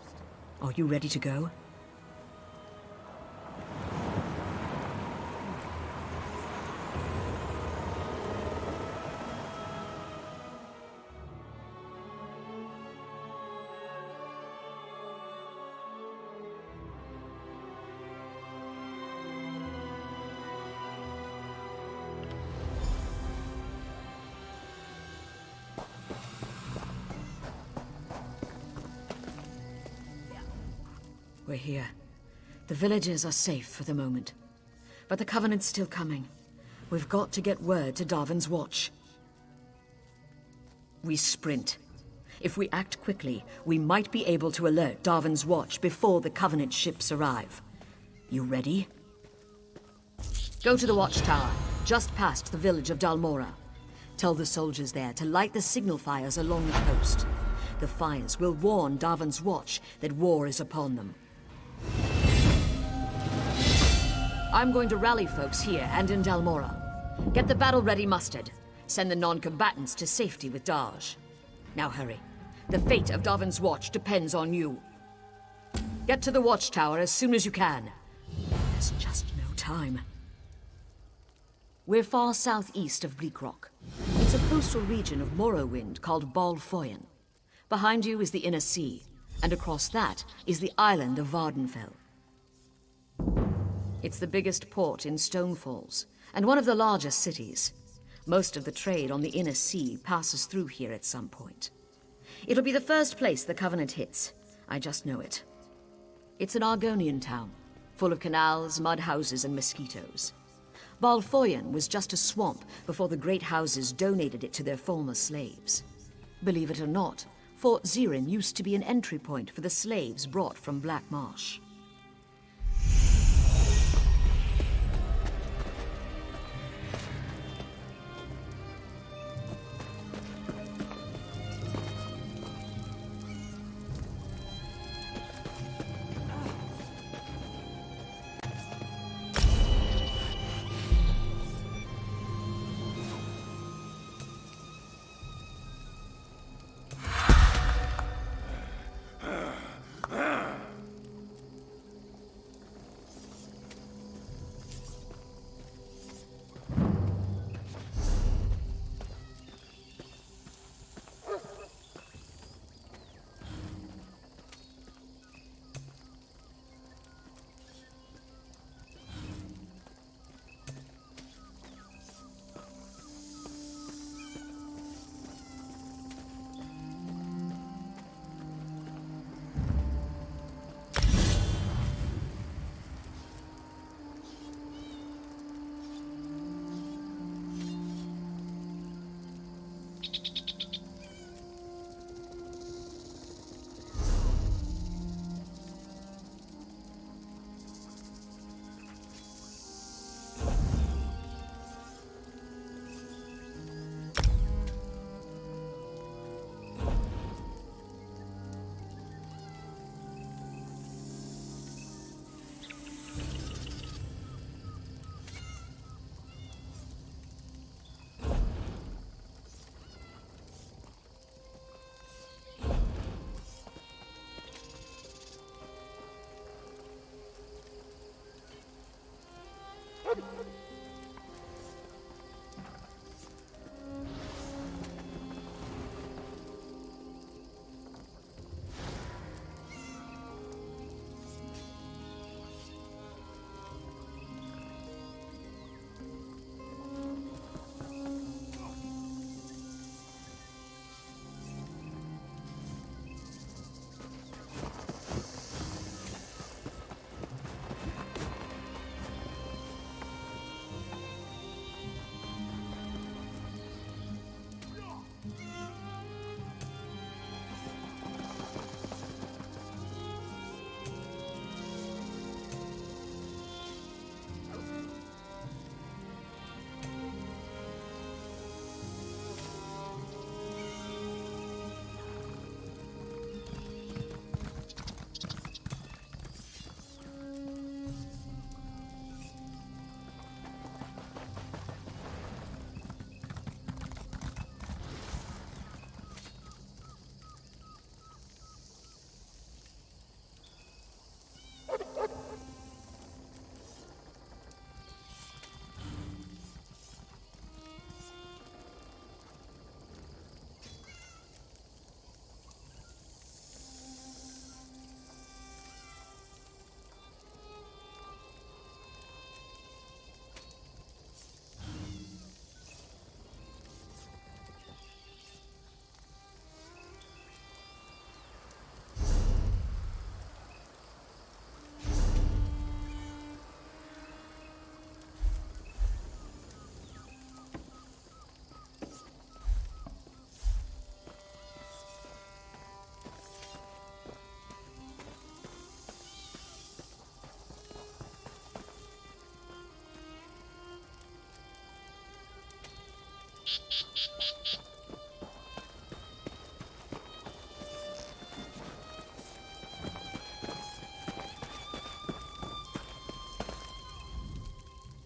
Are you ready to go? We're here. The villagers are safe for the moment. But the Covenant's still coming. We've got to get word to Darvin's Watch. We sprint. If we act quickly, we might be able to alert Darvin's Watch before the Covenant ships arrive. You ready? Go to the watchtower, just past the village of Dalmora. Tell the soldiers there to light the signal fires along the coast. The fires will warn Darvan's Watch that war is upon them. I'm going to rally folks here and in Dalmora. Get the battle-ready mustered. Send the non-combatants to safety with Darj. Now hurry. The fate of Darvan's Watch depends on you. Get to the watchtower as soon as you can. There's just no time. We're far southeast of Bleakrock. It's a coastal region of Morrowind called Bal Foyen. Behind you is the Inner Sea, and across that is the island of Vardenfell. It's the biggest port in Stonefalls, and one of the largest cities. Most of the trade on the Inner Sea passes through here at some point. It'll be the first place the Covenant hits. I just know it. It's an Argonian town, full of canals, mud houses, and mosquitoes. Bal Foyen was just a swamp before the great houses donated it to their former slaves. Believe it or not, Fort Zirin used to be an entry point for the slaves brought from Black Marsh.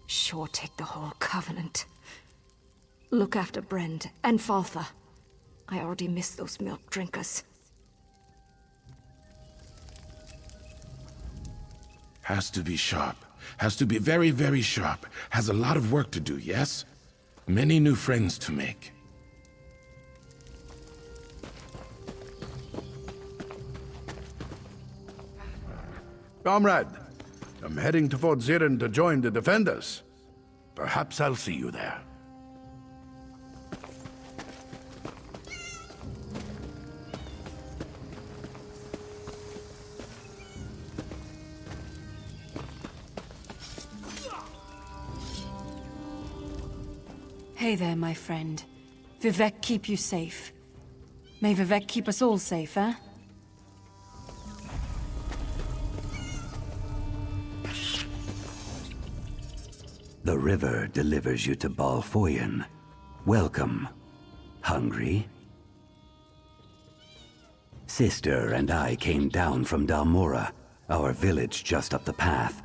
Sure take the whole Covenant. Look after Brend and Faltha. I already miss those milk drinkers. Has to be sharp. Has to be very, very sharp. Has a lot of work to do, yes? Many new friends to make. Comrade, I'm heading to Fort Zirin to join the defenders. Perhaps I'll see you there. Hey there, my friend. Vivek keep you safe. May Vivek keep us all safe, eh? The river delivers you to Balfoyen. Welcome. Hungry? Sister and I came down from Dalmora, our village just up the path.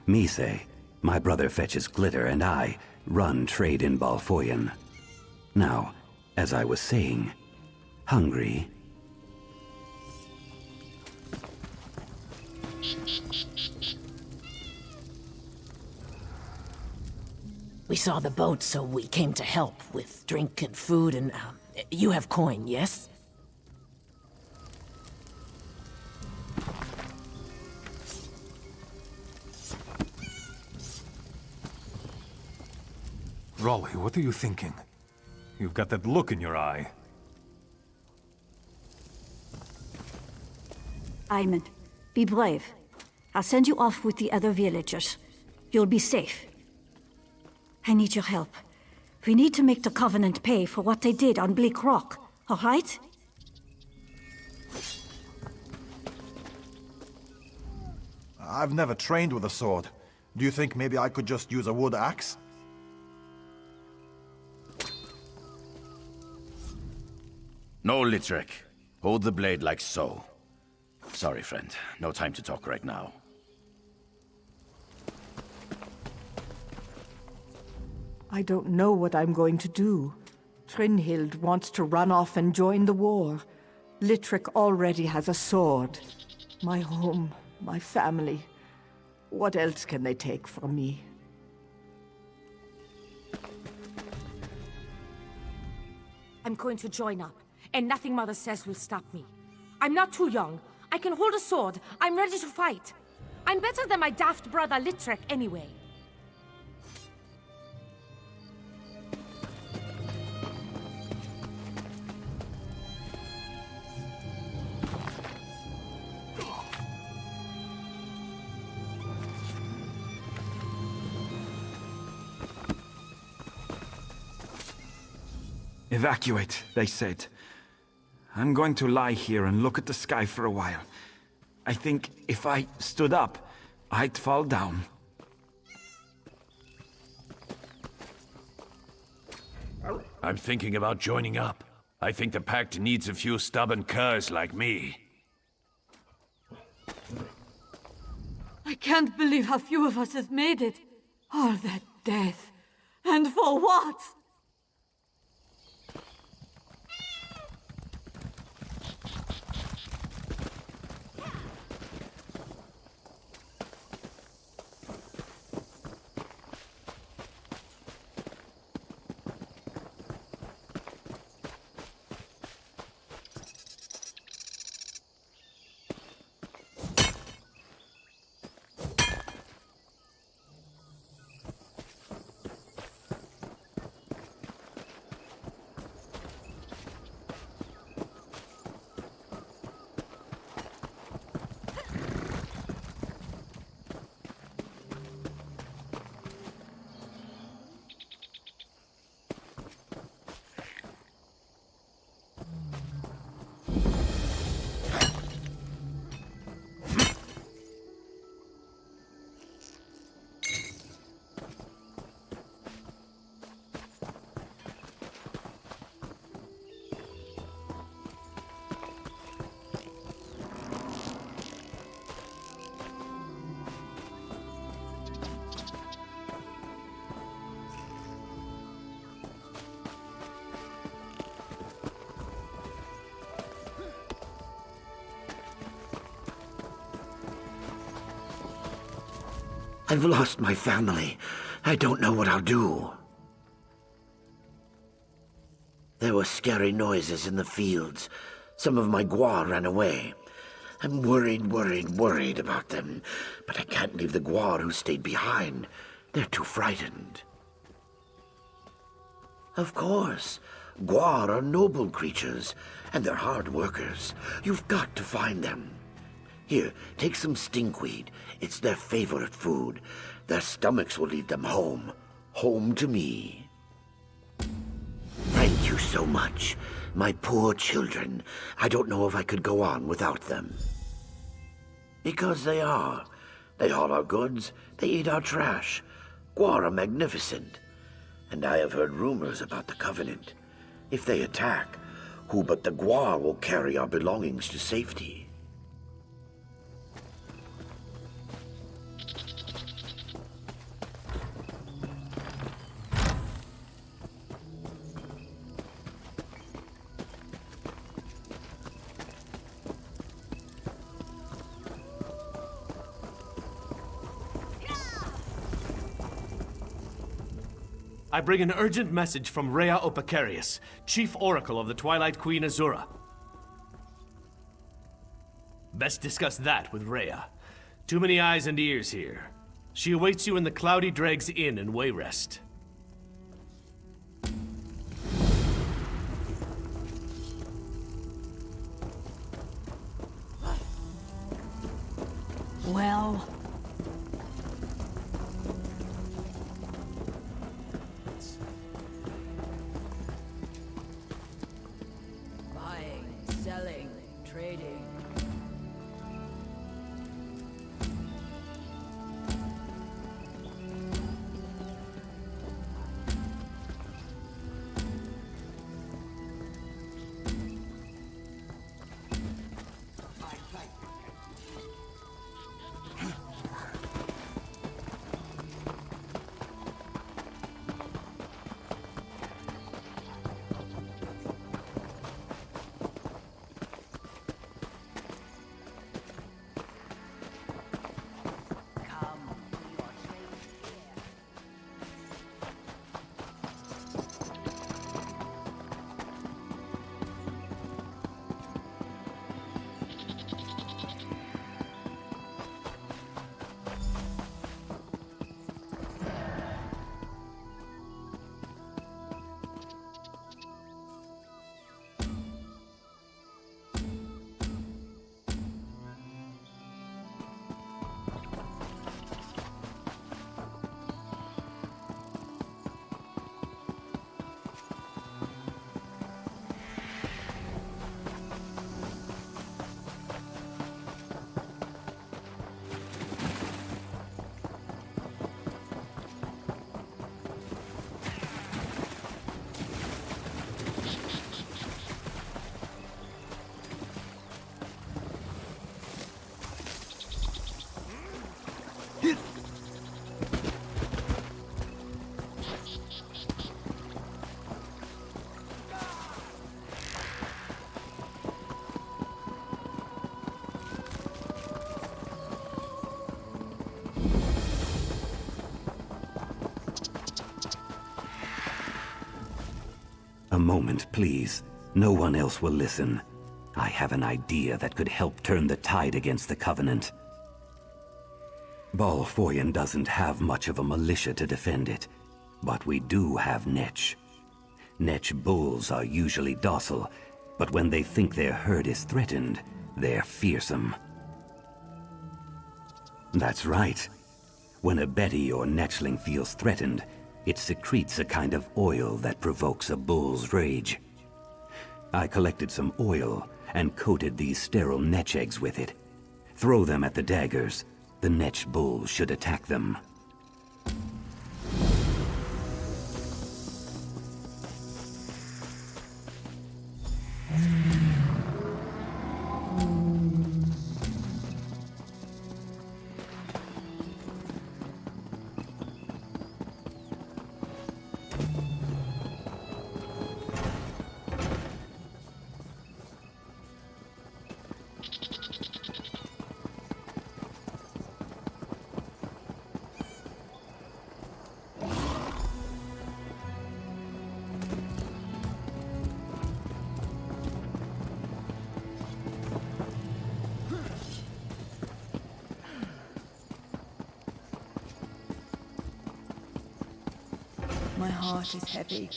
Mise, my brother fetches glitter, and I run trade in Balfoyen. Now, as I was saying, hungry? We saw the boat, so we came to help with drink and food, and you have coin, yes? Raleigh, what are you thinking? You've got that look in your eye. Ayman, be brave. I'll send you off with the other villagers. You'll be safe. I need your help. We need to make the Covenant pay for what they did on Bleak Rock, all right? I've never trained with a sword. Do you think maybe I could just use a wood axe? No, Litrick. Hold the blade like so. Sorry, friend. No time to talk right now. I don't know what I'm going to do. Thrynhild wants to run off and join the war. Litrick already has a sword. My home, my family. What else can they take from me? I'm going to join up, and nothing Mother says will stop me. I'm not too young. I can hold a sword. I'm ready to fight. I'm better than my daft brother Litrick anyway. Evacuate, they said. I'm going to lie here and look at the sky for a while. I think if I stood up, I'd fall down. I'm thinking about joining up. I think the pact needs a few stubborn curs like me. I can't believe how few of us have made it. All that death. And for what? I've lost my family. I don't know what I'll do. There were scary noises in the fields. Some of my Gwar ran away. I'm worried about them. But I can't leave the Gwar who stayed behind. They're too frightened. Of course. Gwar are noble creatures, and they're hard workers. You've got to find them. Here, take some stinkweed. It's their favorite food. Their stomachs will lead them home. Home to me. Thank you so much. My poor children. I don't know if I could go on without them. Because they are. They haul our goods. They eat our trash. Gwar are magnificent. And I have heard rumors about the Covenant. If they attack, who but the Gwar will carry our belongings to safety? I bring an urgent message from Rhea Opacarius, Chief Oracle of the Twilight Queen Azura. Best discuss that with Rhea. Too many eyes and ears here. She awaits you in the Cloudy Dregs Inn in Wayrest. Well... Selling, trading. A moment, please. No one else will listen. I have an idea that could help turn the tide against the Covenant. Balfoyan doesn't have much of a militia to defend it, but we do have Netch. Netch bulls are usually docile, but when they think their herd is threatened, they're fearsome. That's right. When a Betty or Netchling feels threatened, it secretes a kind of oil that provokes a bull's rage. I collected some oil and coated these sterile Netch eggs with it. Throw them at the daggers. The Netch bull should attack them. heart is heavy.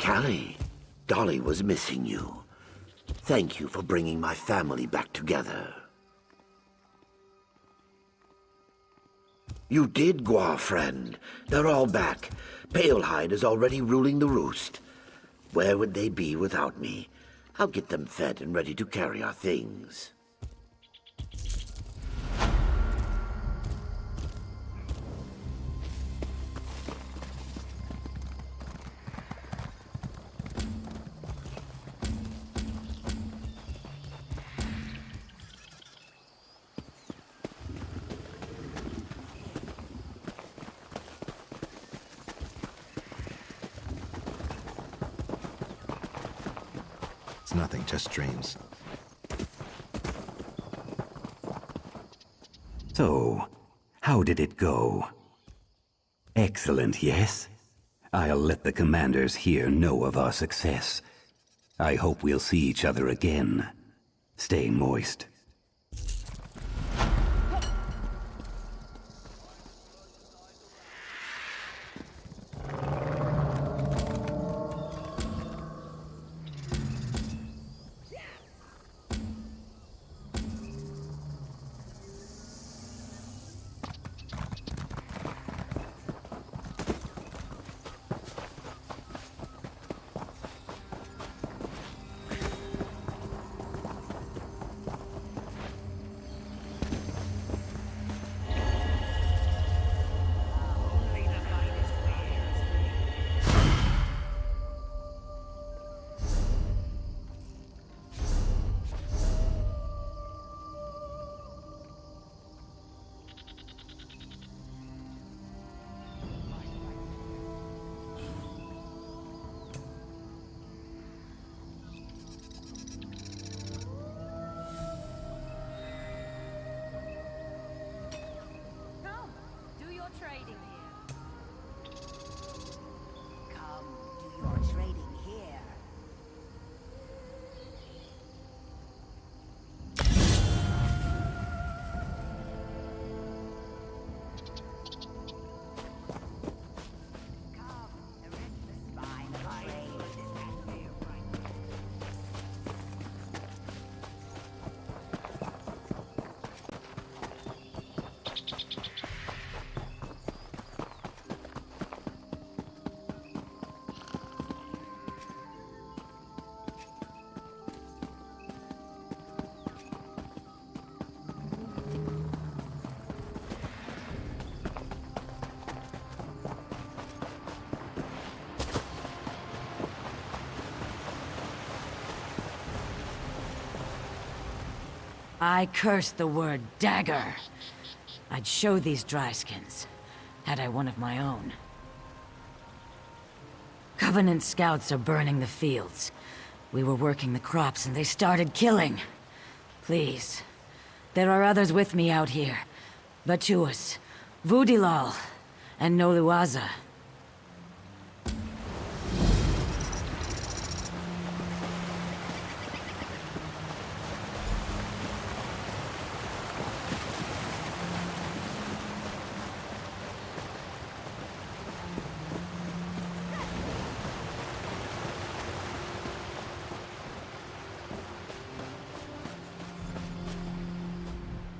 Callie, Dolly was missing you. Thank you for bringing my family back together. You did, Gua, friend. They're all back. Palehide is already ruling the roost. Where would they be without me? I'll get them fed and ready to carry our things. It's nothing, just dreams. So, how did it go? Excellent, yes? I'll let the commanders here know of our success. I hope we'll see each other again. Stay moist. I cursed the word dagger. I'd show these dryskins, had I one of my own. Covenant scouts are burning the fields. We were working the crops and they started killing. Please. There are others with me out here. Batuus, Vudilal, and Noluaza.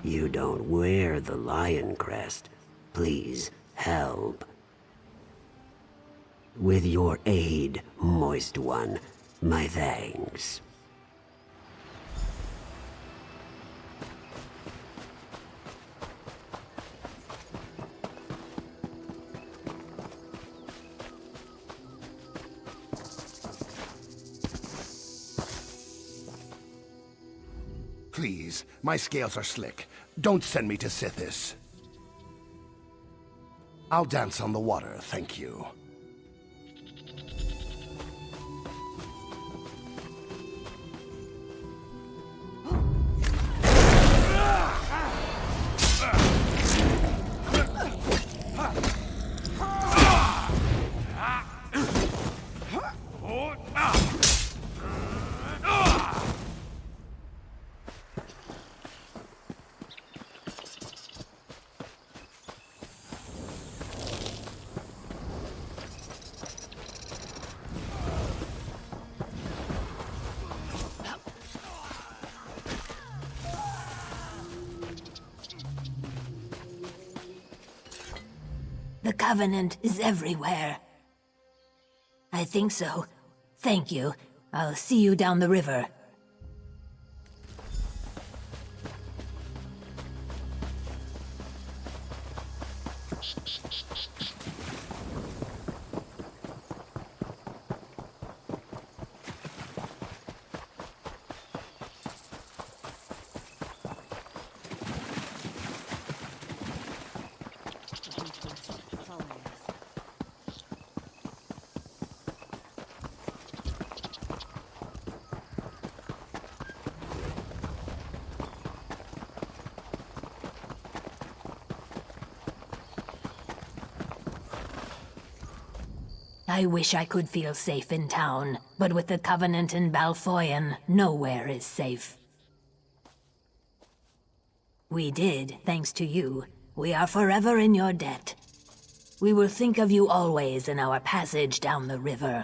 You don't wear the lion crest. Please, help. With your aid, Moist One, my thanks. Please, my scales are slick. Don't send me to Sithis. I'll dance on the water, thank you. The Covenant is everywhere. I think so. Thank you. I'll see you down the river. I wish I could feel safe in town, but with the Covenant in Balfoyen, nowhere is safe. We did, thanks to you. We are forever in your debt. We will think of you always in our passage down the river.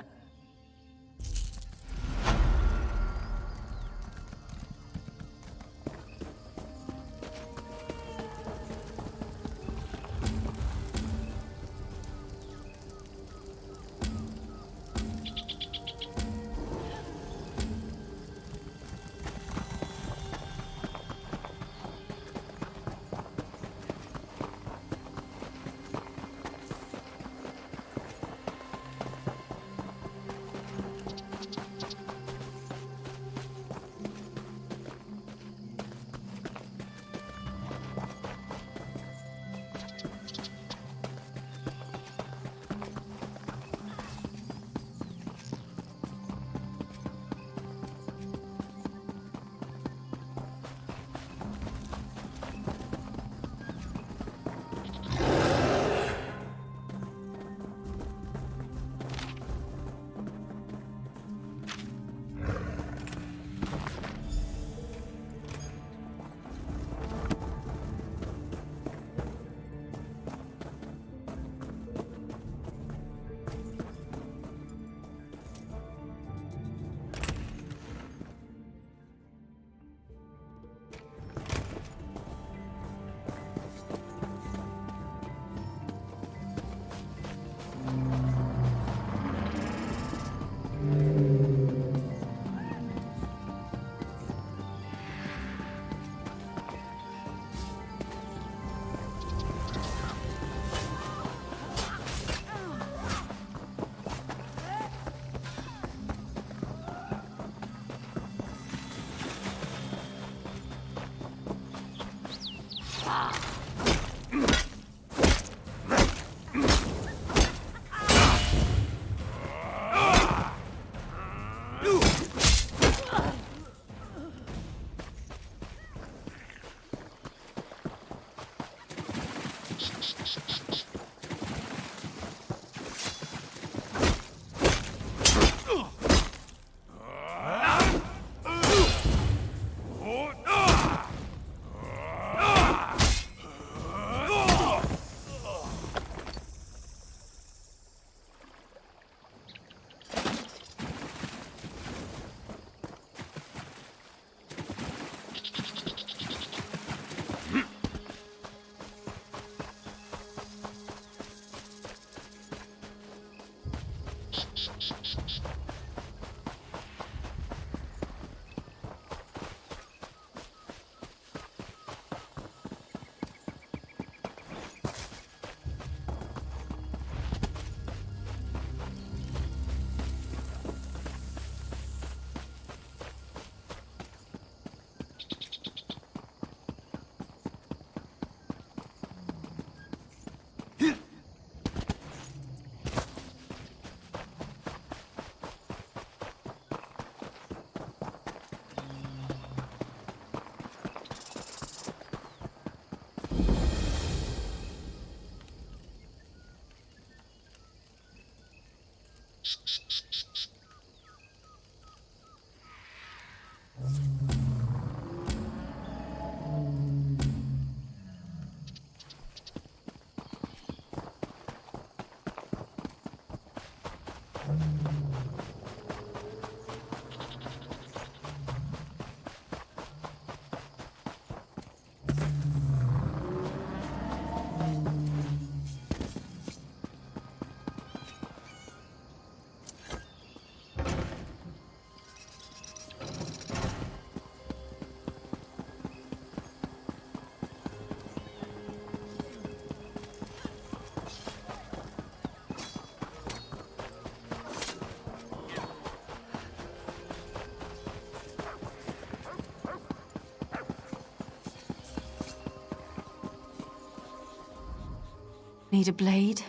Need a blade?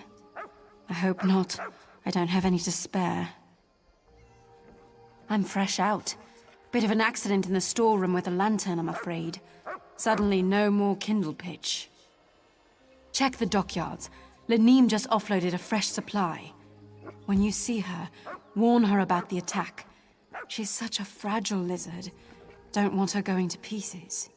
I hope not. I don't have any to spare. I'm fresh out. Bit of an accident in the storeroom with a lantern, I'm afraid. Suddenly, no more kindle pitch. Check the dockyards. Laneem just offloaded a fresh supply. When you see her, warn her about the attack. She's such a fragile lizard. Don't want her going to pieces.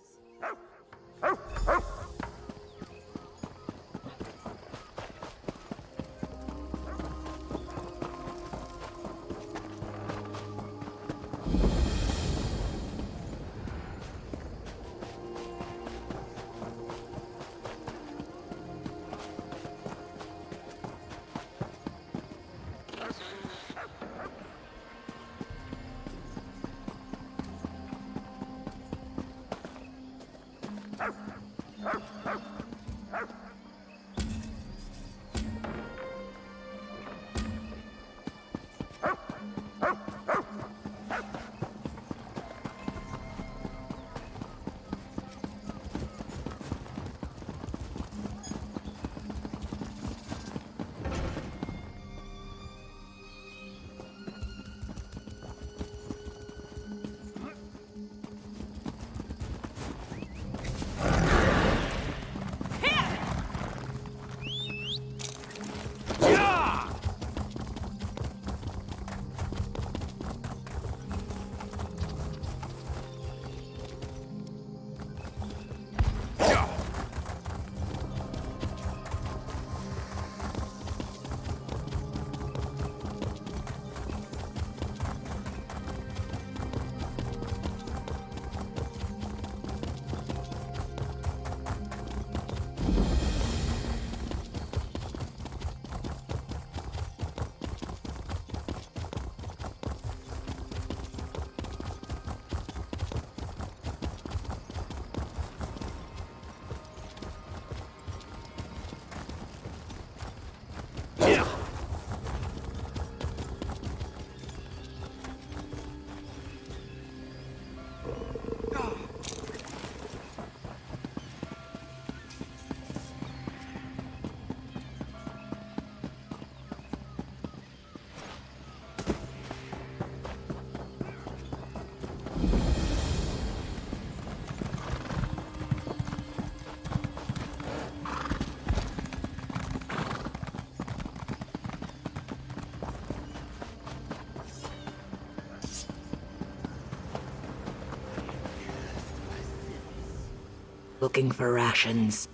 Looking for rations.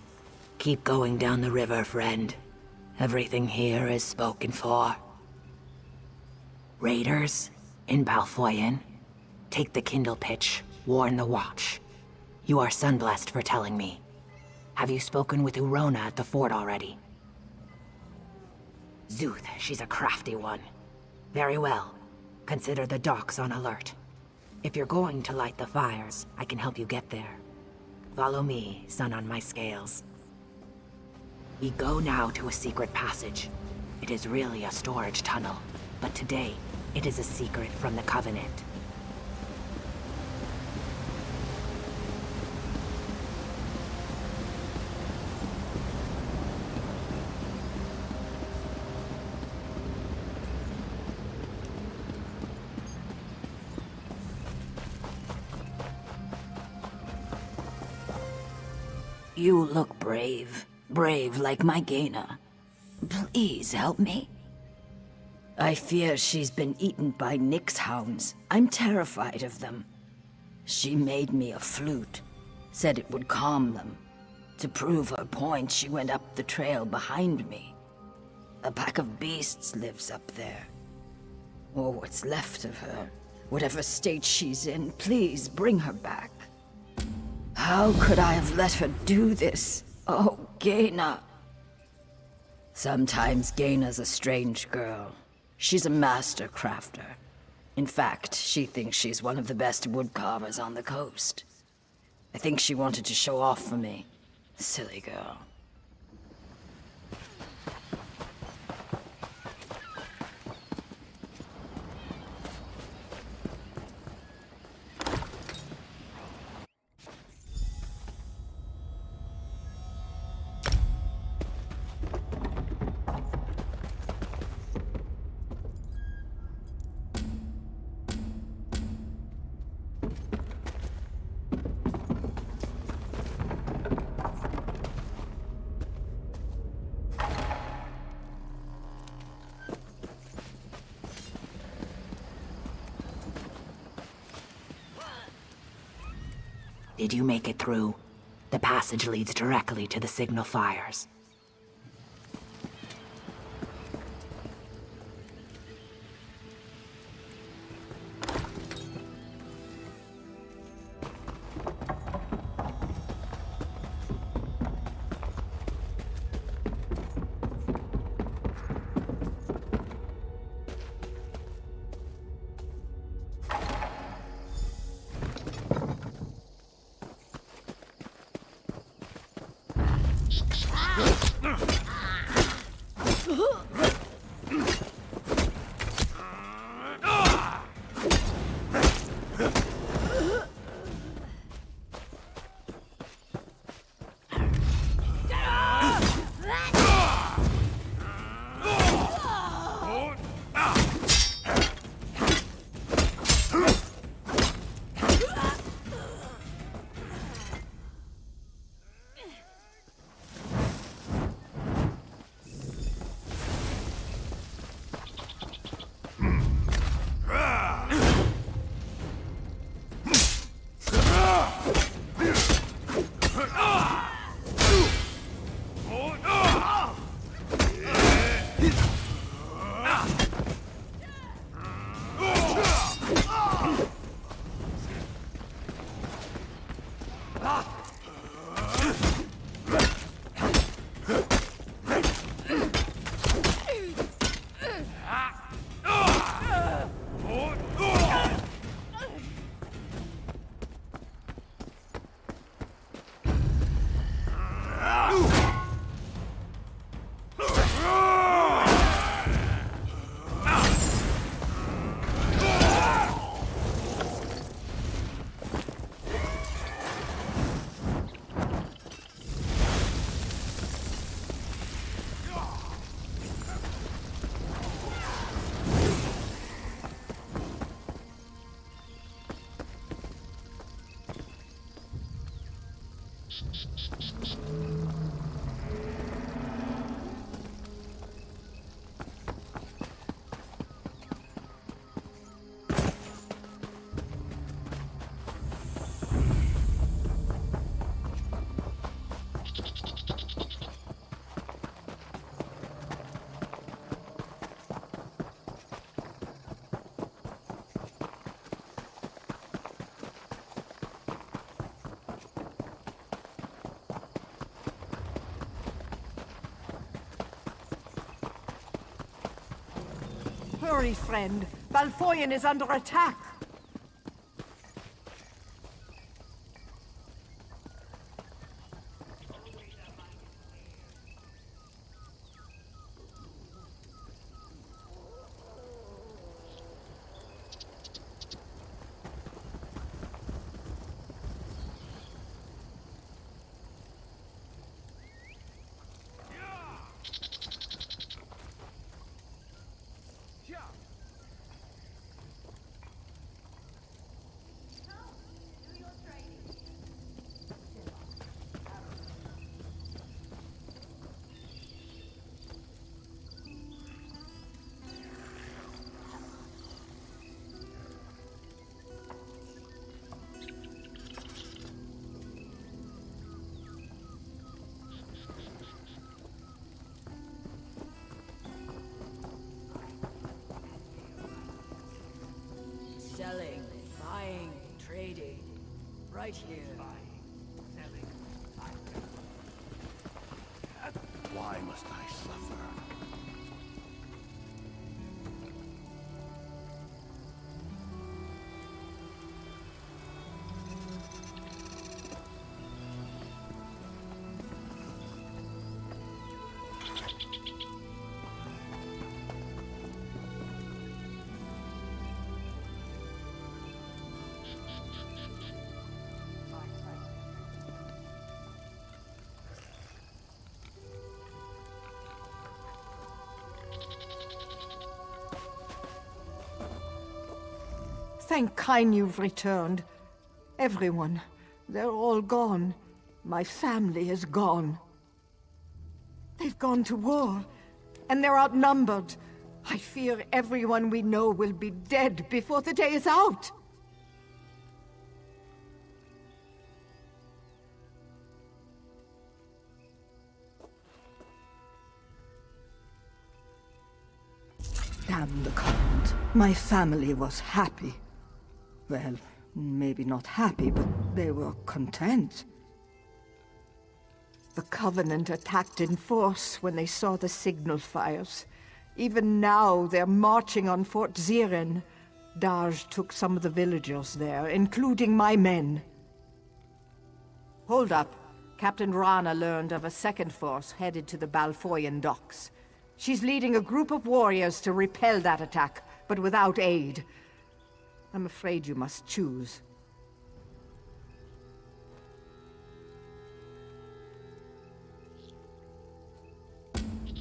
Keep going down the river, friend. Everything here is spoken for. Raiders in Balfoyen. Take the kindle pitch. Warn the watch. You are sunblessed for telling me. Have you spoken with Urona at the fort already? Zuth, she's a crafty one. Very well. Consider the docks on alert. If you're going to light the fires, I can help you get there. Follow me, sun on my scales. We go now to a secret passage. It is really a storage tunnel, but today, it is a secret from the Covenant. You look brave. Brave like my Gaina. Please help me. I fear she's been eaten by Nyx hounds. I'm terrified of them. She made me a flute. Said it would calm them. To prove her point, she went up the trail behind me. A pack of beasts lives up there. Or what's left of her. Whatever state she's in, please bring her back. How could I have let her do this? Oh, Gaina. Sometimes Gaina's a strange girl. She's a master crafter. In fact, she thinks she's one of the best woodcarvers on the coast. I think she wanted to show off for me. Silly girl. Did you make it through? The passage leads directly to the signal fires. Hurry, friend. Balfoyen is under attack. Selling, buying, trading. Right here. Why must I suffer? Thank Kine you've returned. Everyone. They're all gone. My family is gone. They've gone to war, and they're outnumbered. I fear everyone we know will be dead before the day is out. am the Covenant. My family was happy. Well, maybe not happy, but they were content. The Covenant attacked in force when they saw the signal fires. Even now, they're marching on Fort Ziren. Darj took some of the villagers there, including my men. Hold up. Captain Rana learned of a second force headed to the Balfoyan docks. She's leading a group of warriors to repel that attack, but without aid. I'm afraid you must choose.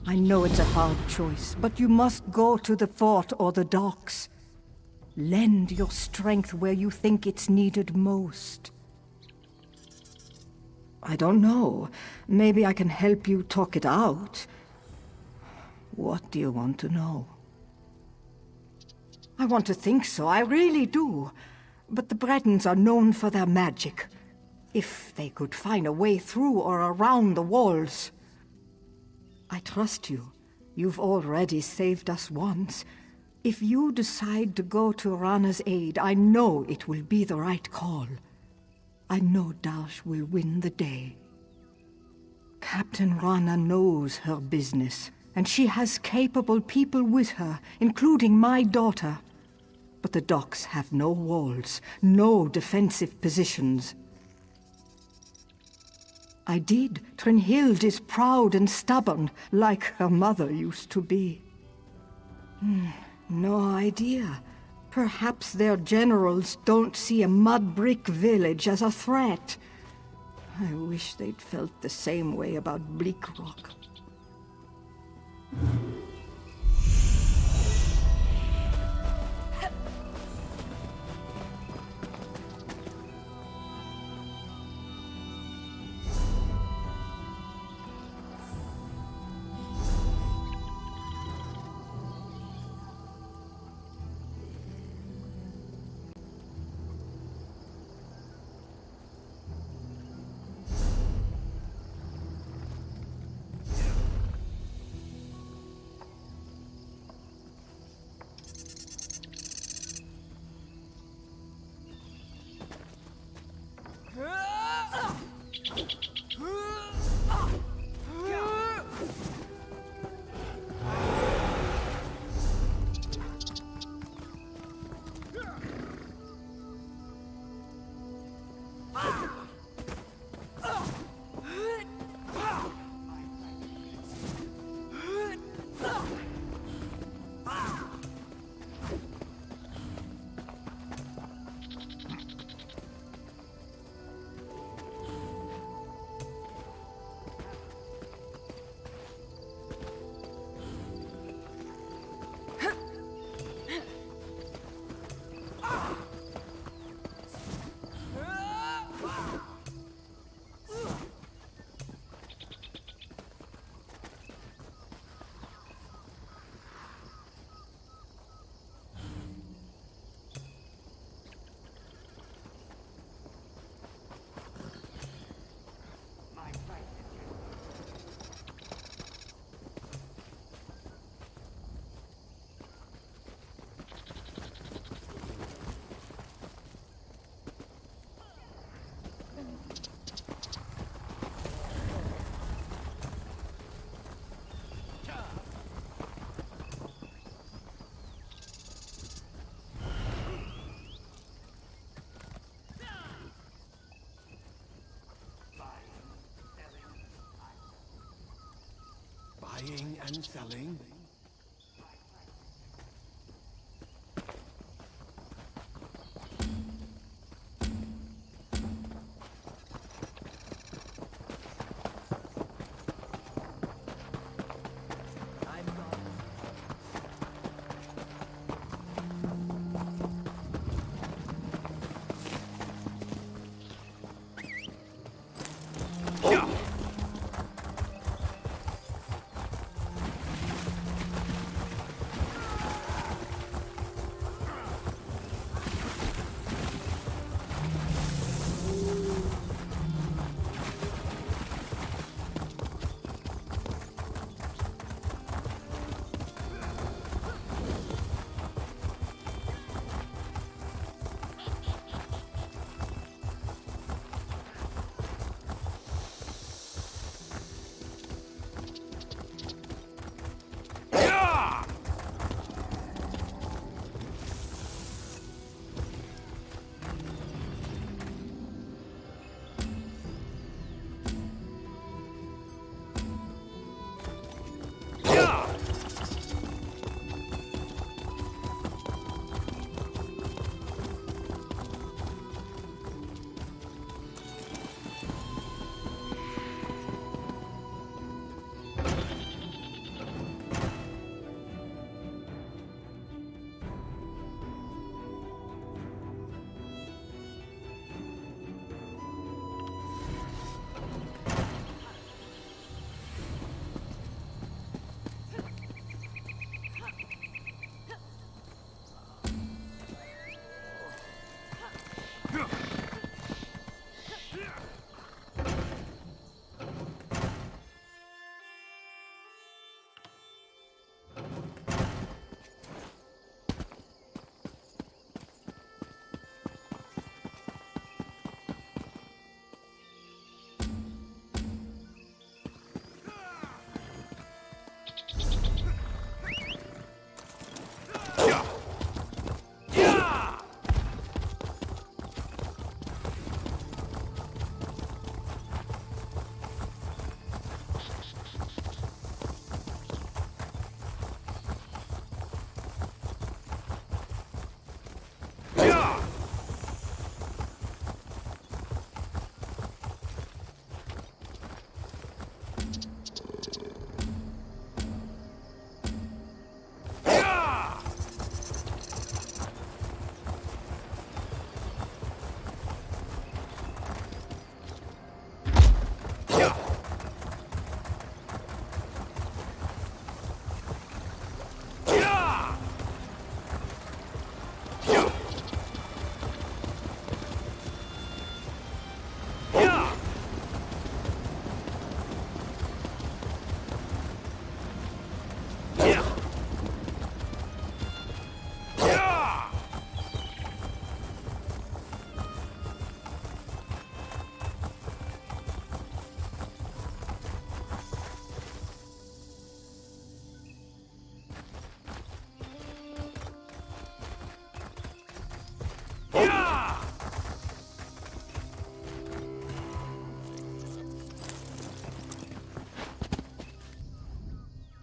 I know it's a hard choice, but you must go to the fort or the docks. Lend your strength where you think it's needed most. I don't know. Maybe I can help you talk it out. What do you want to know? I want to think so, I really do. But the Bretons are known for their magic. If they could find a way through or around the walls. I trust you. You've already saved us once. If you decide to go to Rana's aid, I know it will be the right call. I know Darsh will win the day. Captain Rana knows her business, and she has capable people with her, including my daughter. But the docks have no walls, no defensive positions. I did. Thrainsson is proud and stubborn, like her mother used to be. No idea. Perhaps their generals don't see a mud brick village as a threat. I wish they'd felt the same way about Bleak Rock. Buying and selling.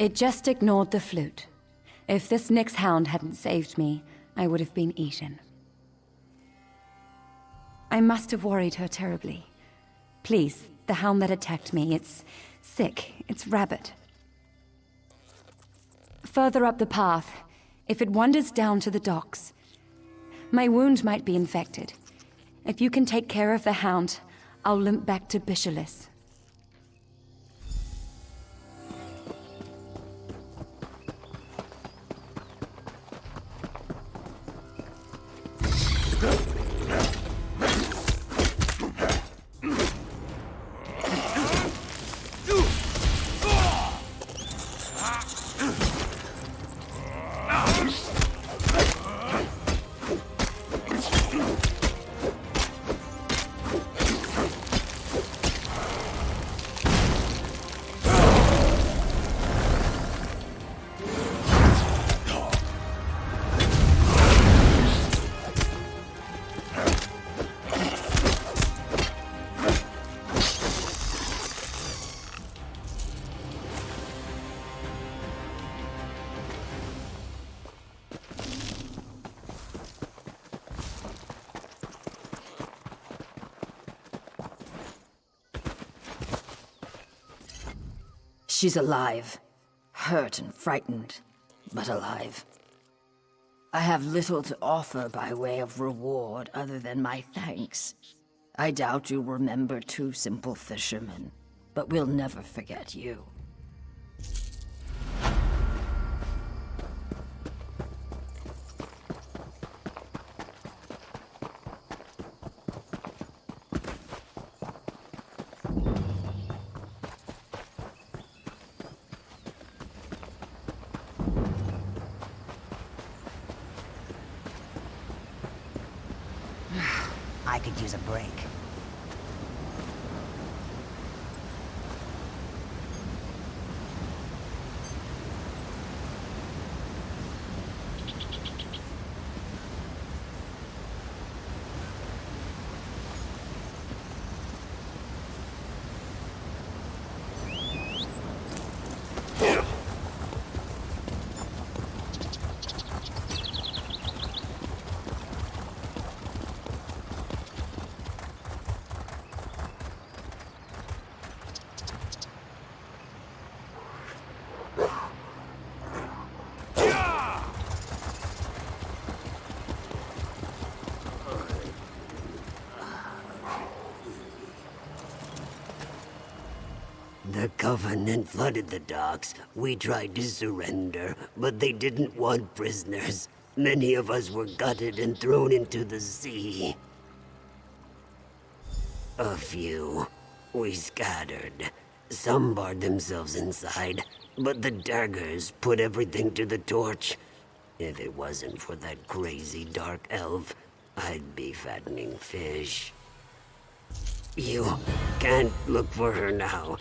It just ignored the flute. If this Nyx hound hadn't saved me, I would have been eaten. I must have worried her terribly. Please, the hound that attacked me, it's sick. It's rabid. Further up the path, if it wanders down to the docks, my wound might be infected. If you can take care of the hound, I'll limp back to Bisholis. She's alive. Hurt and frightened, but alive. I have little to offer by way of reward other than my thanks. I doubt you'll remember two simple fishermen, but we'll never forget you. I could use a break. The Covenant flooded the docks. We tried to surrender, but they didn't want prisoners. Many of us were gutted and thrown into the sea. A few. We scattered. Some barred themselves inside, but the daggers put everything to the torch. If it wasn't for that crazy dark elf, I'd be fattening fish. You can't look for her now.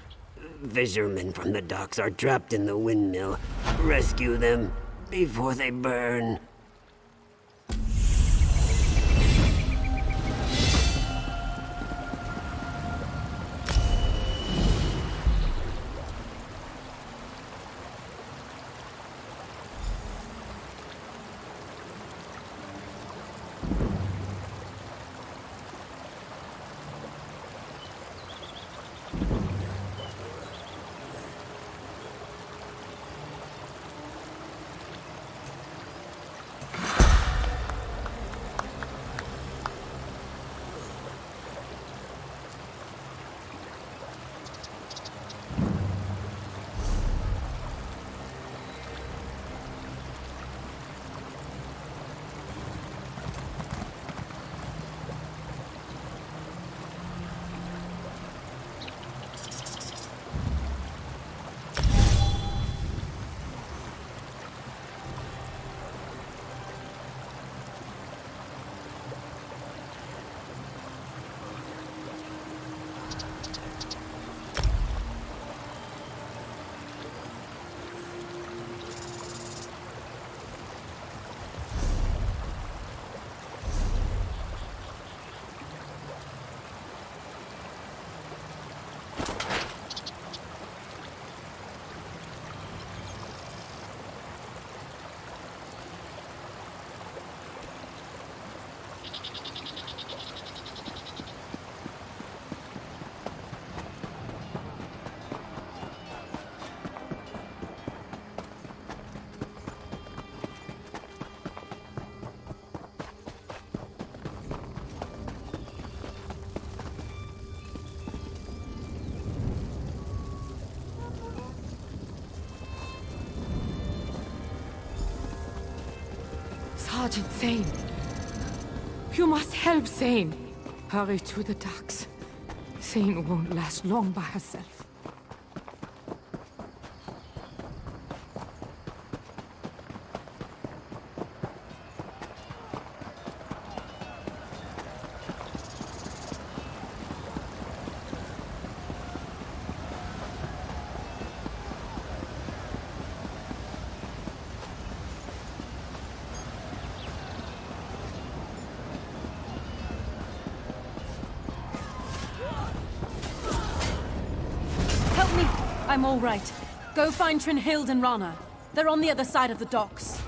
Fishermen from the docks are trapped in the windmill. Rescue them before they burn. Sergeant Zane. You must help Zane. Hurry to the docks. Zane won't last long by herself. Help me! I'm all right. Go find Thrainsson and Rana. They're on the other side of the docks.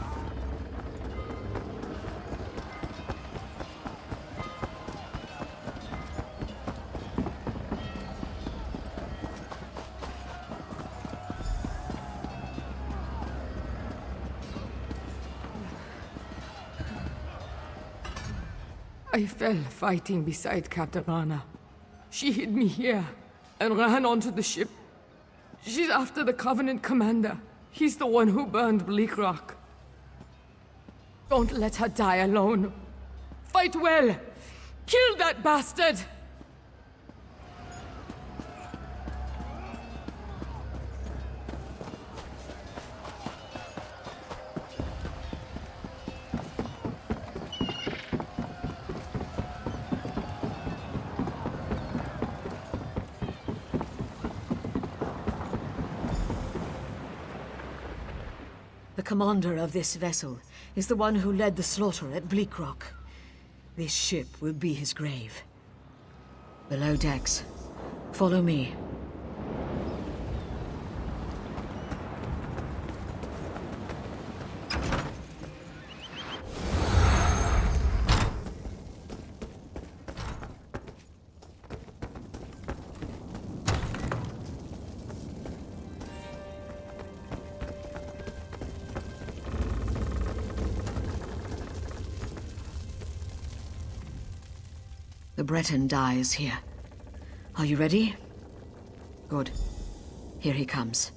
I fell fighting beside Captain Rana. She hid me here and ran onto the ship. She's after the Covenant commander. He's the one who burned Bleak Rock. Don't let her die alone. Fight well. Kill that bastard! The commander of this vessel is the one who led the slaughter at Bleak Rock. This ship will be his grave. Below decks. Follow me. The Breton dies here. Are you ready? Good. Here he comes.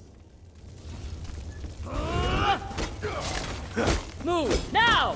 Move, now!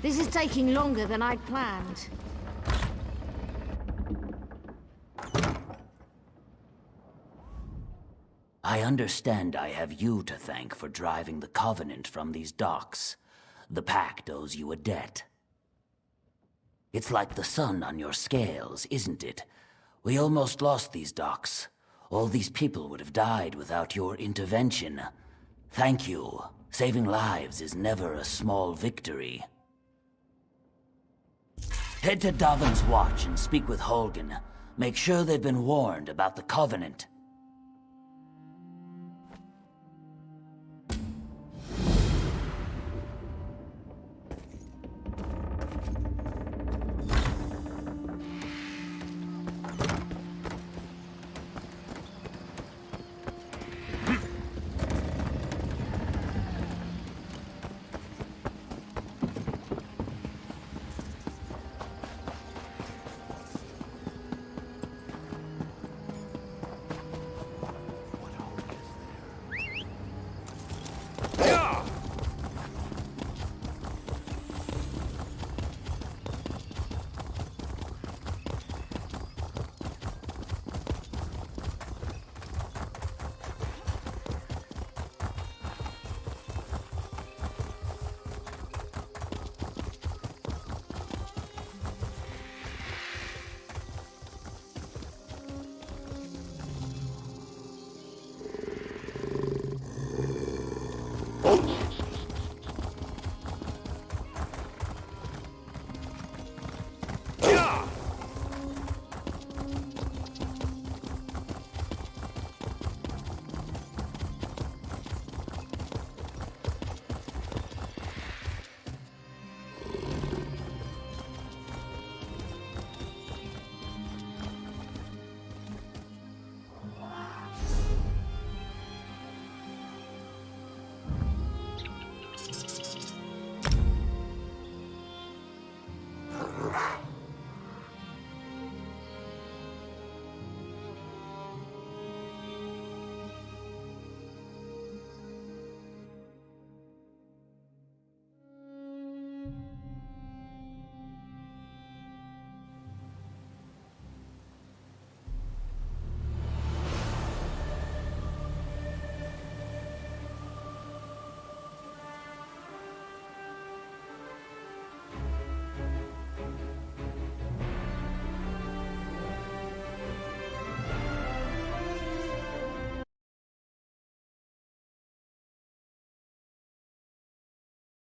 This is taking longer than I'd planned. I understand I have you to thank for driving the Covenant from these docks. The Pact owes you a debt. It's like the sun on your scales, isn't it? We almost lost these docks. All these people would have died without your intervention. Thank you. Saving lives is never a small victory. Head to Davin's Watch and speak with Holgen. Make sure they've been warned about the Covenant.